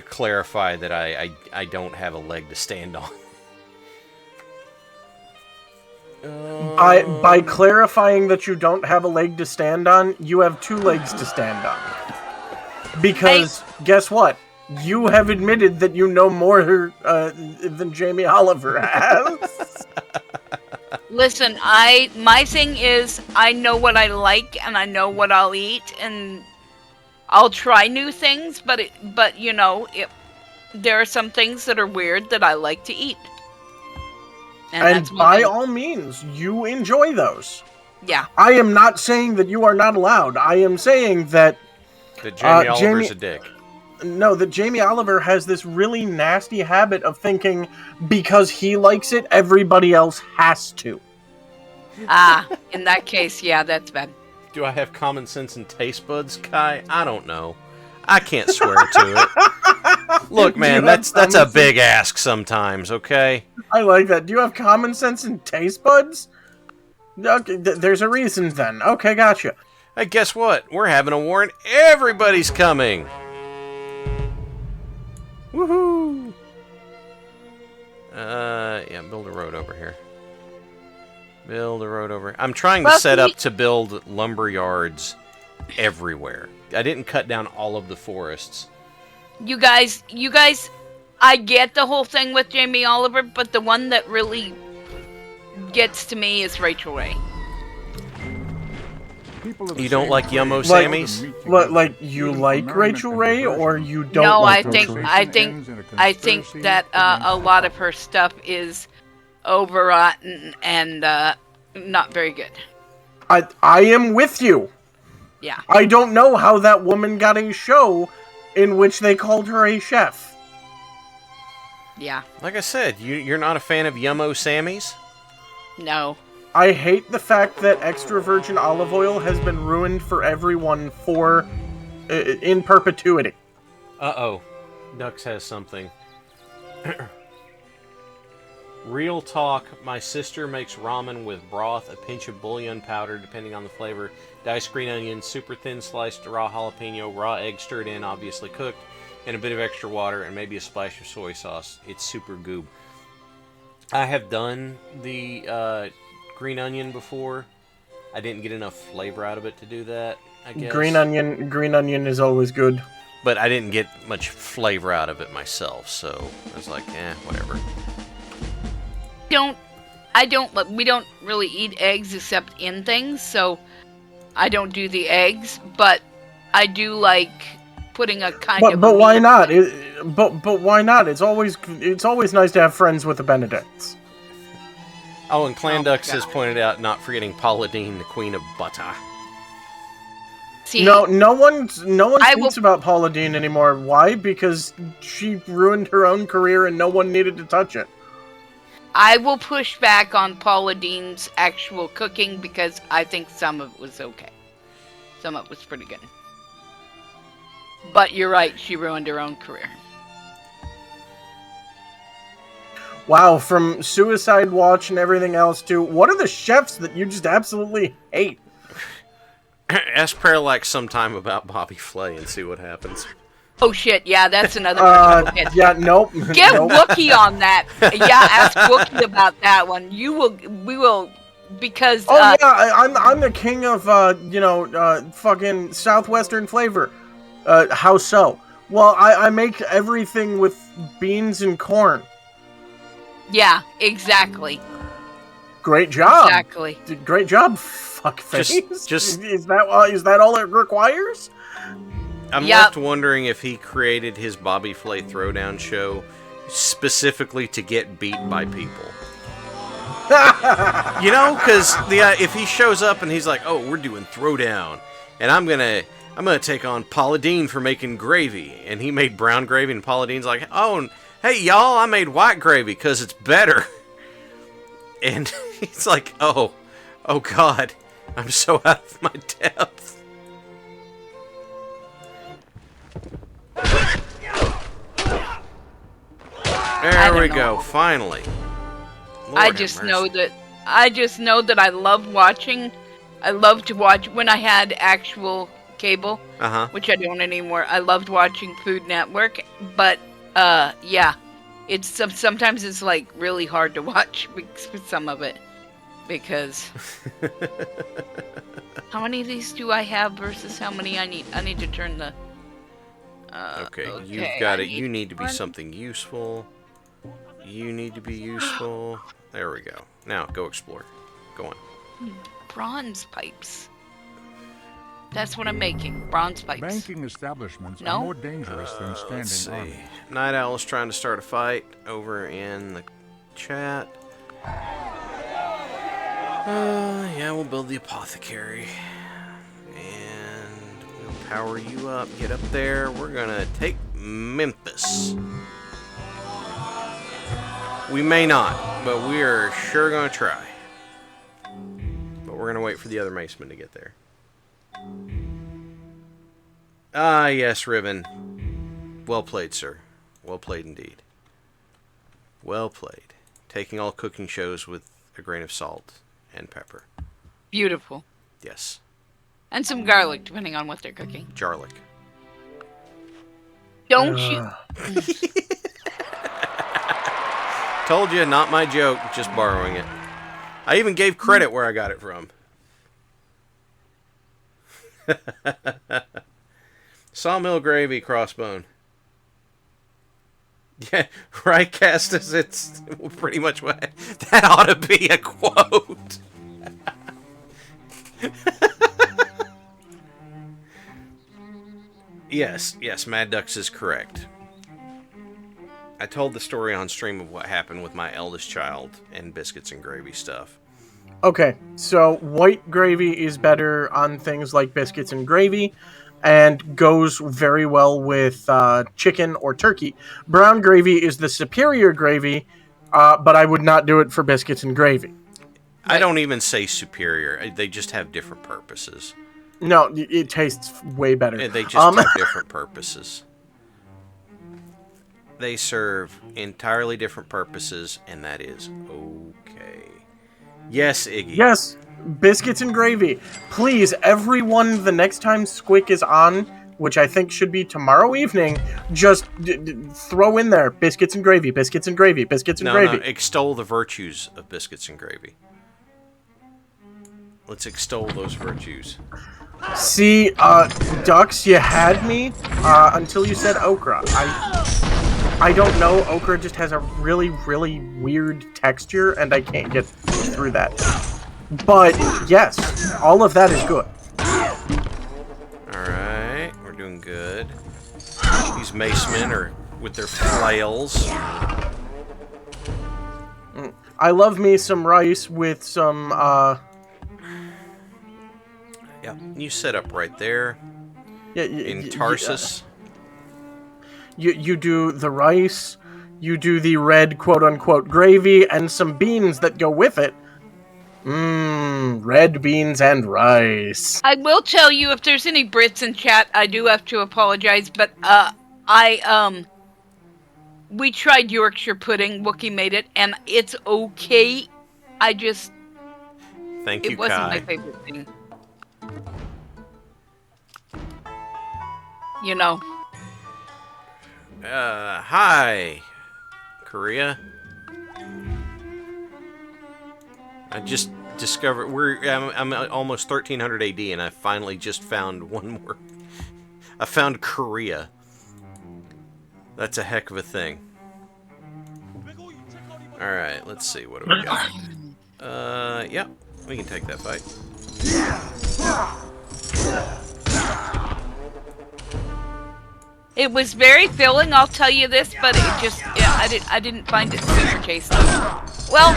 clarify that I don't have a leg to stand on. By clarifying that you don't have a leg to stand on, you have two legs to stand on. Because, guess what? You have admitted that you know more than Jamie Oliver has. Listen, my thing is I know what I like and I know what I'll eat, and I'll try new things, but there are some things that are weird that I like to eat. And that's by my- all means, you enjoy those. Yeah. I am not saying that you are not allowed. I am saying that That Jamie Oliver's Jamie- a dick. no, that Jamie Oliver has this really nasty habit of thinking because he likes it, everybody else has to. In that case, yeah, that's bad. Do I have common sense and taste buds, Kai? I don't know. I can't swear to it. Look, man, You have that's a common big ask sometimes, okay? I like that. Do you have common sense and taste buds? Okay, there's a reason then. Okay, gotcha. Hey, guess what? We're having a war and everybody's coming! Woohoo! Yeah, build a road over here. Build a road over. I'm trying to set up to build lumber yards everywhere. I didn't cut down all of the forests. You guys, I get the whole thing with Jamie Oliver, but the one that really gets to me is Rachel Ray. You don't like Yummo Sammys? Like you like Rachel Ray, or you don't? No, like I think that a lot of her stuff is overwrought and not very good. I am with you. Yeah. I don't know how that woman got a show in which they called her a chef. Yeah. Like I said, you're not a fan of Yummo Sammys? No. I hate the fact that extra virgin olive oil has been ruined for everyone for in perpetuity. Uh-oh. Dux has something. Real talk, my sister makes ramen with broth, a pinch of bouillon powder, depending on the flavor, diced green onions, super thin sliced raw jalapeno, raw egg stirred in, obviously cooked, and a bit of extra water, and maybe a splash of soy sauce. It's super goob. I have done the green onion before. I didn't get enough flavor out of it to do that, I guess. Green onion is always good. But I didn't get much flavor out of it myself, so I was like, whatever. We don't really eat eggs except in things, so I don't do the eggs, but I do like putting a kind of. But why not? But why not? It's always nice to have friends with the Benedicts. Oh, and Clandux has pointed out, not forgetting Paula Deen, the Queen of Butter. See, no one thinks about Paula Deen anymore. Why? Because she ruined her own career and no one needed to touch it. I will push back on Paula Deen's actual cooking because I think some of it was okay. Some of it was pretty good. But you're right, she ruined her own career. Wow, from Suicide Watch and everything else to, what are the chefs that you just absolutely hate? Ask Parallax sometime about Bobby Flay and see what happens. Oh shit, yeah, that's another one. Yeah, nope. Get Wookie on that. Yeah, ask Wookie about that one. We will, because... yeah, I'm the king of, fucking Southwestern flavor. How so? Well, I make everything with beans and corn. Yeah, exactly. Great job. Exactly. Great job, fuckface. Just is that all it requires? I'm left wondering if he created his Bobby Flay Throwdown show specifically to get beat by people. You know, because if he shows up and he's like, "Oh, we're doing Throwdown, and I'm gonna take on Paula Deen for making gravy," and he made brown gravy, and Paula Deen's like, "Oh, hey y'all, I made white gravy because it's better," and he's like, "Oh God, I'm so out of my depth." There we go, finally. Lord I just know that I love watching. I love to watch when I had actual cable, which I don't anymore. I loved watching Food Network, but yeah, it's sometimes it's like really hard to watch with some of it because how many of these do I have versus how many I need? I need to turn the. Okay, you've got it. You need to be something useful. You need to be useful. There we go. Now, go explore. Go on. Bronze pipes. That's what I'm making. Bronze pipes. Banking establishments are more dangerous than standing armies. Night Owl is trying to start a fight over in the chat. Yeah, we'll build the apothecary. And we'll power you up. Get up there. We're gonna take Memphis. We may not, but we are sure gonna try. But we're gonna wait for the other Macemen to get there. Ah, yes, Ribbon. Well played, sir. Well played indeed. Well played. Taking all cooking shows with a grain of salt and pepper. Beautiful. Yes. And some garlic, depending on what they're cooking. Jarlic. Don't you... Told you, not my joke, just borrowing it. I even gave credit where I got it from. Sawmill gravy, crossbone. Yeah, right, Castus? It's pretty much what... That ought to be a quote. Yes, Mad Ducks is correct. I told the story on stream of what happened with my eldest child and biscuits and gravy stuff. Okay, so white gravy is better on things like biscuits and gravy, and goes very well with chicken or turkey. Brown gravy is the superior gravy, but I would not do it for biscuits and gravy. I don't even say superior. They just have different purposes. No, it tastes way better. They just have different purposes. They serve entirely different purposes, and that is okay. Yes, Iggy. Yes, biscuits and gravy. Please, everyone, the next time Squick is on, which I think should be tomorrow evening, just throw in there biscuits and gravy, biscuits and gravy, biscuits and gravy. No, extol the virtues of biscuits and gravy. Let's extol those virtues. See, Ducks, you had me until you said okra. I don't know. Okra just has a really, really weird texture, and I can't get through that. But, yes, all of that is good. Alright, we're doing good. These macemen are with their flails. I love me some rice with some, Yeah, you set up right there. Yeah, in Tarsus. You do the rice, you do the red quote-unquote gravy, and some beans that go with it. Red beans and rice. I will tell you, if there's any Brits in chat, I do have to apologize, but we tried Yorkshire pudding, Wookie made it, and it's okay. Thank you, it wasn't Kai. my favorite thing. You know. Hi, Korea. I just discovered I'm almost 1300 AD, and I finally just found one more. I found Korea. That's a heck of a thing. All right, let's see what do we got. Yeah, we can take that fight. It was very filling, I'll tell you this, but it just, yeah, I didn't find it super tasty. Well,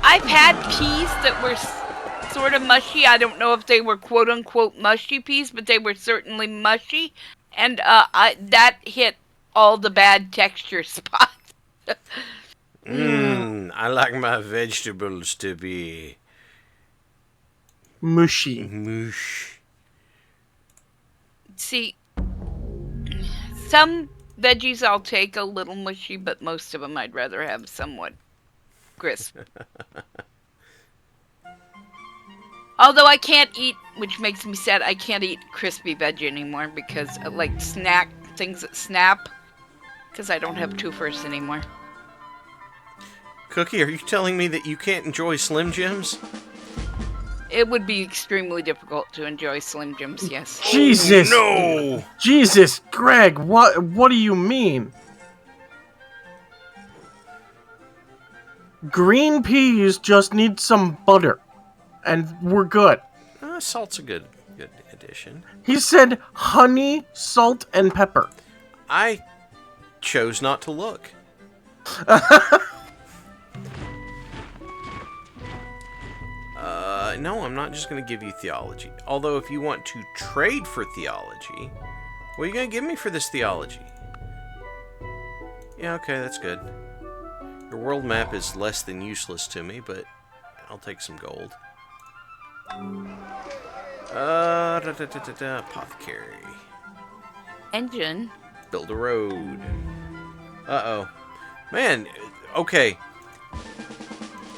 I've had peas that were sort of mushy. I don't know if they were quote-unquote mushy peas, but they were certainly mushy, and that hit all the bad texture spots. I like my vegetables to be Mushy. mush. See, some veggies I'll take a little mushy, but most of them I'd rather have somewhat crisp. Although I can't eat, which makes me sad, I can't eat crispy veggie anymore because like things that snap, because I don't have twofers anymore. Cookie, are you telling me that you can't enjoy Slim Jims? It would be extremely difficult to enjoy Slim Jims, yes. Jesus! No! Jesus, Greg, what do you mean? Green peas just need some butter, and we're good. Salt's a good addition. He said honey, salt, and pepper. I chose not to look. No, I'm not just going to give you theology. Although, if you want to trade for theology, what are you going to give me for this theology? Yeah, okay, that's good. Your world map is less than useless to me, but I'll take some gold. Apothecary. Engine. Build a road. Uh-oh. Man, okay.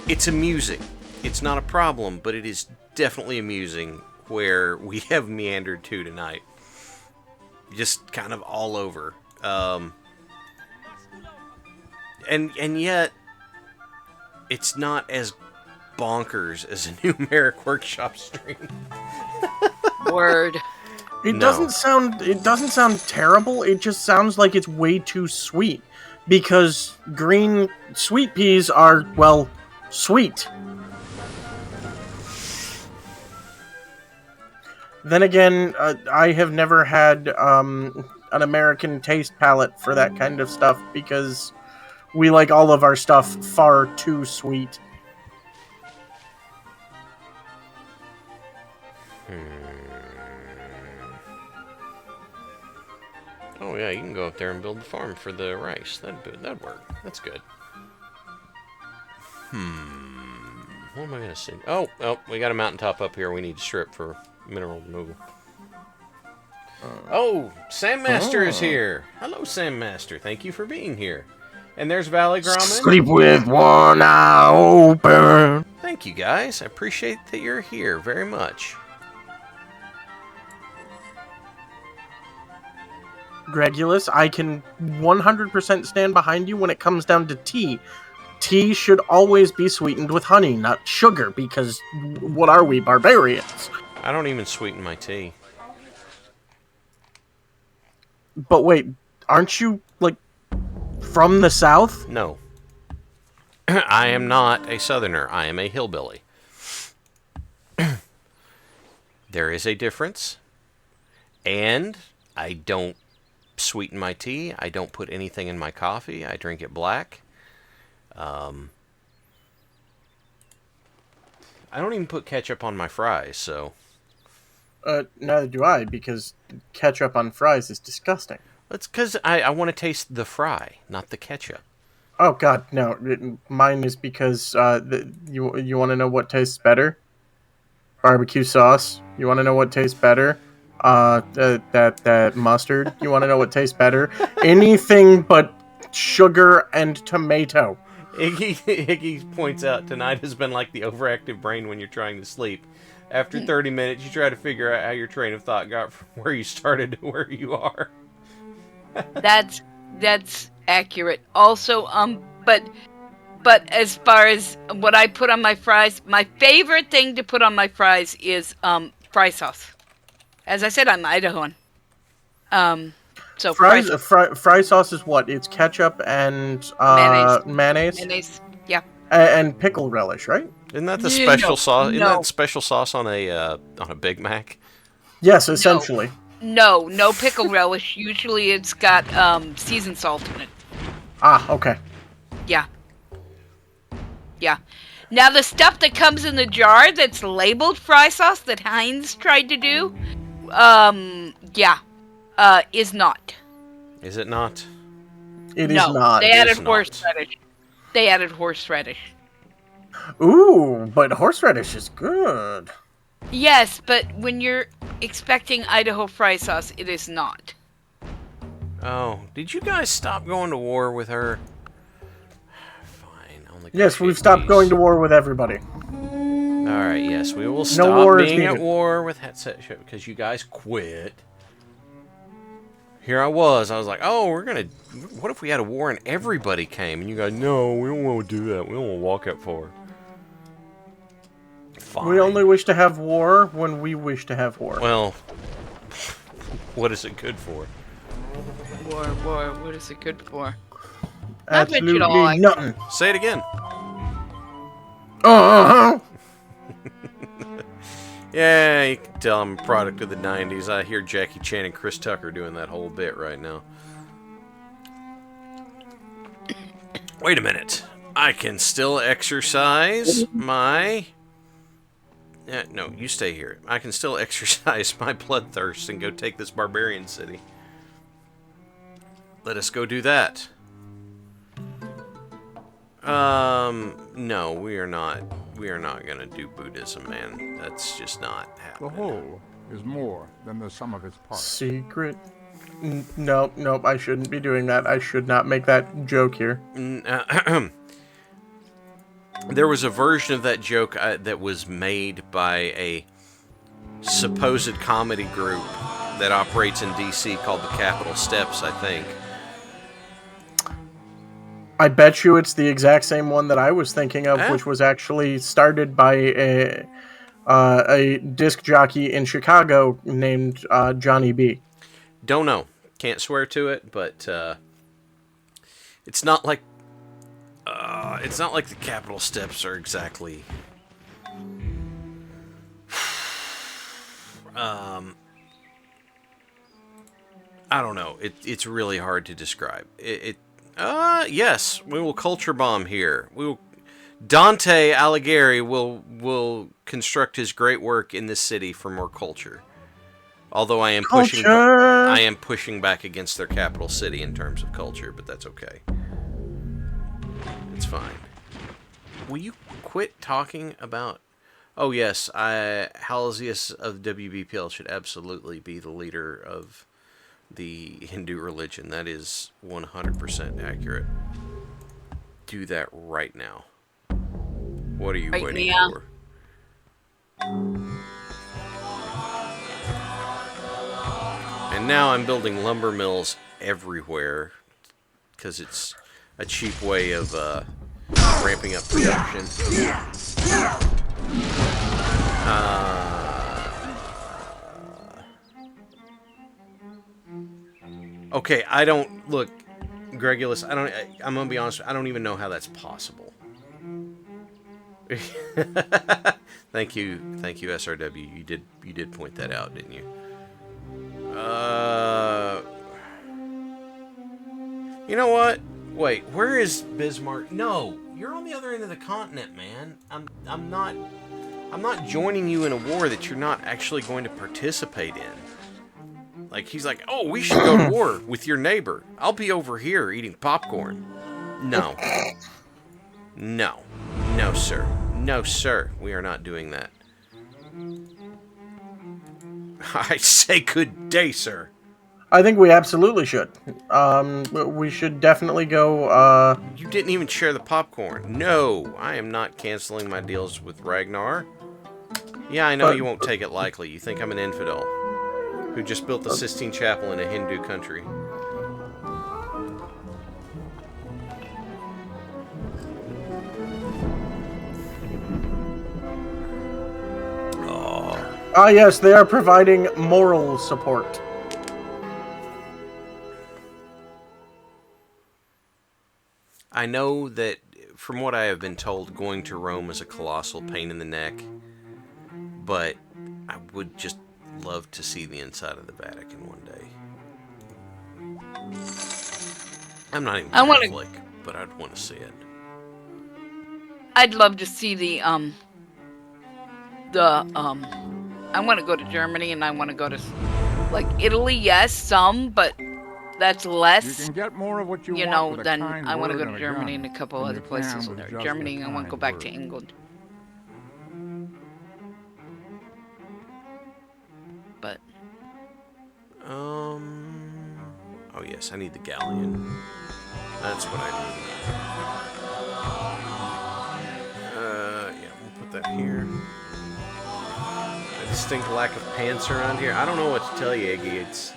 It's amusing. It's not a problem, but it is definitely amusing where we have meandered to tonight. Just kind of all over. And yet, it's not as bonkers as a numeric workshop stream. Word. It No. doesn't sound terrible. It just sounds like it's way too sweet. Because green sweet peas are, well, sweet. Then again, I have never had an American taste palette for that kind of stuff because we like all of our stuff far too sweet. Oh yeah, you can go up there and build the farm for the rice. That'd work. That's good. What am I gonna say? Oh, we got a mountaintop up here. We need to strip for mineral removal. Oh, Sam Master is here. Hello, Sam Master. Thank you for being here. And there's Valley Grommet. Sleep with one eye open. Thank you, guys. I appreciate that you're here very much. Gregulus, I can 100% stand behind you when it comes down to tea. Tea should always be sweetened with honey, not sugar, because what are we, barbarians? I don't even sweeten my tea. But wait, aren't you, like, from the South? No. I am not a Southerner. I am a hillbilly. There is a difference. And I don't sweeten my tea. I don't put anything in my coffee. I drink it black. I don't even put ketchup on my fries, so... Neither do I, because ketchup on fries is disgusting. That's because I want to taste the fry, not the ketchup. Oh god, no. Mine is because you want to know what tastes better? Barbecue sauce. You want to know what tastes better? That mustard. You want to know what tastes better? Anything but sugar and tomato. Iggy points out tonight has been like the overactive brain when you're trying to sleep. After 30 minutes, you try to figure out how your train of thought got from where you started to where you are. That's accurate. Also, but as far as what I put on my fries, my favorite thing to put on my fries is fry sauce. As I said, I'm Idahoan. So fry sauce is what? It's ketchup and mayonnaise. Mayonnaise, yeah. And pickle relish, right? Isn't that the special sauce? Isn't no. that special sauce on a Big Mac? Yes, essentially. No pickle relish. Usually it's got seasoned salt in it. Ah, okay. Yeah. Now the stuff that comes in the jar that's labeled fry sauce that Heinz tried to do, is not. Is it not? It is not. They added horseradish. They added horseradish. Ooh, but horseradish is good. Yes, but when you're expecting Idaho fry sauce, it is not. Oh, did you guys stop going to war with her? Fine. Yes, we've stopped going to war with everybody. Alright, yes, we will No stop war is being at needed. war with Headset Show because you guys quit. Here I was like, oh, what if we had a war and everybody came? And you guys, no, we don't want to do that. We don't want to walk that far. Fine. We only wish to have war when we wish to have war. Well, what is it good for? War, what is it good for? Absolutely all, nothing. Say it again. Uh-huh. Yeah, you can tell I'm a product of the 90s. I hear Jackie Chan and Chris Tucker doing that whole bit right now. Wait a minute. I can still exercise my... no, you stay here. I can still exercise my bloodthirst and go take this barbarian city. Let us go do that. No, we are not. We are not gonna do Buddhism, man. That's just not The happening. whole is more than the sum of its parts. Secret. Nope, I shouldn't be doing that. I should not make that joke here. There was a version of that joke that was made by a supposed comedy group that operates in DC called the Capitol Steps, I think. I bet you it's the exact same one that I was thinking of, Eh? which was actually started by a disc jockey in Chicago named Johnny B. Don't know. Can't swear to it, but it's not like the Capitol steps are exactly. I don't know. It's really hard to describe. Yes, we will culture bomb here. We will. Dante Alighieri will construct his great work in this city for more culture. Although I am pushing back against their capital city in terms of culture, but that's okay. It's fine. Will you quit talking about? Oh yes, Halzikar of WBPL should absolutely be the leader of the Hindu religion. That is 100% accurate. Do that right now. What are you waiting for? And now I'm building lumber mills everywhere because it's a cheap way of ramping up production. Okay, I don't look, Gregulus. I'm gonna be honest. I don't even know how that's possible. Thank you, SRW. You did point that out, didn't you? You know what? Wait, where is Bismarck? No, you're on the other end of the continent, man. I'm not joining you in a war that you're not actually going to participate in. Like, he's like, oh, we should go to war with your neighbor. I'll be over here eating popcorn. No. No. No, sir. No, sir. We are not doing that. I say good day, sir. I think we absolutely should. We should definitely go. You didn't even share the popcorn. No, I am not canceling my deals with Ragnar. Yeah, I know you won't take it likely. You think I'm an infidel who just built the Sistine Chapel in a Hindu country. Ah, yes, they are providing moral support. I know that, from what I have been told, going to Rome is a colossal pain in the neck, but I would just love to see the inside of the Vatican one day. I'm not even Catholic, but I'd want to see it. I'd love to see the I want to go to Germany, and I want to go to, like, Italy, yes, some, but that's less. You can get more of what you want know, with a then kind I want to word go to and a Germany gun, and a couple and other you can places. with just Germany, a I want to go kind back to word. England. But Oh yes, I need the galleon. That's what I need. Yeah, we'll put that here. A distinct lack of pants around here. I don't know what to tell you, Iggy. It's...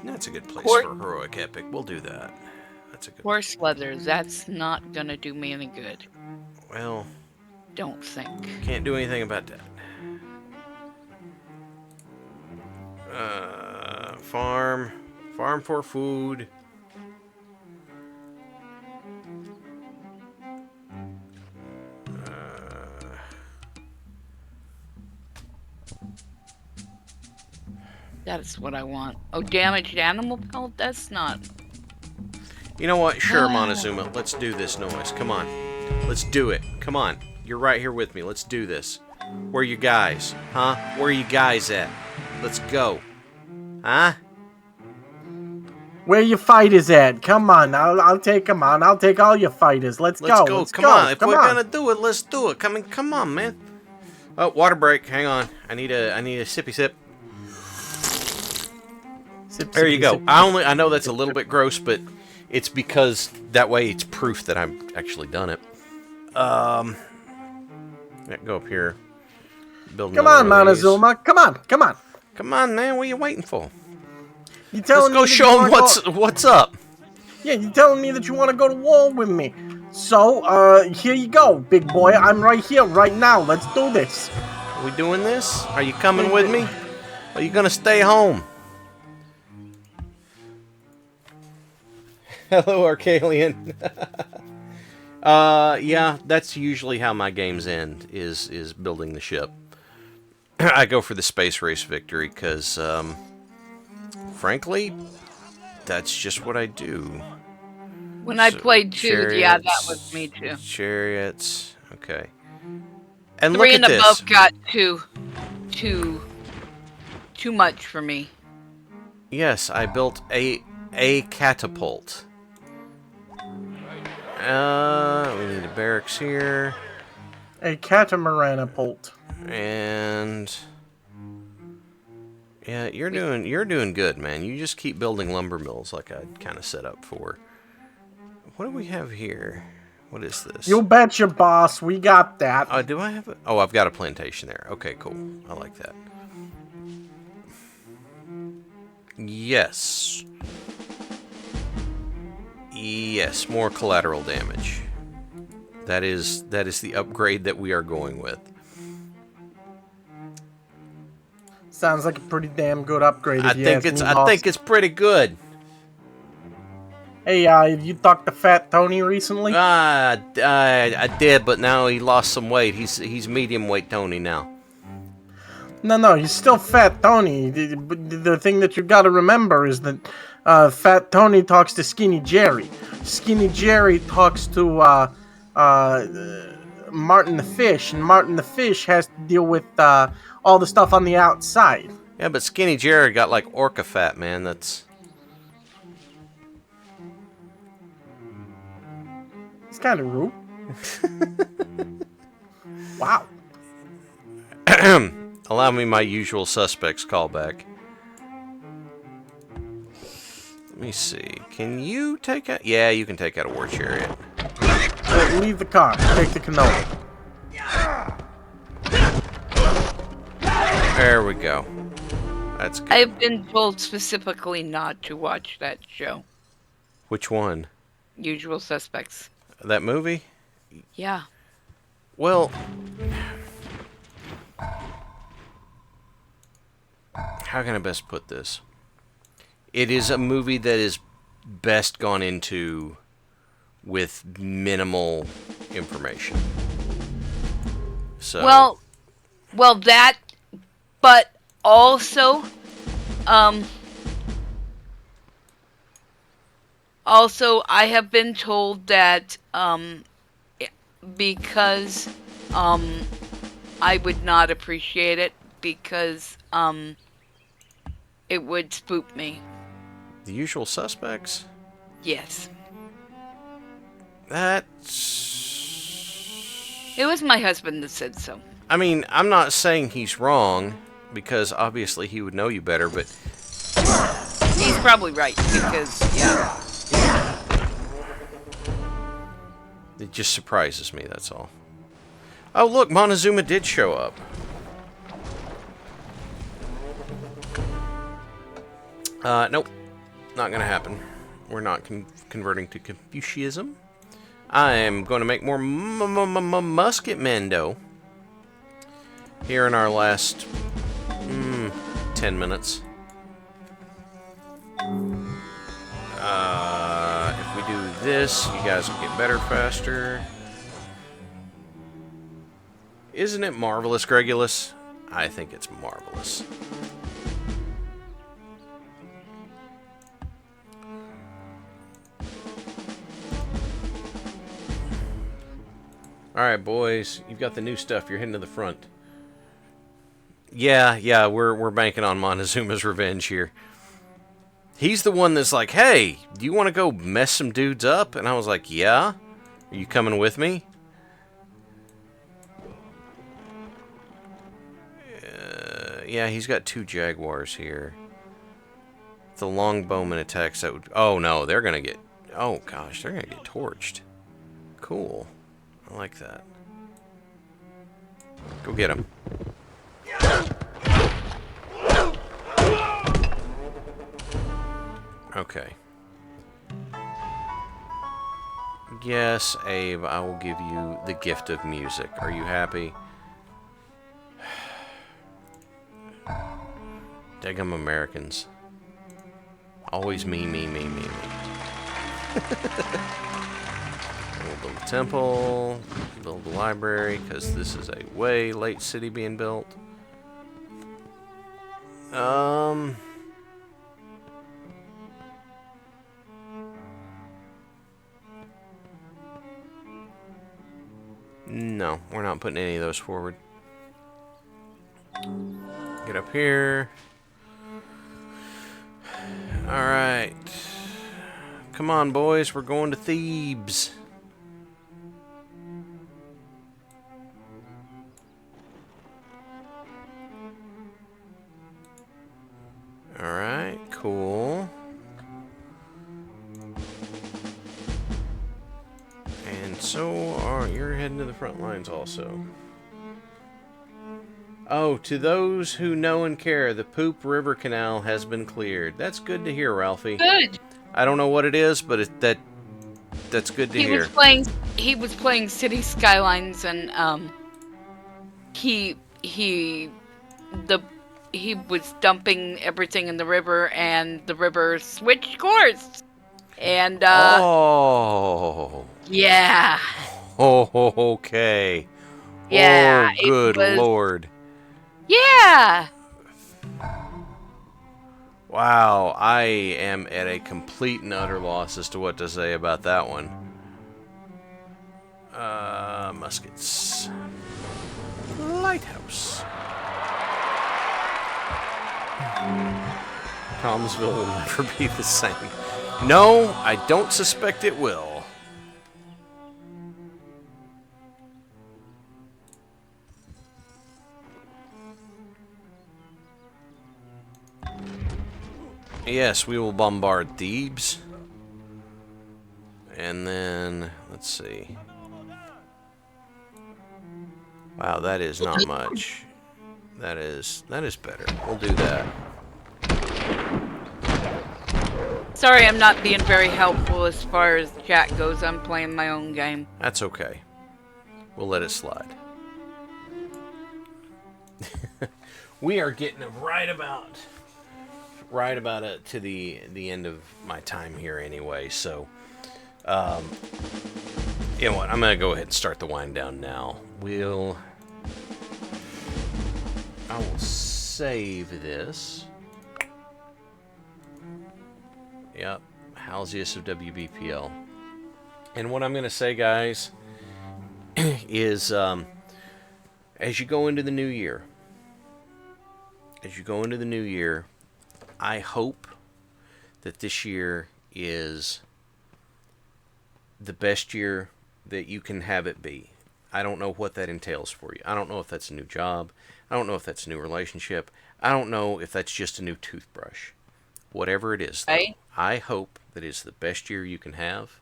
That's a good place for a heroic epic. We'll do that. That's a good horse leather, that's not gonna do me any good. Well, Don't think. can't do anything about that. Farm for food. That's what I want. Oh, damaged animal pelt? That's not. You know what? Sure, Montezuma. Let's do this noise. Come on. Let's do it. Come on. You're right here with me. Let's do this. Where are you guys? Huh? Where are you guys at? Let's go. Huh? Where your fighters at? Come on, I'll take them on. I'll take all your fighters. Let's go. Come on. If we're gonna do it, let's do it. Come on, man. Oh, water break. Hang on. I need a sippy sip. There you go. I know that's a little bit gross, but it's because that way it's proof that I've actually done it. Yeah, go up here. Build Come on, another one of these. Montezuma. Come on, come on. Come on, man. What are you waiting for? You Let's telling go me that show you him wanna what's up. Yeah, you telling me that you want to go to war with me. So, here you go, big boy. I'm right here, right now. Let's do this. Are we doing this? Are you coming with me? Or are you gonna stay home? Hello, Arcalian. Yeah, that's usually how my games end, is building the ship. I go for the space race victory, because, frankly, that's just what I do. When I So, played 2, yeah, that chariots, was me too. Chariots, okay. And 3 look and at this. above got too much for me. Yes, I built a catapult. We need a barracks here. A catamaranapult. And yeah, you're doing good, man. You just keep building lumber mills like I'd kind of set up for. What do we have here? What is this? You betcha, boss. We got that. Oh, do I have it? Oh, I've got a plantation there. Okay, cool. I like that. Yes. Yes, more collateral damage. That is the upgrade that we are going with. Sounds like a pretty damn good upgrade. I think it's pretty good. Hey, you talked to Fat Tony recently? I did, but now he lost some weight. He's medium weight Tony now. No, he's still Fat Tony. The thing that you gotta remember is that Fat Tony talks to Skinny Jerry. Skinny Jerry talks to Martin the Fish, and Martin the Fish has to deal with all the stuff on the outside. Yeah, but Skinny Jerry got like orca fat, man. That's... It's kind of rude. Wow. Allow me my usual suspects callback. Let me see. Can you take out... Yeah, you can take out a war chariot. Leave the car. Take the canola. There we go. That's good. I've been told specifically not to watch that show. Which one? Usual Suspects. That movie? Yeah. Well... How can I best put this? It is a movie that is best gone into with minimal information. So well that, but also I have been told that because I would not appreciate it because it would spook me. The Usual Suspects? Yes. It was my husband that said so. I mean, I'm not saying he's wrong, because obviously he would know you better, but... He's probably right, because, yeah. It just surprises me, that's all. Oh, look, Montezuma did show up. Nope. Not gonna happen. We're not converting to Confucianism. I am going to make more musket men, though. Here in our last 10 minutes. If we do this, you guys will get better faster. Isn't it marvelous, Gregulus? I think it's marvelous. Alright, boys. You've got the new stuff. You're heading to the front. Yeah, we're banking on Montezuma's revenge here. He's the one that's like, hey, do you want to go mess some dudes up? And I was like, yeah? Are you coming with me? Yeah, he's got 2 Jaguars here. If the longbowman attacks, that would... Oh, no, they're going to get... Oh, gosh, they're going to get torched. Cool. I like that. Go get him. Okay. Yes, Abe, I will give you the gift of music. Are you happy? Daggum Americans. Always me. We'll build a temple, build a library, because this is a way late city being built. No, we're not putting any of those forward. Get up here. Alright. Come on, boys, we're going to Thebes. Alright, cool. And so you're heading to the front lines also. Oh, to those who know and care, the Poop River Canal has been cleared. That's good to hear, Ralphie. Good. I don't know what it is, but that's good to hear. He was playing City Skylines, and he was dumping everything in the river, and the river switched course. And oh. Yeah. Oh, okay. Yeah. Oh, good Lord. Yeah. Wow, I am at a complete and utter loss as to what to say about that one. Muskets. Lighthouse. Collinsville will never be the same. No, I don't suspect it will. Yes, we will bombard Thebes. And then, let's see. Wow, that is not much. That is better. We'll do that. Sorry, I'm not being very helpful as far as chat goes. I'm playing my own game. That's okay. We'll let it slide. We are getting right about it to the end of my time here anyway, so you know what, I'm gonna go ahead and start the wind down now. I will save this. Yep, Halzikar of WBPL. And what I'm gonna say, guys, is as you go into the new year, I hope that this year is the best year that you can have it be. I don't know what that entails for you. I don't know if that's a new job. I don't know if that's a new relationship. I don't know if that's just a new toothbrush. Whatever it is, though, I hope that it's the best year you can have.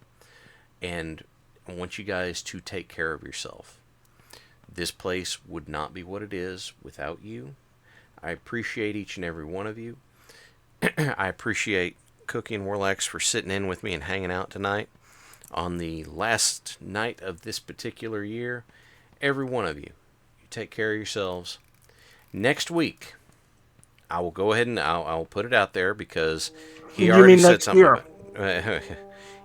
And I want you guys to take care of yourself. This place would not be what it is without you. I appreciate each and every one of you. I appreciate Cookie and Warlax for sitting in with me and hanging out tonight on the last night of this particular year. Every one of you, you take care of yourselves. Next week, I will go ahead and I'll put it out there because he already said something about it.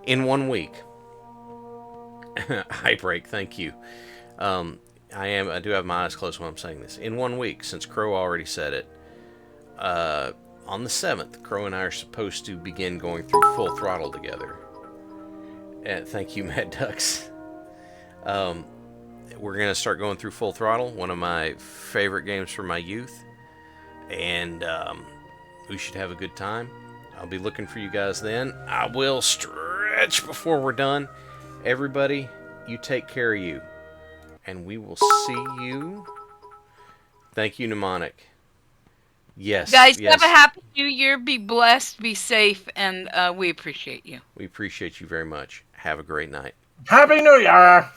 In 1 week. High break, thank you. I do have my eyes closed when I'm saying this. In 1 week, since Crow already said it, on the 7th, Crow and I are supposed to begin going through Full Throttle together. Thank you, Mad Ducks. We're going to start going through Full Throttle, one of my favorite games from my youth. And we should have a good time. I'll be looking for you guys then. I will stretch before we're done. Everybody, you take care of you. And we will see you. Thank you, Mnemonic. Yes. Guys, yes. Have a happy new year. Be blessed. Be safe. And we appreciate you. We appreciate you very much. Have a great night. Happy New Year!